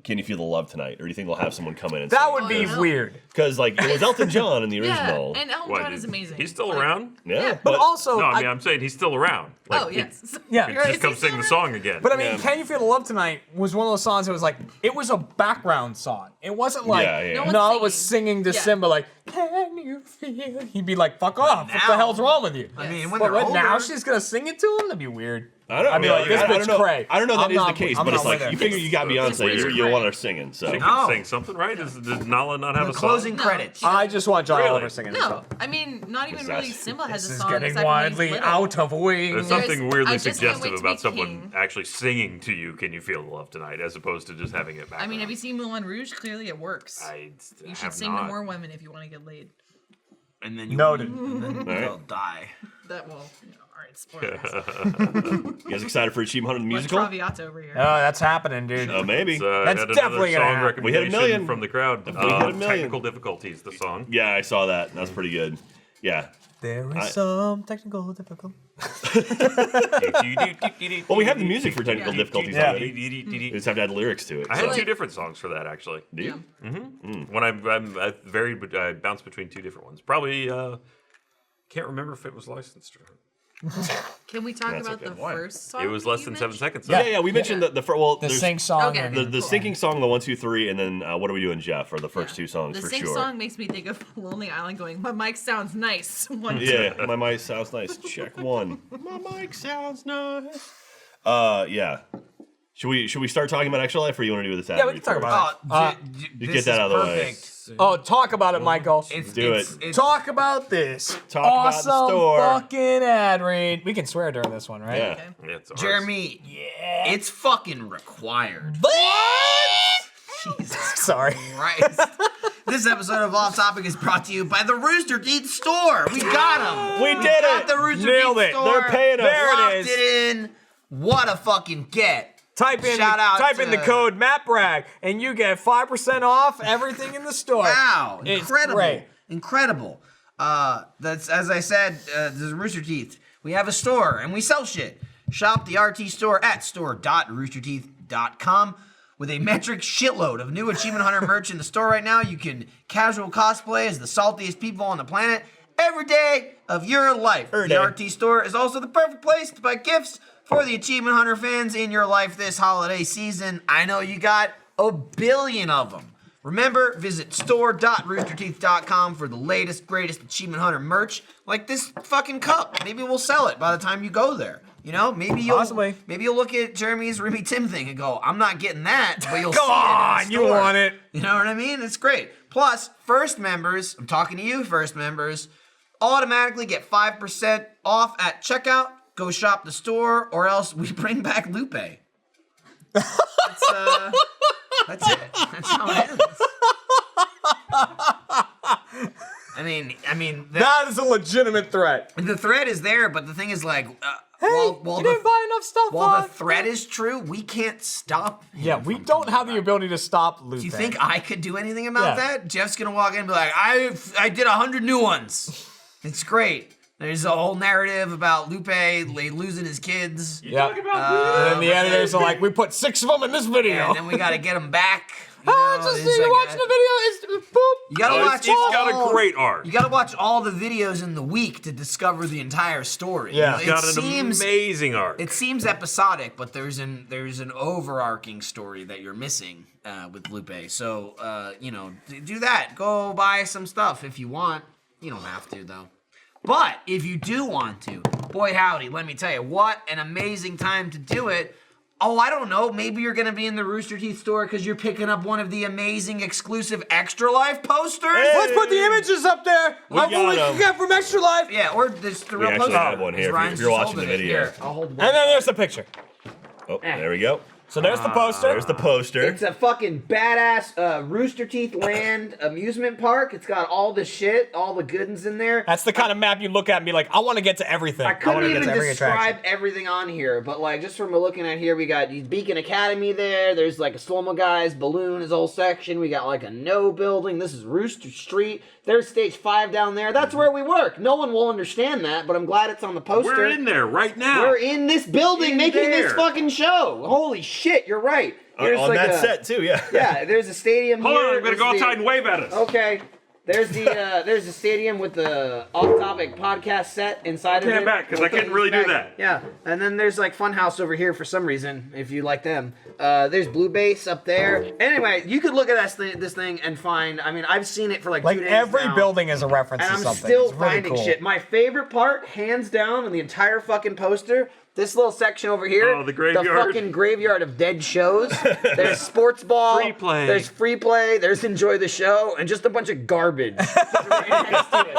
"Can You Feel the Love Tonight," or do you think they'll have someone come in and That would be no. weird. Because like it was Elton John in the Yeah, original. and Elton What, John is amazing. He's still Like- around? Yeah, But also, No, I mean, I'm saying he's still around. Like, Oh yes. Yeah. You're right, Just come he's sing still the around. song again. but I mean, Yeah. Can You Feel the Love Tonight was one of those songs that was like, it was a background song. It wasn't like, Yeah, yeah. No one's Nala was singing. singing to Yeah. Simba like, can you feel? He'd be like, fuck off. What the now- hell's wrong with you? I mean, when But they're what, now older- she's gonna sing it to him? That'd be weird. I don't. I'd be like, this I bitch don't know. cray. I don't know that I'm is not- the case, I'm but not it's like with you it. figure you got Beyonce, weird. you want her singing. So She No. can sing something, right? Does Nala not have The a song? closing No. credits. I just want John Really? Oliver singing this No, song. I mean, not even That's- really. Simba has This a is song. getting aside from when he's widely little. out of wing. There's There's- something I weirdly just can't suggestive wait to about be someone king. actually singing to you, "Can You Feel the Love Tonight," as opposed to just having it back. I mean, have you seen Moulin Rouge? Clearly, it works. You should have sing not. to more women if you want to get laid. And then you Noted. and then they'll die. That will, all right, spoilers. you guys excited for Achievement Hunter the Like musical? Traviata over here. Oh, that's happening, dude. Maybe. That's had another definitely gonna song happen. We hit a recommendation million. from the crowd. We hit a million. Technical difficulties. The song. Yeah, I saw that. That's pretty good. Yeah. There is some technical difficulty. Well, we have the music for technical Yeah. difficulties Yeah. already. We just have to add lyrics to it. I had so. two different songs for that actually. Do you? When I varied, but I bounced between two different ones. Probably can't remember if it was licensed or not. Can we talk That's about okay. the Why? first song? It was that less you than 7 mentioned? seconds. Yeah, we mentioned the well, The there's sing song. Okay. and- the sinking song, the 1, 2, 3, and then what are we doing, Jeff? Are the first two songs The for sing sure. song makes me think of Lonely Island going, my mic sounds nice. One, two. Yeah, my mic sounds nice. Check one. My mic sounds nice. Yeah. Should we start talking about Extra Life, or you want to do this? Yeah, we can talk about Oh, You get that out of the way. Oh, talk about it, Michael. Do it. Talk about this. Talk about the awesome store. fucking ad read. We can swear during this one, right? Yeah. Okay. Yeah, it's ours. Jeremy, it's fucking required. Jesus Sorry. Christ. This episode of Off Topic is brought to you by the Rooster Teeth Store. We got them. We did got it. the Rooster Nailed Teeth it. Store. They're paying us. There it Locked is. it in. What a fucking get. Type in the code MattBragg and you get 5% off everything in the store. Wow, It's incredible, great. incredible. That's as I said. There's Rooster Teeth. we have a store and we sell shit. Shop the RT store at store.roosterteeth.com. With a metric shitload of new Achievement Hunter merch in the store right now, you can casual cosplay as the saltiest people on the planet every day of your life. The RT store is also the perfect place to buy gifts for the Achievement Hunter fans in your life this holiday season. I know you got a billion of them. Remember, visit store.roosterteeth.com for the latest, greatest Achievement Hunter merch, like this fucking cup. Maybe we'll sell it by the time you go there. You know, maybe you'll look at Jeremy's Remy Tim thing and go, I'm not getting that, but you'll see it in the store. You want it. You know what I mean? It's great. Plus, first members, I'm talking to you, first members, automatically get 5% off at checkout. Go shop the store, or else we bring back Lupe. That's it. That's how it ends. I mean, that is a legitimate threat. The threat is there, but the thing is, like, Hey, while you didn't buy enough stuff. While the threat is true, we can't stop him. Yeah, we don't have the ability to stop Lupe. Do you think I could do anything about that? Jeff's gonna walk in and be like, I did 100 new ones. It's great. There's a whole narrative about Lupe losing his kids. Yeah. And then the editors are like, we put 6 of them in this video. And then we gotta get them back. You're watching the video. It's boop. You gotta watch. It's got a great arc. You gotta watch all the videos in the week to discover the entire story. Yeah, It's got an amazing arc. It seems episodic, but there's an overarching story that you're missing with Lupe. So do that. Go buy some stuff if you want. You don't have to though. But if you do want to, boy howdy, let me tell you, what an amazing time to do it. Oh, I don't know. Maybe you're going to be in the Rooster Teeth store because you're picking up one of the amazing exclusive Extra Life posters. Hey. Let's put the images up there. We can get from Extra Life. Yeah, or there's the real We poster. actually have one here if you're watching the video. Here, I'll hold one. And then there's the picture. Oh, there we go. So there's the poster. There's the poster. It's a fucking badass Rooster Teeth Land amusement park. It's got all the shit, all the good ones in there. That's the kind of map you look at and be like, I want to get to everything. I couldn't wanna even get to every describe attraction. everything on here, but like just from looking at here, we got Beacon Academy there. There's like a Slow-Mo Guys balloon, his whole section. We got like a No building. This is Rooster Street. There's stage 5 down there. That's where we work. No one will understand that, but I'm glad it's on the poster. We're in there right now. We're in this building making this fucking show. Holy shit, you're right. There's on like that set too, yeah. Yeah, there's a stadium Hold here. on, I'm gonna go outside and wave at us. Okay. There's the stadium with the off-topic podcast set inside of it. Stand back, 'cause I couldn't really do that. Yeah, and then there's like Funhouse over here for some reason, if you like them. There's Blue Base up there. Anyway, you could look at this thing and find. I mean, I've seen it for like 2 days every now, building is a reference and to I'm something. still It's really finding cool. shit. My favorite part, hands down, on the entire fucking poster. This little section over here, Oh, the graveyard. the fucking graveyard of dead shows. There's sports ball, Free play. there's free play, there's enjoy the show, and just a bunch of garbage. Right next to it.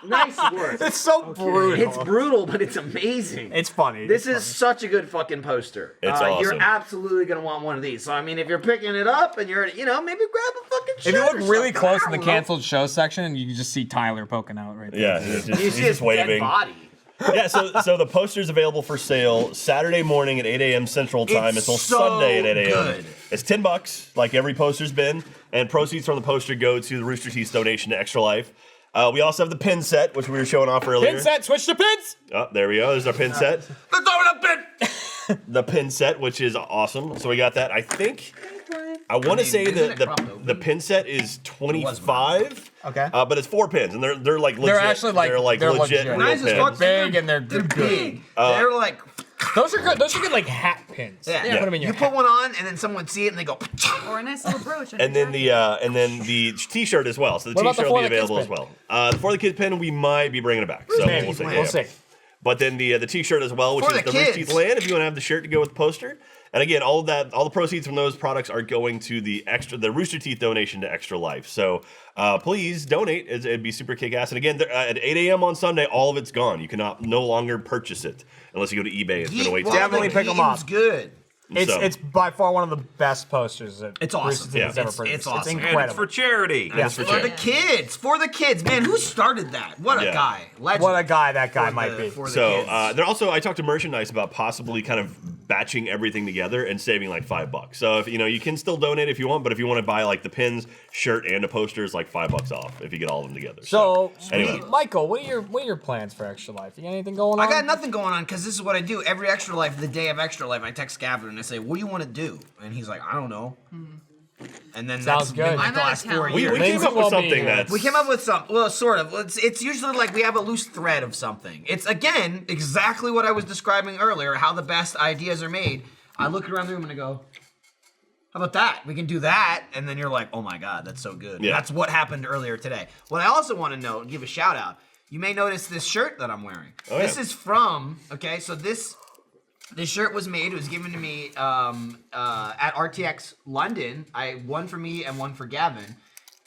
Nice work. It's so brutal. It's brutal, but it's amazing. It's funny. This is such a good fucking poster. It's awesome. You're absolutely gonna want one of these. So I mean, if you're picking it up and you're, maybe grab a fucking shirt. If you look or really something. close I in the don't know. canceled show section, you can just see Tyler poking out right there. Yeah, he's You just see his dead waving. body. Yeah, so the poster's available for sale Saturday morning at 8 a.m. Central Time It's until so Sunday at 8 a.m. good. It's $10, like every poster's been, and proceeds from the poster go to the Rooster Teeth donation to Extra Life. We also have the pin set, which we were showing off earlier. Pin set, switch to pins. Oh, there we go. There's our pin set. Let's open up pin. The pin set, which is awesome. So we got that. I think I want to say isn't it propped the open? pin set is 25. Okay. But it's 4 pins, and they're like legit. They're actually like- they're legit legit. real Nice as pins. fuck. Big and they're They're good. big. They're like. Those are good. Those are good like hat pins. Yeah. You put them in your You hat. put one on, and then someone would see it, and they go. Or a nice little brooch. And then the T-shirt as well. So the What about the T-shirt will For be the Kids available as well. For the Kids pin, we might be bringing it back. So Maybe. we'll see. We'll see. But then the T-shirt as well, which For is the the Rooster kids. Teeth Land. If you want to have the shirt to go with the poster. And again, all the proceeds from those products are going to the Rooster Teeth donation to Extra Life. So please donate. It'd be super kick-ass. And again, at 8 a.m. on Sunday, all of it's gone. You cannot no longer purchase it unless you go to eBay. It's been a wait. Definitely pick 'em up. Good. It's by far one of the best posters that It's awesome. Rooster Teeth has Yeah. ever It's produced. awesome. It's And incredible. it's for charity. Yeah. It's for For the charity. kids. For the kids. Man, who started that? What a Yeah. guy. Legend. What a guy that guy For might the- be. for the So kids. then also, I talked to Merchandise about possibly kind of batching everything together and saving like $5. So if you can still donate if you want, but if you want to buy like the pins, shirt, and a poster, it's like $5 off if you get all of them together. So, anyway. Michael, what are your plans for Extra Life? You got anything going on? I got nothing going on because this is what I do. Every Extra Life, the day of Extra Life, I text Gavin and I say, "What do you want to do?" And he's like, "I don't know." And then Sounds that's been good. like I'm the out of last 4 town. We years. came up with something that's... We came up with some, well, sort of. It's usually like we have a loose thread of something. It's, again, exactly what I was describing earlier, how the best ideas are made. I look around the room and I go, how about that? We can do that. And then you're like, oh my God, that's so good. Yeah. That's what happened earlier today. What I also want to note and give a shout out, you may notice this shirt that I'm wearing. Oh, this yeah. is from, okay, so this shirt was made. It was given to me at RTX London. One for me and one for Gavin.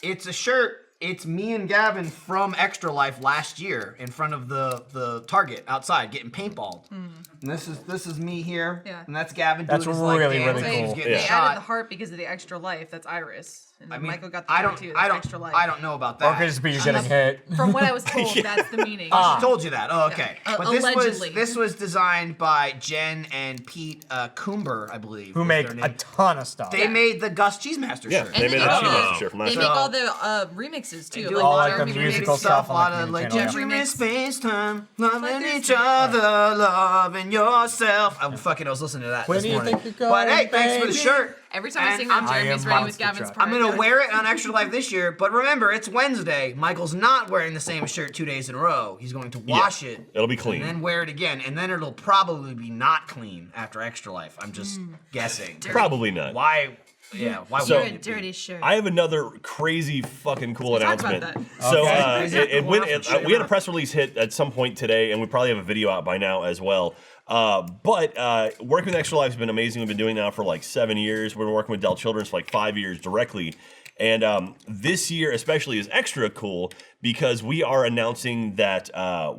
It's a shirt. It's me and Gavin from Extra Life last year in front of the Target outside getting paintballed. And this is me here. Yeah. And that's Gavin That's doing his like really, dance. really He's cool. getting Yeah. They shot. added the heart because of the Extra Life. That's Iris. And I mean, Michael got the I heart don't, too. I That's don't, Extra Life. I don't know about Or that. could just be you getting hit. From what I was told, that's the meaning. She told you that. Oh, okay. Yeah. But Allegedly. this was designed by Jen and Pete Coomber, I believe. Who is make their a name. ton of stuff. They made the Gus Cheesemaster Yeah, shirt. they And made they that do- Cheesemaster shirt from last They year. make all the remixes too. do all like the Jeremy musical remixes stuff a on lot the of community like channel, dreaming yeah. space time, loving Like each this. other, loving yourself. I was listening to that Where this do you morning. think you're But going, hey, thanks for the baby? shirt. Every time I And sing that, I'm- Jeremy's I am ready with Monster Gavin's Truck. part. I'm gonna wear it on Extra Life this year, but remember, it's Wednesday. Michael's not wearing the same shirt 2 days in a row. He's going to wash it. It'll be clean. And then wear it again, and then it'll probably be not clean after Extra Life. I'm just guessing. Probably not. Why? Yeah. Why So- would You're a it be? dirty shirt. I have another crazy fucking cool We talked about announcement. that. So Okay. we had a press release hit at some point today, and we probably have a video out by now as well. But working with Extra Life has been amazing. We've been doing now for like 7 years. We've been working with Dell Children's for like 5 years directly. And this year especially is extra cool because we are announcing that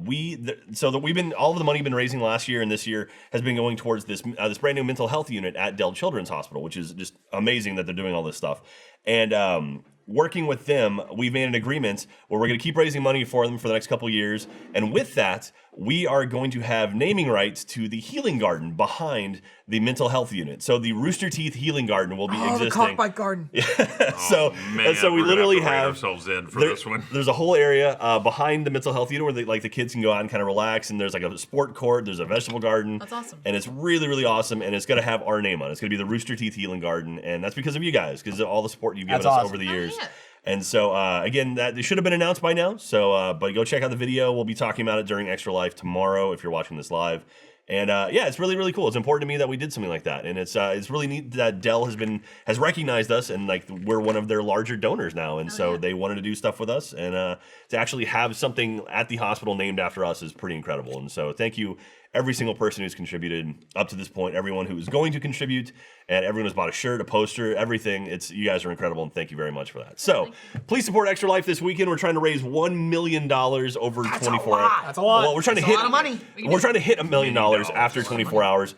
we've been all of the money we've been raising last year and this year has been going towards this brand new mental health unit at Dell Children's Hospital, which is just amazing that they're doing all this stuff. And working with them, we've made an agreement where we're going to keep raising money for them for the next couple of years. And with that, we are going to have naming rights to the healing garden behind the mental health unit. So the Rooster Teeth Healing Garden will be Oh, the existing. Cockbite Garden. So, Man, so we we're gonna literally have to rein have ourselves in for there- this one. There's a whole area behind the mental health unit where the kids can go out and kind of relax, and there's like a sport court, there's a vegetable garden. That's awesome. And it's really, really awesome, and it's gonna have our name on it. It's gonna be the Rooster Teeth Healing Garden, and that's because of you guys, because of all the support you've given That's us awesome. over the Oh, years. yeah. And so again, that it should have been announced by now. So, but go check out the video. We'll be talking about it during Extra Life tomorrow if you're watching this live. And yeah, it's really, really cool. It's important to me that we did something like that, and it's really neat that Dell has recognized us, and like we're one of their larger donors now, and so yeah. they wanted to do stuff with us, and to actually have something at the hospital named after us is pretty incredible. And so thank you every single person who's contributed up to this point, everyone who is going to contribute, and everyone who's bought a shirt, a poster, everything. You guys are incredible, and thank you very much for that. So please support Extra Life this weekend. We're trying to raise $1 million over 24 hours. That's a lot. Well, we're trying to That's a hit lot of money. We're trying to hit $1 million after 24 hours.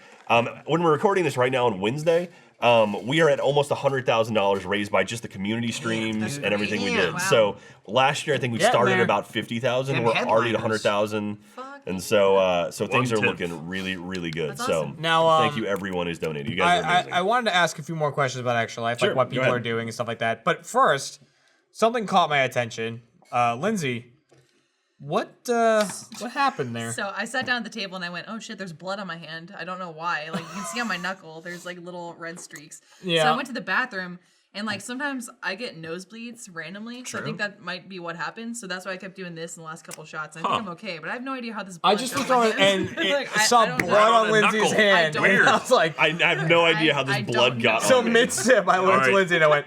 When we're recording this right now on Wednesday, we are at almost $100,000 raised by just the community streams and everything we Yeah. did. Wow. So last year I think we Getting started there. about 50,000. Them We're already at headliners. 100,000, and so things are 1/10. looking really, really good. That's So awesome. Now, thank you everyone who's donated. You guys are amazing. I wanted to ask a few more questions about Extra Life, Sure, like what go people ahead. are doing and stuff like that. But first, something caught my attention. Lindsay, what happened there? So I sat down at the table and I went, oh shit, there's blood on my hand. I don't know why. Like you can see on my knuckle, there's like little red streaks. Yeah. So I went to the bathroom and like sometimes I get nosebleeds randomly. So I think that might be what happened. So that's why I kept doing this in the last couple shots. I think I'm okay, but I have no idea how this blood I just got looked on my it hand. and it Like, I saw don't know. blood on On the Lindsay's knuckle. hand. I don't- And I was like, I have no idea how this I blood don't got know. so on me. mid-sip, I looked All at right. Lindsay and I went,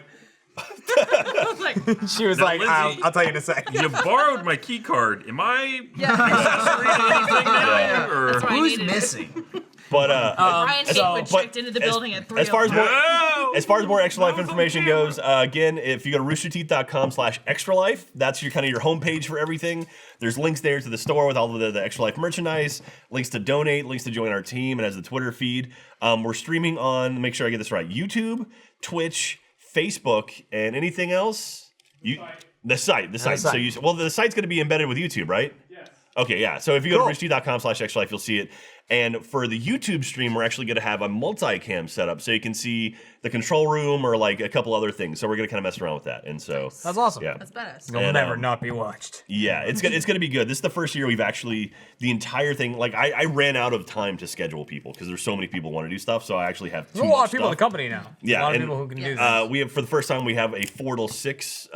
I was like, she was Now, like, Lindsay- I'll tell you in a second. You borrowed my key card. Am I yeah. accessory to anything now? Yeah. Or? That's why I Who's needed it. missing? But Ryan so- Hatewood but checked into the as- building at 3 as far as more, No! as far as more Extra Life That was on information camera. goes, again, if you go to roosterteeth.com/extralife, that's your kind of your homepage for everything. There's links there to the store with all of the Extra Life merchandise, links to donate, links to join our team, and as the Twitter feed. We're streaming on, make sure I get this right, YouTube, Twitch, Facebook, and anything else? The site. the So site. the site's going to be embedded with YouTube, right? Yes. Okay, yeah. So if you go to roosterteeth.com/extralife, you'll see it. And for the YouTube stream, we're actually going to have a multicam setup so you can see the control room or like a couple other things. So we're going to kind of mess around with that. And so That's awesome. Yeah. That's badass. You'll never not be watched. Yeah, it's gonna be good. This is the first year we've actually the entire thing. Like I ran out of time to schedule people because there's so many people who want to do stuff. So I actually have There's a lot of people in the company now. Yeah, a lot of and, people who can do this. we have for the first time we have a 4 till 6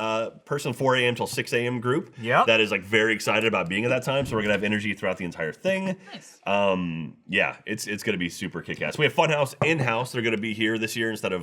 person, 4 a.m. till 6 a.m. group. Yep. that is like very excited about being at that time. So we're gonna have energy throughout the entire thing. Nice. Yeah, it's gonna be super kick-ass. We have Funhouse in-house. They're gonna be here this year instead of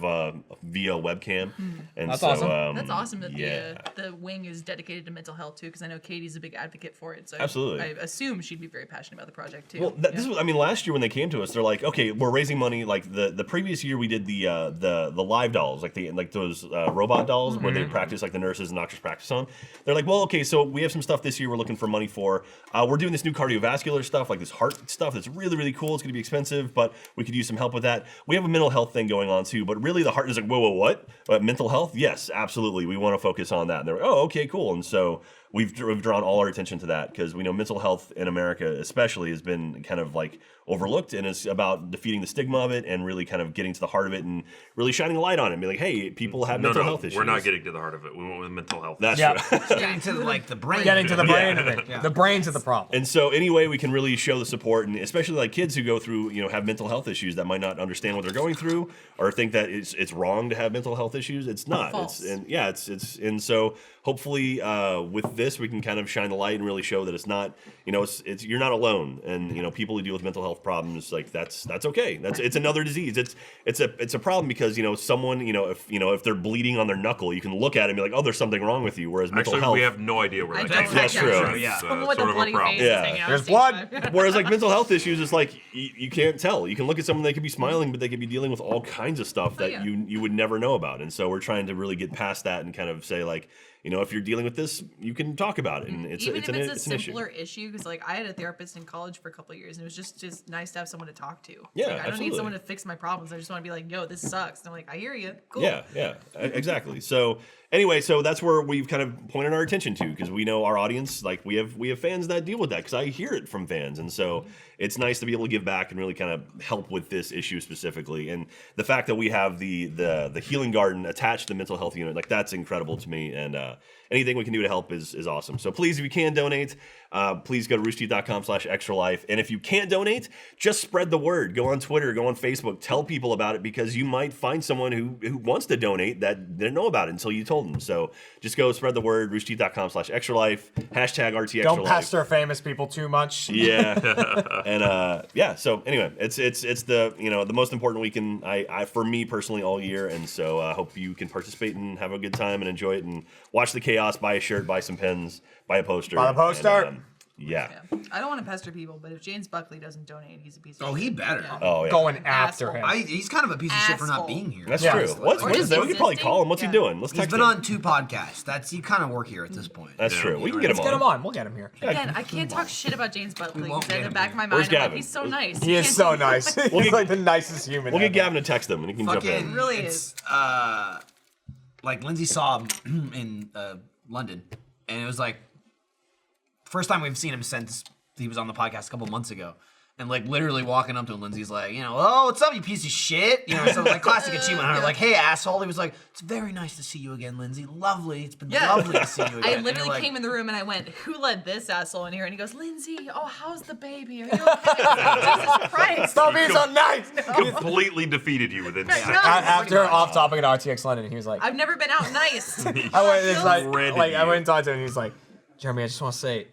via webcam. And That's so, awesome. That's awesome that yeah. the wing is dedicated to mental health too, because I know Katie's a big advocate for it. So Absolutely. I assume she'd be very passionate about the project too. Well, this was, I mean, last year when they came to us, they're like, okay, we're raising money. Like the previous year, we did the live dolls, like those robot dolls where they practice like the nurses and doctors practice on. They're like, well, okay, so we have some stuff this year we're looking for money for. We're doing this new cardiovascular stuff, like this heart stuff that's really, really cool. It's going to be expensive, but we could use some help with that. We have a mental health thing going on too, but really the heart is like, whoa, what? Mental health? Yes, absolutely. We want to focus on that. And they're like, oh, okay, cool. And so we've drawn all our attention to that because we know mental health in America especially has been kind of like overlooked, and it's about defeating the stigma of it and really kind of getting to the heart of it and really shining a light on it and be like, hey, people have mental health issues. We're not getting to the heart of it. We went with mental health. That's Yeah. true. Getting to like the brain. Getting to the brain of it. Yeah. The brains of the problem. And so any way we can really show the support, and especially like kids who go through, have mental health issues that might not understand what they're going through or think that it's wrong to have mental health issues. It's not. False. And so hopefully with this we can kind of shine the light and really show that it's not, it's you're not alone, and people who deal with mental health problems, like that's okay. It's another disease. It's a problem because someone if they're bleeding on their knuckle, you can look at it and be like, oh, there's something wrong with you. Whereas mental Actually, health, we have no idea where I that don't came That's like true. that. Yeah. Someone with sort a of a bloody problem. face Yeah. hanging out There's stage blood. five. Whereas like mental health issues, it's like you can't tell. You can look at someone, they could be smiling, but they could be dealing with all kinds of stuff that yeah. you would never know about. And so we're trying to really get past that and kind of say like, if you're dealing with this, you can talk about it, and Even if it's a an issue. simpler issue, because like I had a therapist in college for a couple of years, and it was just nice to have someone to talk to. Yeah, Like, I don't absolutely. need someone to fix my problems. I just want to be like, yo, this sucks. And I'm like, I hear you. Cool. Yeah, exactly. So anyway, so that's where we've kind of pointed our attention to, because we know our audience, like we have fans that deal with that, because I hear it from fans, and so it's nice to be able to give back and really kind of help with this issue specifically. And the fact that we have the healing garden attached to the mental health unit, like that's incredible to me, and anything we can do to help is awesome. So please, if you can donate, please go to roosterteeth.com/extralife. And if you can't donate, just spread the word. Go on Twitter, go on Facebook, tell people about it, because you might find someone who wants to donate that didn't know about it until you told them. So just go spread the word, roosterteeth.com/extralife, #RTExtraLife. Don't pester famous people too much. Yeah. And so anyway, it's the the most important weekend I for me personally all year, and so I hope you can participate and have a good time and enjoy it and watch the chaos, buy a shirt, buy some pens, buy a poster. Buy the poster. And, yeah. I don't want to pester people, but if James Buckley doesn't donate, he's a piece of Oh, shit. he better. Yeah. Oh yeah. Going after Asshole. him. He's kind of a piece of shit for not Asshole. being here. That's Yeah. true. What Or is just that? We could probably existing. call him. What's he Yeah. doing? Let's He's text been him. on 2 podcasts. You kind of work here at this point. That's true. We can get him Let's get him on. on. We'll get him here. Again, I can't talk shit about James Buckley. won't He's in get the him back of my here. mind. Where's I'm like, Gavin? he's so nice. He is so nice. He's like the nicest human. We'll get ever. Gavin to text him and he can jump Fucking in. really it's, like Lindsay saw him in London, and it was like first time we've seen him since he was on the podcast a couple months ago. And like literally walking up to him, Lindsay's like, oh, what's up, you piece of shit? So like classic achievement hunter, like, hey, asshole. He was like, it's very nice to see you again, Lindsay. Lovely. It's been lovely to see you again. I And you're literally like, came in the room and I went, who let this asshole in here? And he goes, Lindsay, oh, how's the baby? Are you okay? Jesus Christ. Stop being so nice. Completely defeated you within seconds. No. After off topic at RTX London, he was like, I've never been out nice. I went, it's Ready like I you. went and talked to him, and he was like, Jeremy, I just want to say,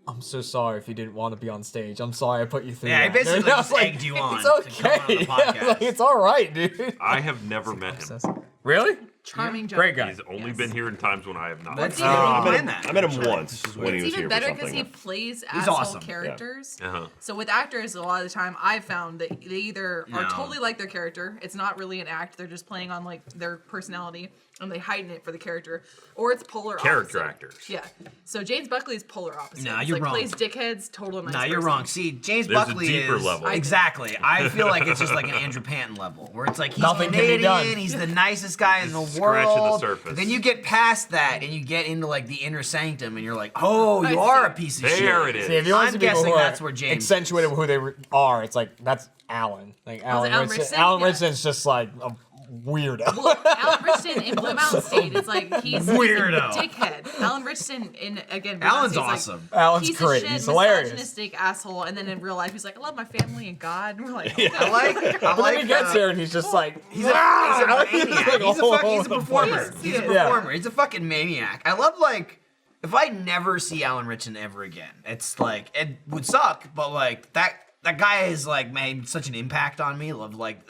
I'm so sorry if you didn't want to be on stage. I'm sorry I put you through Yeah, he that. basically And I just was egged you on It's to come on the okay. podcast. Like, it's all right, dude. I have never met him. Really? Charming joke. Great guy. He's only been here in times when I have not. That's even- even I behind that. met him once when he It's was even here better for because he something. plays He's asshole awesome. characters. Uh-huh. So with actors, a lot of the time, I've found that they either are No. totally like their character. It's not really an act. They're just playing on like their personality, and they heighten it for the character, or it's polar Character opposite. actors. Yeah. So James Buckley is polar opposite. Nah, He's you're like wrong. plays dickheads, total nice. No, you're person. wrong. See, James There's a Buckley deeper is level. exactly. I feel like it's just like an Andrew Panton level, where it's like he's Nothing can be Canadian, done. he's the nicest guy in the scratching the world. surface. Then you get past that and you get into like the inner sanctum, and you're like, oh, you I are see. a piece of There shit. it is. See, if you want I'm to see people guessing who are that's where James accentuated with who they are, it's like that's Alan. Like Alan Alan Richardson. Richardson? Alan Yeah. Richardson's just like a weirdo. Alan Richardson in Blue Mountain State is like he's Weirdo. a dickhead. Alan Richardson in again. Blue Alan's Mountain State's awesome. Alan's Piece great. of shit, He's hilarious. misogynistic asshole, and then in real life he's like, I love my family and God. And we're like, I like. But then he gets here and he's just like, He's a maniac. He's a performer. Yes, he He's a is. performer. He's a fucking maniac. I love like if I never see Alan Richardson ever again, it's like it would suck, but like that guy has like made such an impact on me. Love like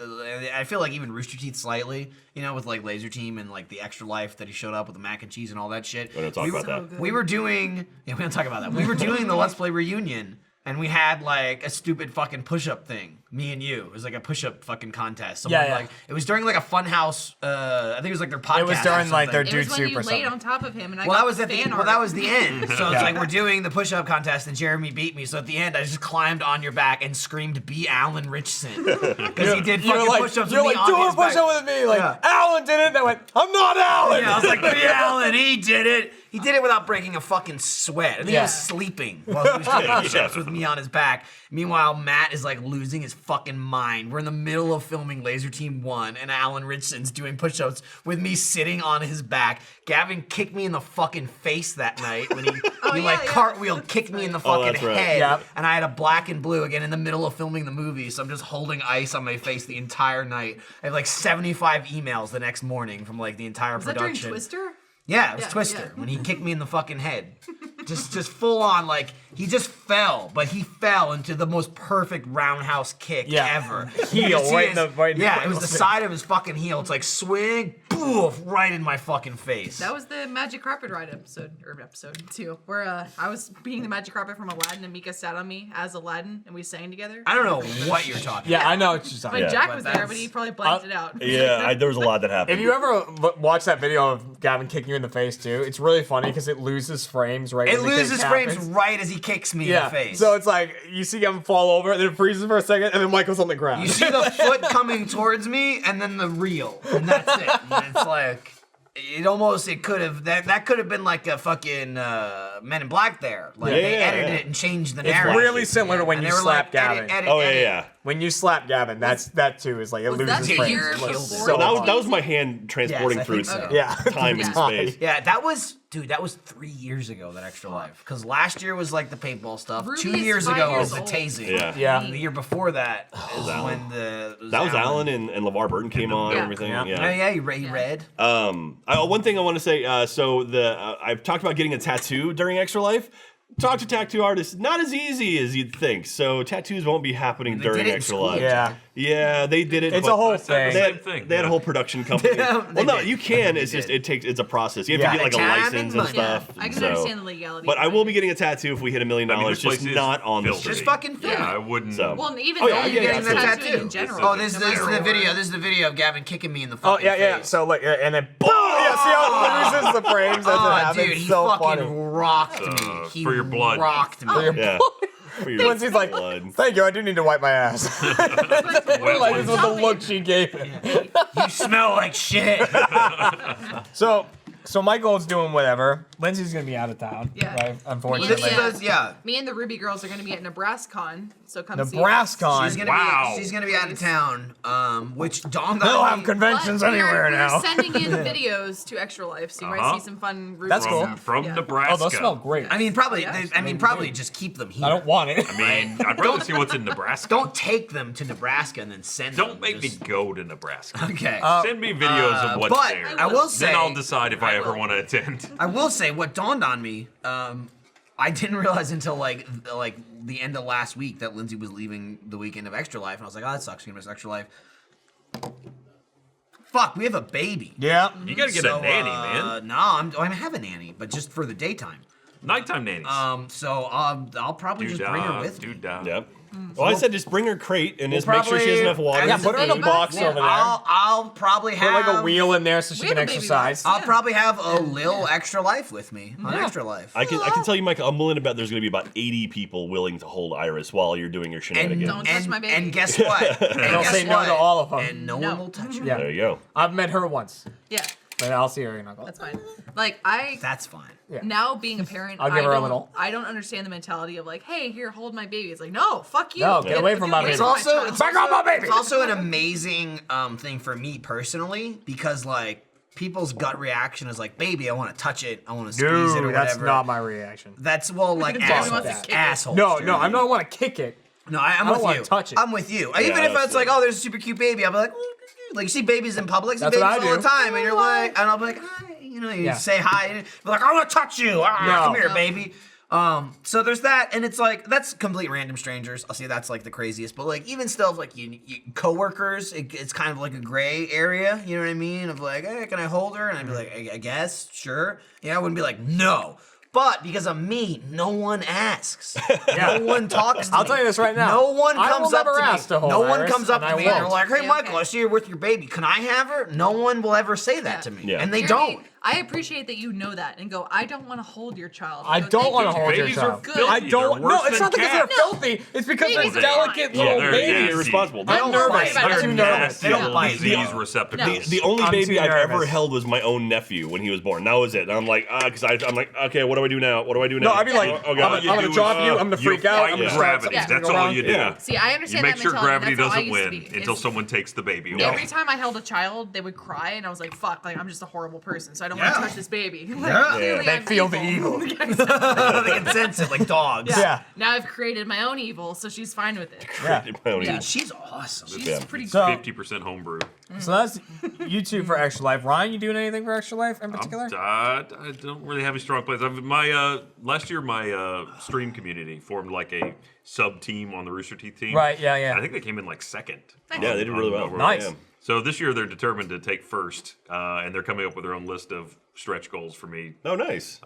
I feel like even Rooster Teeth slightly, you know, with like Laser Team and like the Extra Life that he showed up with the mac and cheese and all that shit. We don't talk about that. We were doing we don't talk about that. We were doing the Let's Play reunion. And we had like a stupid fucking push-up thing, me and you. It was like a push-up fucking contest. Someone, Yeah. like it was during like a Funhouse. I think it was like their podcast. It was during or like their something. it was dude when soup you or laid something. on top of him, and I Well, got that was the at the fan well, art. that was the end. So it's Yeah. like we're doing the push-up contest, and Jeremy beat me. So at the end, I just climbed on your back and screamed, "Be Alan Richardson," because he did fucking push-ups You're with like, me do on a his back. push-up with me. Like, Yeah. Alan did it. And I went, I'm not Alan. Yeah, I was like, "Be Alan, he did it." He did it without breaking a fucking sweat. I think he Yeah. was sleeping while he was doing push-ups with me on his back. Meanwhile, Matt is like losing his fucking mind. We're in the middle of filming Laser Team 1, and Alan Richardson's doing push-ups with me sitting on his back. Gavin kicked me in the fucking face that night when he yeah. cartwheeled, kicked me in the fucking that's right. head. Yep. And I had a black and blue again in the middle of filming the movie, so I'm just holding ice on my face the entire night. I have like 75 emails the next morning from like the entire Was that during production. Twister? Yeah, it was Yeah, Twister yeah. when he kicked me in the fucking head. just full on, like he just fell, but he fell into the most perfect roundhouse kick Yeah. ever. Heel, You could see right in his- the- right in the yeah, it was the face. side of his fucking heel. It's like swing, poof, right in my fucking face. That was the Magic Carpet Ride episode 2, where I was being the Magic Carpet from Aladdin, and Mika sat on me as Aladdin, and we sang together. I don't know what you're talking Yeah, about. I know what you're talking But about. Jack but was there, that's- but he probably blanked it out. Yeah, there was a lot that happened. If you ever watch that video of Gavin kicking you in the face too, it's really funny because it loses frames right It when the kick loses frames happens. right as he kicks me in Yeah, the face. so it's like you see him fall over, and then it freezes for a second, and then Michael's on the ground. You see the foot coming towards me, and then the reel, and that's it. And it's like it could have that could have been like a fucking Men in Black there. Like they Yeah, edited yeah. it and changed the It's narrative. really similar to when And you they were slap like, Gavin. edit, Oh yeah, edit. yeah. When you slap Gavin, that too is like it Was that loses the frames. year It's like before so That was hard. that was my hand transporting Yes, I through think so. Yeah. time and Yeah. space. Yeah, that was 3 years ago. That Extra Life, because last year was like the paintball stuff. Ruby 2 is years 5 ago years was the old. tasing. Yeah. Yeah. And the year before that is Alan. when the That was Alan and LeVar Burton came on and Yeah. everything. Yeah. Oh Yeah. yeah, you read. One thing I want to say. So I've talked about getting a tattoo during Extra Life. Talk to tattoo artists. Not as easy as you'd think. So tattoos won't be happening They during did it in Extra school. Life. Yeah. Yeah, they did it. It's but a whole I said the thing. same thing. They had a yeah. whole production company. They Well, no, did. you can. It's They just did. it's a process. You have Yeah. to get like a Time and license and money. stuff. I can so- understand the legality. But I behind will it. be getting a tattoo if we hit $1 million. I mean, this Just place is not on the filthy. street. Just fucking film Yeah, I it. wouldn't. So- Well, even Oh, then, yeah, you're yeah, getting yeah, the so- tattooing in general. Oh, this is no matter the video. what. This is the video of Gavin kicking me in the Oh fucking yeah, yeah. face. So like, and then boom! Yeah, see how it loses the frames? That's what Oh, happens. dude, he so fucking funny. rocked me. He for your blood. rocked me. Yeah. For your Lindsay's like, blood. thank you, I do need to wipe my ass. Like, this was the look she gave him. You smell like shit. So Michael's doing whatever. Lindsay's gonna be out of town. Yeah. Right? Unfortunately. This is yeah. Me and the Ruby girls are going to be at NebraskaCon, so come see us. Nebraska. She's gonna be out of town. Which dawned They don't on have me. conventions But anywhere now. We're sending in videos to Extra Life, so you might Uh-huh. see some fun Ruby That's cool. stuff. From Yeah. Nebraska. Oh, those smell great. I mean, probably. Yeah. Probably just keep them here. I don't want it. I mean, I'd rather see what's in Nebraska. Don't take them to Nebraska and then send them. Don't make me Just- go to Nebraska. Okay. Send me videos of what's but there. I will say. Then I'll decide if I ever will. want to attend. I will say what dawned on me. I didn't realize until like the end of last week that Lindsay was leaving the weekend of Extra Life, and I was like, oh, that sucks. You're gonna miss Extra Life. Fuck, we have a baby. Yeah. You gotta get a nanny, man. No, I have a nanny, but just for the daytime. Nighttime nannies. So I'll probably just bring her with me. Dude-da. Yep. Well, I said just bring her crate and just make sure she probably- has enough water. Yeah, put her in a box Yeah, over there. I'll probably Put have like a wheel in there so she We can have a baby exercise. box. I'll probably have a little Extra Life with me on Extra Life. I can tell you, Michael, I'm willing to bet there's going to be about 80 people willing to hold Iris while you're doing your shenanigans. Don't touch my baby. And guess what? And I'll guess say no what? to all of them. And no No. one will touch her. Yeah. There you go. I've met her once. Yeah. But I'll see her in knuckle. That's fine. Like I That's fine. now being a parent, I'll give her a don't- little. I don't understand the mentality of like, hey, here, hold my baby. It's like, no, fuck you. No, get away from my baby. It's also child. it's Back off my baby! It's also an amazing thing for me personally because like people's gut reaction is like, baby, I want to touch it, I want to squeeze it or Dude, whatever. that's not my reaction. That's well like Jeremy wants to kick it. assholes. No, Jeremy. no, I'm not want to kick it. No, I'm I don't with wanna you. touch it. I'm with you. Even if that's it's like, oh, there's a super cute baby, I'll be like, like you see babies in public, see That's what babies I all do. the time, and you're like, and I'll be like, hi, you know, you Yeah. say hi, and you're like, I want to touch you. Ah, No. come here, No. baby. So there's that, and it's like that's complete random strangers. I'll say that's like the craziest, but like even still, like you coworkers, it's kind of like a gray area. You know what I mean? Of like, hey, can I hold her? And I'd be like, I guess, sure. Yeah, I wouldn't be like, no. But because of me, no one asks. No one talks to me. I'll tell you this right now. No one I comes will up never to me. ask to hold No one Iris, comes up and to I me and they're won't. like, hey, Yeah, Michael, okay. I see you're with your baby. Can I have her? No one will ever say that to me. Yeah. And they Jeremy, don't. I appreciate that you know that and go, I don't want to hold your child. I Go, don't "Thank want to you, hold your Babies are child. filthy. I They're don't. worse No, it's than not because they're cats. filthy. It's because Babies they're are delicate fine. little they're babies. nasty. Irresponsible. I'm don't nervous. fight. I'm They're too nasty. nervous. They don't bite. Disease receptacles. No. The only I'm baby too I've ever nervous. held was my own nephew when he was born. That was it. And I'm like, because I'm like, okay, what do I do now? What do I do now? No, I'd be like, oh, I'm God. gonna drop you. I'm gonna freak out. I'm Fight gonna start gravity. something That's going all on. you do. Yeah. See, I You understand make that sure mentality. gravity That's how I doesn't used to win be. until It's- someone takes the baby away. Every time I held a child, they would cry, and I was like, "Fuck! Like I'm just a horrible person, so I don't want Yeah. to touch this baby." Like, Yeah. clearly They I'm feel the evil. They can sense it like dogs. Yeah. Now I've created my own evil, so she's fine with it. Yeah. Dude, she's awesome. She's Yeah. pretty. So- 50% homebrew. So that's you two for Extra Life. Ryan, you doing anything for Extra Life in particular? I don't really have any strong plans. Last year, my stream community formed like a sub team on the Rooster Teeth team. Right, yeah, yeah. I think they came in like second. Yeah, they did really well. Nice. Yeah. So this year they're determined to take first, and they're coming up with their own list of stretch goals for me, Oh, nice.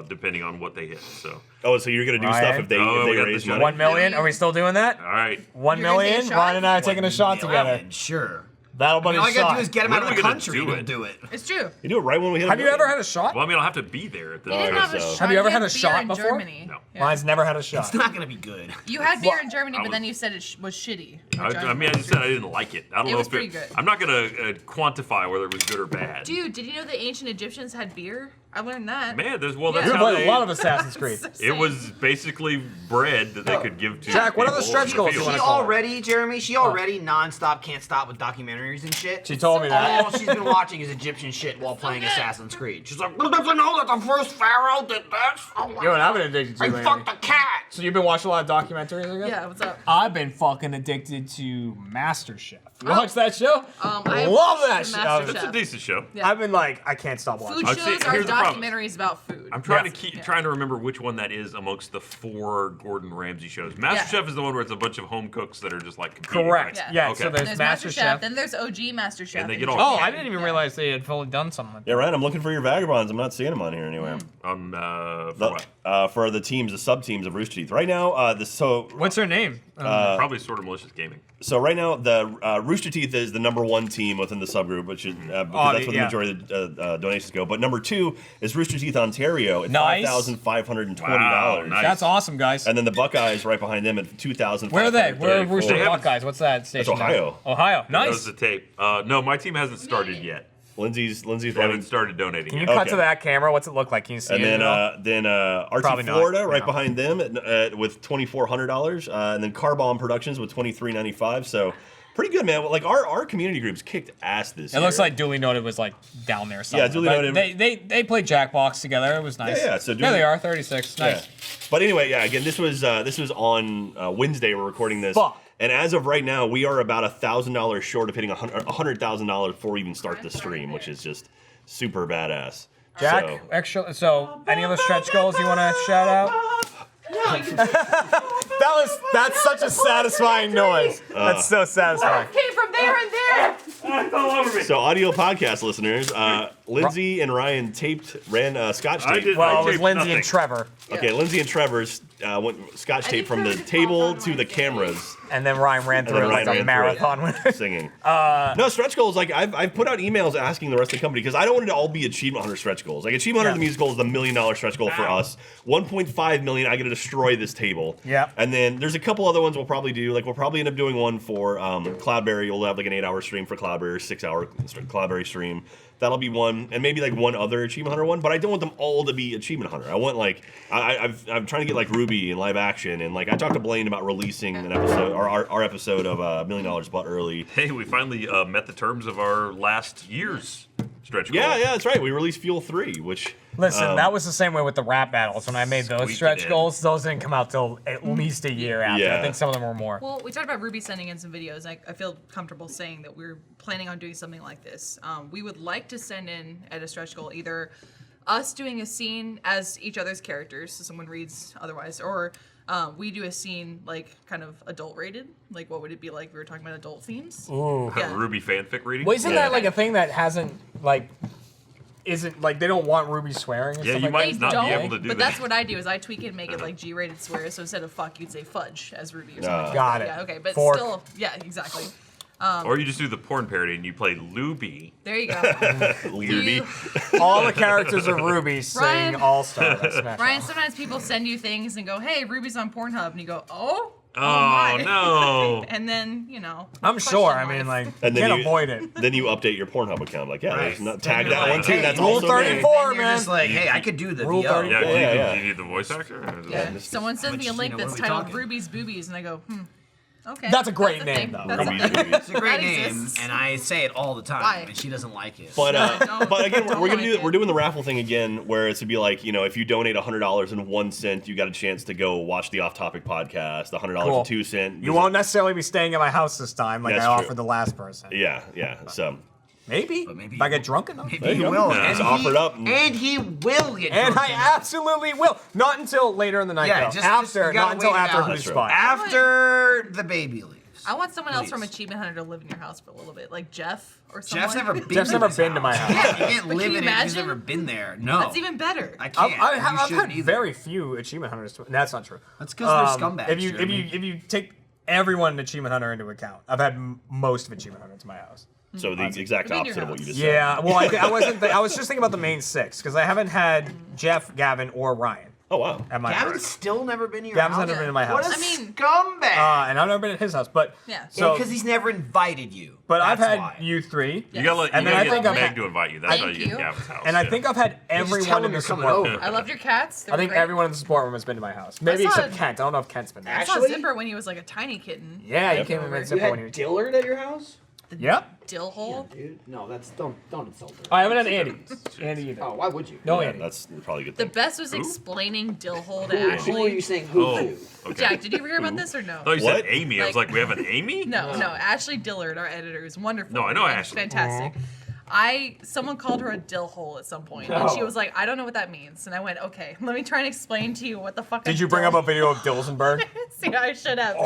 depending on what they hit. So, Oh, so you're gonna do Ryan? stuff if they Oh, we got raise this money? 1 million? Are we still doing that? all right. 1 You're gonna take a million? shot? Ryan and I are taking a shot together. Sure. That'll I be mean, all a I gotta shot. do is get him When out are of we the gonna country. do He'll it? do it. It's true. You do it right when we hit. Have you ever had a shot? Well, I mean, I'll have to be there at the He didn't have a so- shot. Have you ever He had a beer shot in before? Germany. No. Yeah. Ryan's never had a shot. It's not gonna be good. You had beer in Germany, I but then was- you said it was shitty. I mean, I just said I didn't like it. I don't It know was if pretty good. I'm not gonna quantify whether it was good or bad. Dude, did you know the ancient Egyptians had beer? I learned that. Man, that's Yeah. that's You've how played they. a lot of Assassin's Creed. It was basically bread that they could give to. Jack, what people other stretch in the goals field. you wanna She call it? already, Jeremy, she already nonstop can't stop with documentaries and shit. She told me that. All she's been watching is Egyptian shit while playing Assassin's Creed. She's like, doesn't know that the first pharaoh did this. Oh my You know what I've God. been addicted to I lately? fucked the cat. So you've been watching a lot of documentaries, I guess? Yeah, what's up? I've been fucking addicted to MasterChef. You watch that show? I Love that watched show. MasterChef. It's a decent show. Yeah. I've been like, I can't stop watching. Food I'd say- shows are here's the problem. documentaries about food. I'm trying Yes. to trying to remember which one that is amongst the 4 Gordon Ramsay shows. MasterChef is the one where it's a bunch of home cooks that are just like competing, Correct. right? Yeah, Okay. so there's There's MasterChef. then there's OG MasterChef. And they in get all- Oh, Japan. I didn't even Yeah. realize they had fully done something. Yeah, Ryan, I'm looking for your vagabonds. I'm not seeing them on here anywhere. On for what? For the teams, the sub teams of Rooster Teeth. Right now, What's her name? Probably sort of malicious gaming. So right now, the Rooster Teeth is the #1 team within the subgroup, which is because that's where the yeah. majority of the donations go. But number 2 is Rooster Teeth Ontario at Nice. $5,520. Wow, nice. That's awesome, guys. And then the Buckeyes right behind them at 2,000. Where are they? Where are Rooster They haven't- Buckeyes? What's that station? Ohio. now? Ohio. That was Nice. the tape. No, my team hasn't started yet. Lindsay's They running. haven't started donating Can you yet. cut Okay. to that camera? What's it look like? Can you see And it? then RT Probably not. Florida right No. behind them with $2,400, and then Carbomb Productions with $2,395. So pretty good, man. Like our community groups kicked ass this It year. looks like Duly Noted was like down there somewhere. Duly But Noted. They played Jackbox together. It was nice. Yeah. So there Duly- they are, 36. Nice. Yeah. But anyway, yeah. Again, this was on Wednesday. We're recording this, Fuck. and as of right now, we are about $1,000 short of hitting $100,000 before we even start the stream, which is just super badass. Jack, So- extra. So, any other stretch goals you want to shout out? That's such a satisfying noise. That's so satisfying. Came from there and there. So, audio podcast listeners, Lindsay and Ryan ran scotch I tape. did- Well, it was taped Lindsay nothing. and Trevor, Okay, Lindsay and Trevor's went scotch tape from the table to the cameras. and then Ryan ran And through then it like Ryan a ran through marathon winner. singing. No, stretch goals, like I've put out emails asking the rest of the company because I don't want it to all be Achievement Hunter stretch goals. Like Achievement Hunter, Yeah. the music goal is the $1 million stretch goal for us. 1.5 million, I gotta destroy this table. Yep. And then there's a couple other ones we'll probably do. Like we'll probably end up doing one for Cloudberry. You'll have like an 8-hour stream for Cloudberry, 6-hour Cloudberry stream. That'll be one, and maybe like one other Achievement Hunter one. But I don't want them all to be Achievement Hunter. I want like I'm trying to get like Ruby in live action, and like I talked to Blaine about releasing an episode, or our episode of $1 Million Spot early. Hey, we finally met the terms of our last year's stretch goal. Yeah, that's right. We released Fuel 3, which Listen, that was the same way with the rap battles. When I made those Squeaked stretch it in. goals, those didn't come out till at least a year after. Yeah. I think some of them were more. Well, we talked about Ruby sending in some videos. I feel comfortable saying that we're planning on doing something like this. We would like to send in at a stretch goal either us doing a scene as each other's characters, so someone reads otherwise, or we do a scene like kind of adult rated. Like what would it be like? We were talking about adult themes. Ooh. Yeah. Ruby fanfic reading. Well, isn't Yeah. that like a thing that hasn't like isn't like they don't want Ruby swearing and Yeah, stuff you like might that? not Don't, be able to do but that. that's what I do is I tweak it and make it like G-rated swears. So instead of fuck, you'd say fudge as Ruby or something. Got it. Yeah, okay, but Fork. still, yeah, exactly. Or you just do the porn parody and you play Luby. There you go. Luby. All the characters of Ruby sing Ryan- All Star. That's Smash Ryan, Mouth. sometimes people send you things and go, "Hey, Ruby's on Pornhub," and you go, "Oh, Oh, my." no. And then you know. I'm question sure. I marks. mean, like, And you then can't you- avoid it. Then you update your Pornhub account. Like, yeah, Right. there's not tag Then that you're one like, too. hey, That's Rule also 34. me. And you're man. just like, hey, I could do the Rule VO. 34. Yeah, Yeah, do yeah. you need the voice actor? Yeah. Someone sends me a Which, link you know, that's what are we titled talking? "Ruby's Boobies," and I go, okay. That's a great the name, thing. though. That's Ruby's a- Boobies. It's a great That name, exists. and I say it all the time, Why? and she doesn't like it. But Don't- but again, don't we're like gonna do it. we're doing the raffle thing again, where it's to be like, you know, if you donate $100.01, you got a chance to go watch the Off Topic podcast. The $100.02. You won't necessarily be staying at my house this time, like That's I true. offered the last person. Yeah. So Maybe. But maybe If I you get won't. drunk enough. Maybe There you he go. will. Yeah, And it's he, offered up. And he will get And drunk I enough. absolutely will. Not until later in the night, Yeah, though. just After, you not gotta until wait it after out. Who's That's Spot. After the baby leaves. I want someone else from Please. Achievement Hunter to live in your house for a little bit, like Jeff or someone. Jeff's never been. Jeff's to never this been to my house. Yeah, you can't But live can you in it. He's imagine? never been there. No, That's even better. I can't. I've You had shouldn't either. very few Achievement Hunters. That's not true. That's 'cause they're scumbags, If Jeremy. you take everyone in Achievement Hunter into account, I've had most of Achievement Hunter to my house. so the exact Maybe in your opposite of what you house. just said. Yeah, well, I wasn't. I was just thinking about the main six because I haven't had Jeff, Gavin, or Ryan Oh wow. at my Gavin's house. still never been to your Gavin's house. never been to my house. What a I mean- scumbag. And I've never been at his house, but Yeah. So, because he's never invited you. but I've That's had why. you three, You gotta let And you then gotta I think get I've Meg had- to invite you. That's how Thank you get you. Gavin's house. and I yeah. think I've had You just tell everyone him in the you're coming support. over. I loved your cats. They I were think great. everyone in the support room has been to my house. Maybe I saw except it. Kent. I don't know if Kent's been there. I saw Actually? Zipper when he was like a tiny kitten. Yeah, he Yep. came in You with Zipper when he was. Dillard at your house? Yep. Dill hole. Dude, no, that's don't insult her. I haven't had Andy. Andy either. Oh, why would you? No Yeah, Andy. that's probably a good The thing. best was Who? explaining dill hole to Who are you Ashley. saying who Oh, to? okay. Jack, did you ever hear about this or no? I thought you What? said Amy. I was Like- like, we have an Amy? No, Ashley Dillard, our editor, is wonderful. No, I know and Ashley. Fantastic. Someone called her a dill hole at some point, and she was like, "I don't know what that means." And I went, "Okay, let me try and explain to you what the fuck." Did you bring up a video of Dilsenberg? See, I should have.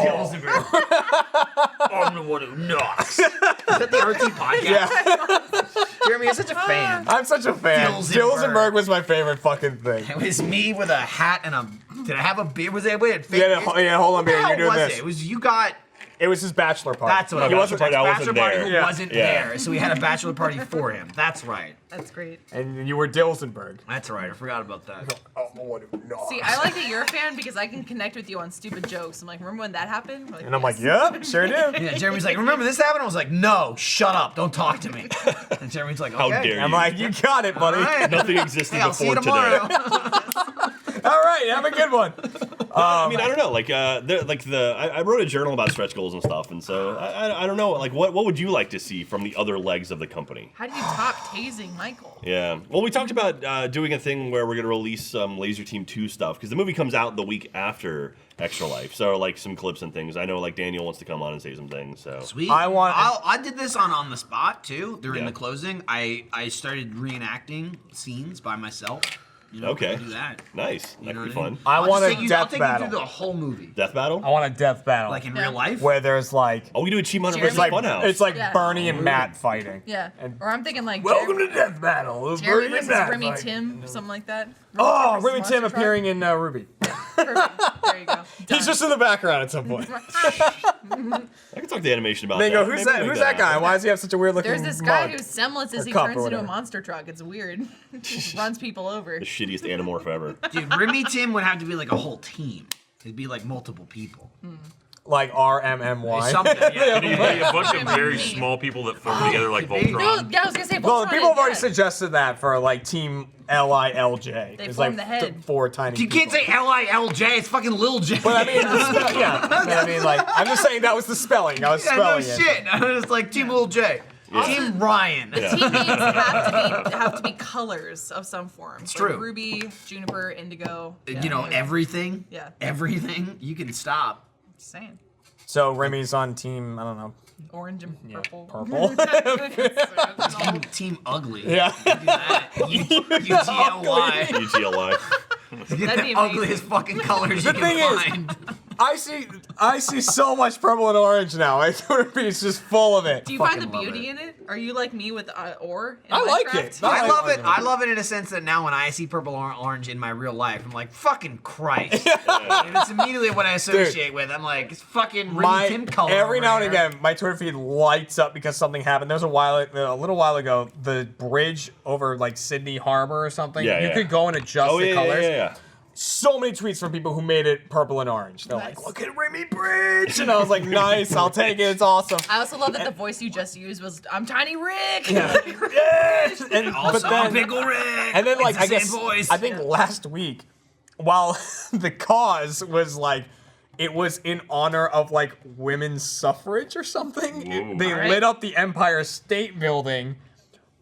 I'm the one who knocks. Is that the RT podcast? Jeremy, you're such a fan. I'm such a fan. Dilsenberg. Dilsenberg was my favorite fucking thing. It was me with a hat and a. Did I have a beard? Was it? Wait, Yeah, hold on, What the man. hell You're doing was this. it? It was you got. It was his bachelor party. That's what No, it was. bachelor party, I wasn't Bachelor party there. who Yeah. wasn't Yeah. there, so we had a bachelor party for him. That's right. That's great. And you were Dilsenberg. That's right. I forgot about that. Oh, the one who knocks. See, I like that you're a fan because I can connect with you on stupid jokes. I'm like, remember when that happened? We're And I'm like, "Yes." yep, sure do. Yeah, Jeremy's like, remember this happened? I was like, no, shut up, don't talk to me. And Jeremy's like, okay. How dare you? I'm like, you got it, buddy. All right. Nothing existed Hey, I'll see you before tomorrow. today. All right, have a good one. I mean, I don't know. I wrote a journal about stretch goals and stuff, and so I don't know. Like, what would you like to see from the other legs of the company? How do you top tasing Michael? Yeah. Well, we talked about doing a thing where we're going to release some Laser Team 2 stuff because the movie comes out the week after Extra Life. So, like, some clips and things. I know, like, Daniel wants to come on and say some things. So. Sweet. I did this on the spot too during Yeah. the closing. I started reenacting scenes by myself. You know, Okay. do that. Nice. You That know could be what I mean? fun. I I'll want just a take you- death I'll take battle. you through the whole movie, Death battle? I want a death battle. like in Yeah. real life. where there's like, Oh, we do Achievement Hunter Jeremy- versus like Funhouse. it's like Yeah. Bernie and Matt fighting. Yeah. And Or I'm thinking like welcome to Death Battle. Jeremy Bernie and versus Matt Remy fighting. Tim, something like that. Oh, versus Remy Monster Tim Truck. appearing in Ruby. Perfect. There you go. He's Done. just in the background at some point. I can talk to animation about They that. go, who's Maybe that? we'll Who's make that guy? happen. Why does he have such a weird looking There's this guy mug? whose semblance Or is he cup turns or into a whatever. monster truck. It's weird. Just runs people over. The shittiest Animorph ever. Dude, Remy Tim would have to be like a whole team. It'd be like multiple people. like RMMY. Something, yeah. Can you be a bunch of very small people that form together like could be. No, Voltron? yeah, I was gonna say. Well, Voltron people have is already dead. suggested that for like Team LILJ. They It's form like the head. 4 tiny. You can't people. say L-I-L-J. It's fucking Lil J. But I mean, yeah. But I mean, like, I'm just saying that was the spelling. I was yeah, no spelling it. shit. I was like Team Lil J. Team Ryan. Team names have to be colors of some form. It's true. Ruby, juniper, indigo. You know, everything. Yeah. Everything. You can stop. Just saying. So Remy's on team, I don't know, Orange and purple. purple. Team Ugly. Yeah. Do that. UTLY. UTLI. Get That'd the be ugliest fucking colors you The thing can is- find. I see so much purple and orange now. My Twitter feed is just full of it. Do you find the Fucking love beauty in it? Are you like me with ore? In I like Minecraft? it. No, I love it. it. I love it in a sense that now when I see purple or orange in my real life, I'm like, fucking Christ. And it's immediately what I associate with. I'm like, it's fucking Remy Tim color. Every over now and here. again, my Twitter feed lights up because something happened. There was a little while ago, the bridge over like Sydney Harbor or something. Yeah, you yeah. could go and adjust Oh, the yeah, colors. yeah. So many tweets from people who made it purple and orange. They're Nice. like, "Look at Remy Bridge," and I was like, "Nice, I'll take it. It's awesome." I also love that the voice you just used was "I'm Tiny Rick." Yes! And Also, but then, Pickle Rick. and then like It's I the guess same voice. I think last week, while the cause was like. It was in honor of like women's suffrage or something. Ooh. They Alright. lit up the Empire State Building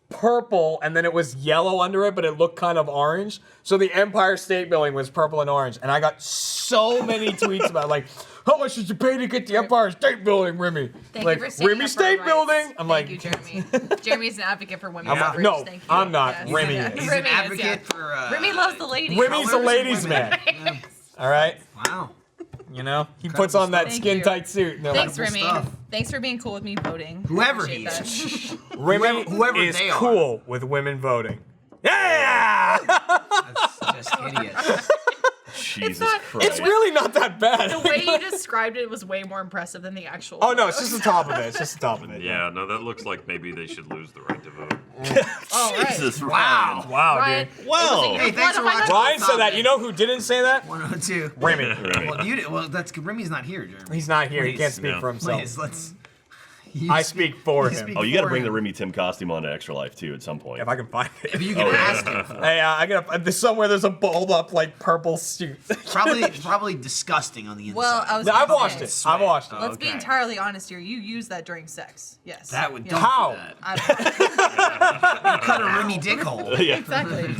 purple and then it was yellow under it, but it looked kind of orange. So the Empire State Building was purple and orange. And I got so many tweets about like, how much did you pay to get the Empire State Building, Remy? Thank like, you for standing Remy up for State our Building? rights. I'm Thank like, you, Jeremy. Jeremy's an advocate for women's I'm not- suffrage. no, Thank you. I'm not. Yes. Remy Yeah. is. He's Remy an is, advocate yeah. for. Remy loves the ladies. Remy's a Colors, ladies' women. man. All right? Wow. You know? He puts on that Thank skin you. tight suit. And they're Thanks, like, Remy. stuff. Thanks for being cool with me voting. Whoever Appreciate he is. that. Remy whoever is they are. cool with women voting. Yeah! That's just hideous. Jesus not- Christ. It's really not that bad. The way you described it was way more impressive than the actual. Oh no, it's photo. just the top of it. It's just the top of it. Yeah, no, that looks like maybe they should lose the right to vote. Oh, right. Jesus, Wow. Wow, Ryan, dude. Well, Hey, thanks for watching. Ryan said that. You know who didn't say that? 102. Remy. Well, you did. Well, that's Remy's not here, Jeremy. He's not here. He can't Please, speak no. for himself. Please, let's. I speak for you him. speak Oh, you got to for bring the him. Remy Tim costume on to Extra Life too at some point. If I can find it. If you can ask him. For it. Hey, I gotta. There's somewhere there's a balled up like purple suit. Probably disgusting on the inside. Well, I was. No, I've gonna watched say, it. I've watched it. Let's be Okay. entirely honest here. You used that during sex. Yes. That would Yeah. don't How? do that. I- Cut a Remy dick hole. yeah. exactly.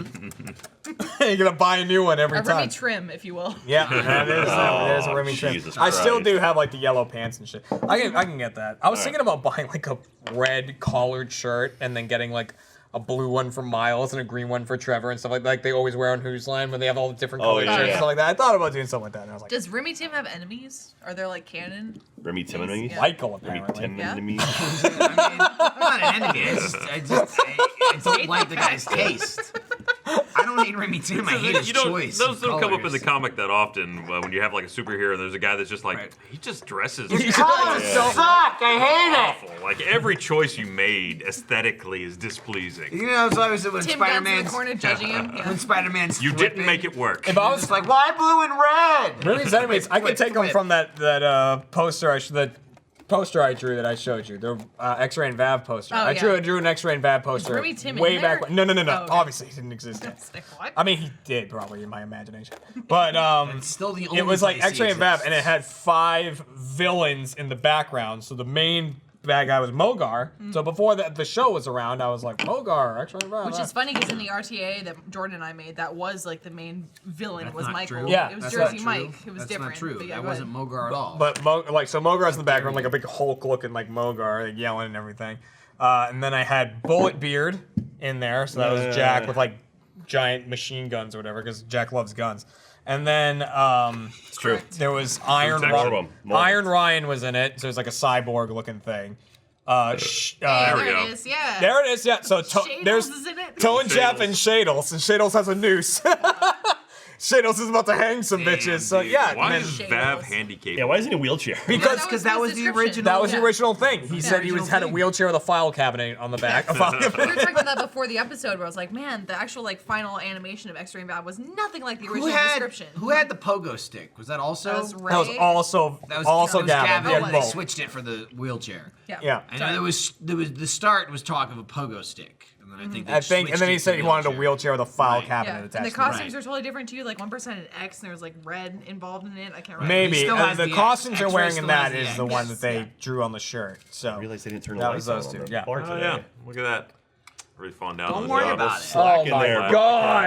You're gonna buy a new one every A Remy time. trim, if you will. Yeah, that is. There's a Remy trim. Jesus I still Christ. do have like the yellow pants and shit. I can get that. I was thinking about buying like a red collared shirt and then getting like a blue one for Miles and a green one for Trevor and stuff like that. Like they always wear on Who's Line when they have all the different Oh, colored yeah, shirts and yeah. stuff like that. I thought about doing something like that and I was like, Does Remy Tim have enemies? Are there like canon? Remy Tim enemies? Yeah. Michael Remy apparently. Tim Yeah. enemies? I mean, I'm not an enemy. I don't like the guy's taste. I don't hate Remy Tim. I hate his You don't, choice. those of don't come up in the colors. comic that often when you have like a superhero and there's a guy that's just like, Right. he just dresses Colors suck. I hate it. awful. Like every choice you made aesthetically is displeasing. You know, it's always when Tim Gunn's in the Spider-Man's corner judging him. Yeah. when Spider-Man's You didn't make it work. If I It's was like, why blue and red? Remy's enemies, I could take them Flip. from that poster that poster I drew that I showed you, the X-Ray and Vav poster. Oh, I yeah. drew an X-Ray and Vav poster Remy Tim in way there? back when. No. Oh, okay. Obviously, he didn't exist yet. It's like, what? I mean, he did probably in my imagination, but It's still the only it was like place he X-Ray and Vav, exists. and it had 5 villains in the background. So the main bad guy was Mogar. So before the show was around, I was like, Mogar, X-Ray and Vav. Which is funny because in the RTA that Jordan and I made, that was like the main villain That's was not Michael. true. Yeah. It was That's Jersey not Mike. true. It was That's different. not true. But yeah, That go wasn't ahead. Mogar at all. But so Mogar's in the background, like a big Hulk looking like Mogar, like yelling and everything. And then I had Bullet Beard in there, so that was Jack with like giant machine guns or whatever, because Jack loves guns. And then It's true. there was Iron More of Ryan. 'em. More of 'em. Iron Ryan was in it, so it was like a cyborg looking thing. Hey, There we there go. it is. Yeah. There it is, yeah. So Shadles there's is in it. Toe and Jeff and Shadles, and Shadles has a noose. Shados is about to hang some bitches. So dude. yeah, Why man, is Shadows. Vav handicapped? Yeah, why is he in a wheelchair? because Because that was the description. original. that was the Yeah. original thing. He said he original had a thing. wheelchair with a file cabinet on the back. A file We were cabinet. talking about that before the episode where I was like, man, the actual like final animation of X-Ray and Bab was nothing like the Who original had description. who had the pogo stick? Was that also? That was Ray. That was also That was also that was Gavin. Gavin. He and had they both. switched it for the wheelchair. Yeah. I know there was the start was talk of a pogo stick, and then I think they I think, and switched then it he to said he wanted a wheelchair. wheelchair with a file Right. cabinet Yeah, attached. and the to it. costumes are totally different too. Like one person had an X and there was like red involved in it. I can't remember. Maybe He still has the the costumes X. they're X-Ray wearing in still that has is the the one X. that they Yeah. drew on the shirt. So I realized they didn't turn the that lights was those on two. on the Yeah. bar Oh today. yeah, look at that. Really falling down. Don't on worry the job. about it. Slack in Oh my there. God.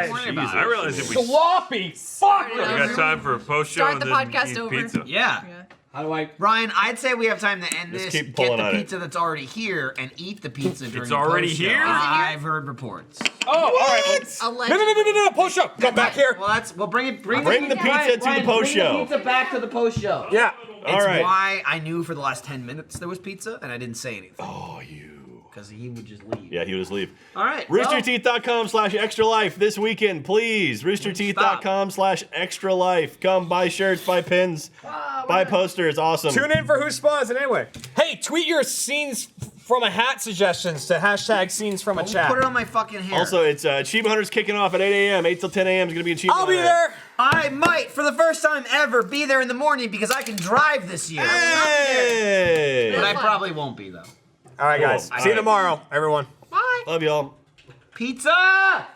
Don't worry Jesus. about I it. realized if we Sloppy. Fuck. we got time for a post show Start and the then podcast eat over. pizza. Yeah. Yeah. How do I? Ryan, I'd say we have time to end Just this, keep get pulling the on it. pizza that's already here, and eat the pizza during the already post-show. here? Is it here? I've heard reports. Oh, all right. Allegedly. No. Post up. Come back here. Well, we'll bring Bring the pizza to the post show. Pizza back to the post show. Yeah. All It's right. why I knew for the last 10 minutes there was pizza, and I didn't say anything. Oh, you. Because he would just leave. Yeah, he would just leave. All right. well, Roosterteeth.com/extra life this weekend, please. Roosterteeth.com/extra life. Come buy shirts, buy pins, buy posters. Awesome. Tune in for Who Spawns it anyway. Hey, tweet your scenes from a hat suggestions to hashtag scenes from a chat. Put it on my fucking hair. Also, it's Achievement Hunters kicking off at 8 a.m. 8 till 10 a.m. is going to be Achievement I'll be Hunter. there. I might, for the first time ever, be there in the morning because I can drive this year. Hey! But I Fun. probably won't be, though. All right, guys. Cool. See you All right. tomorrow, everyone. Bye. Love y'all. Pizza!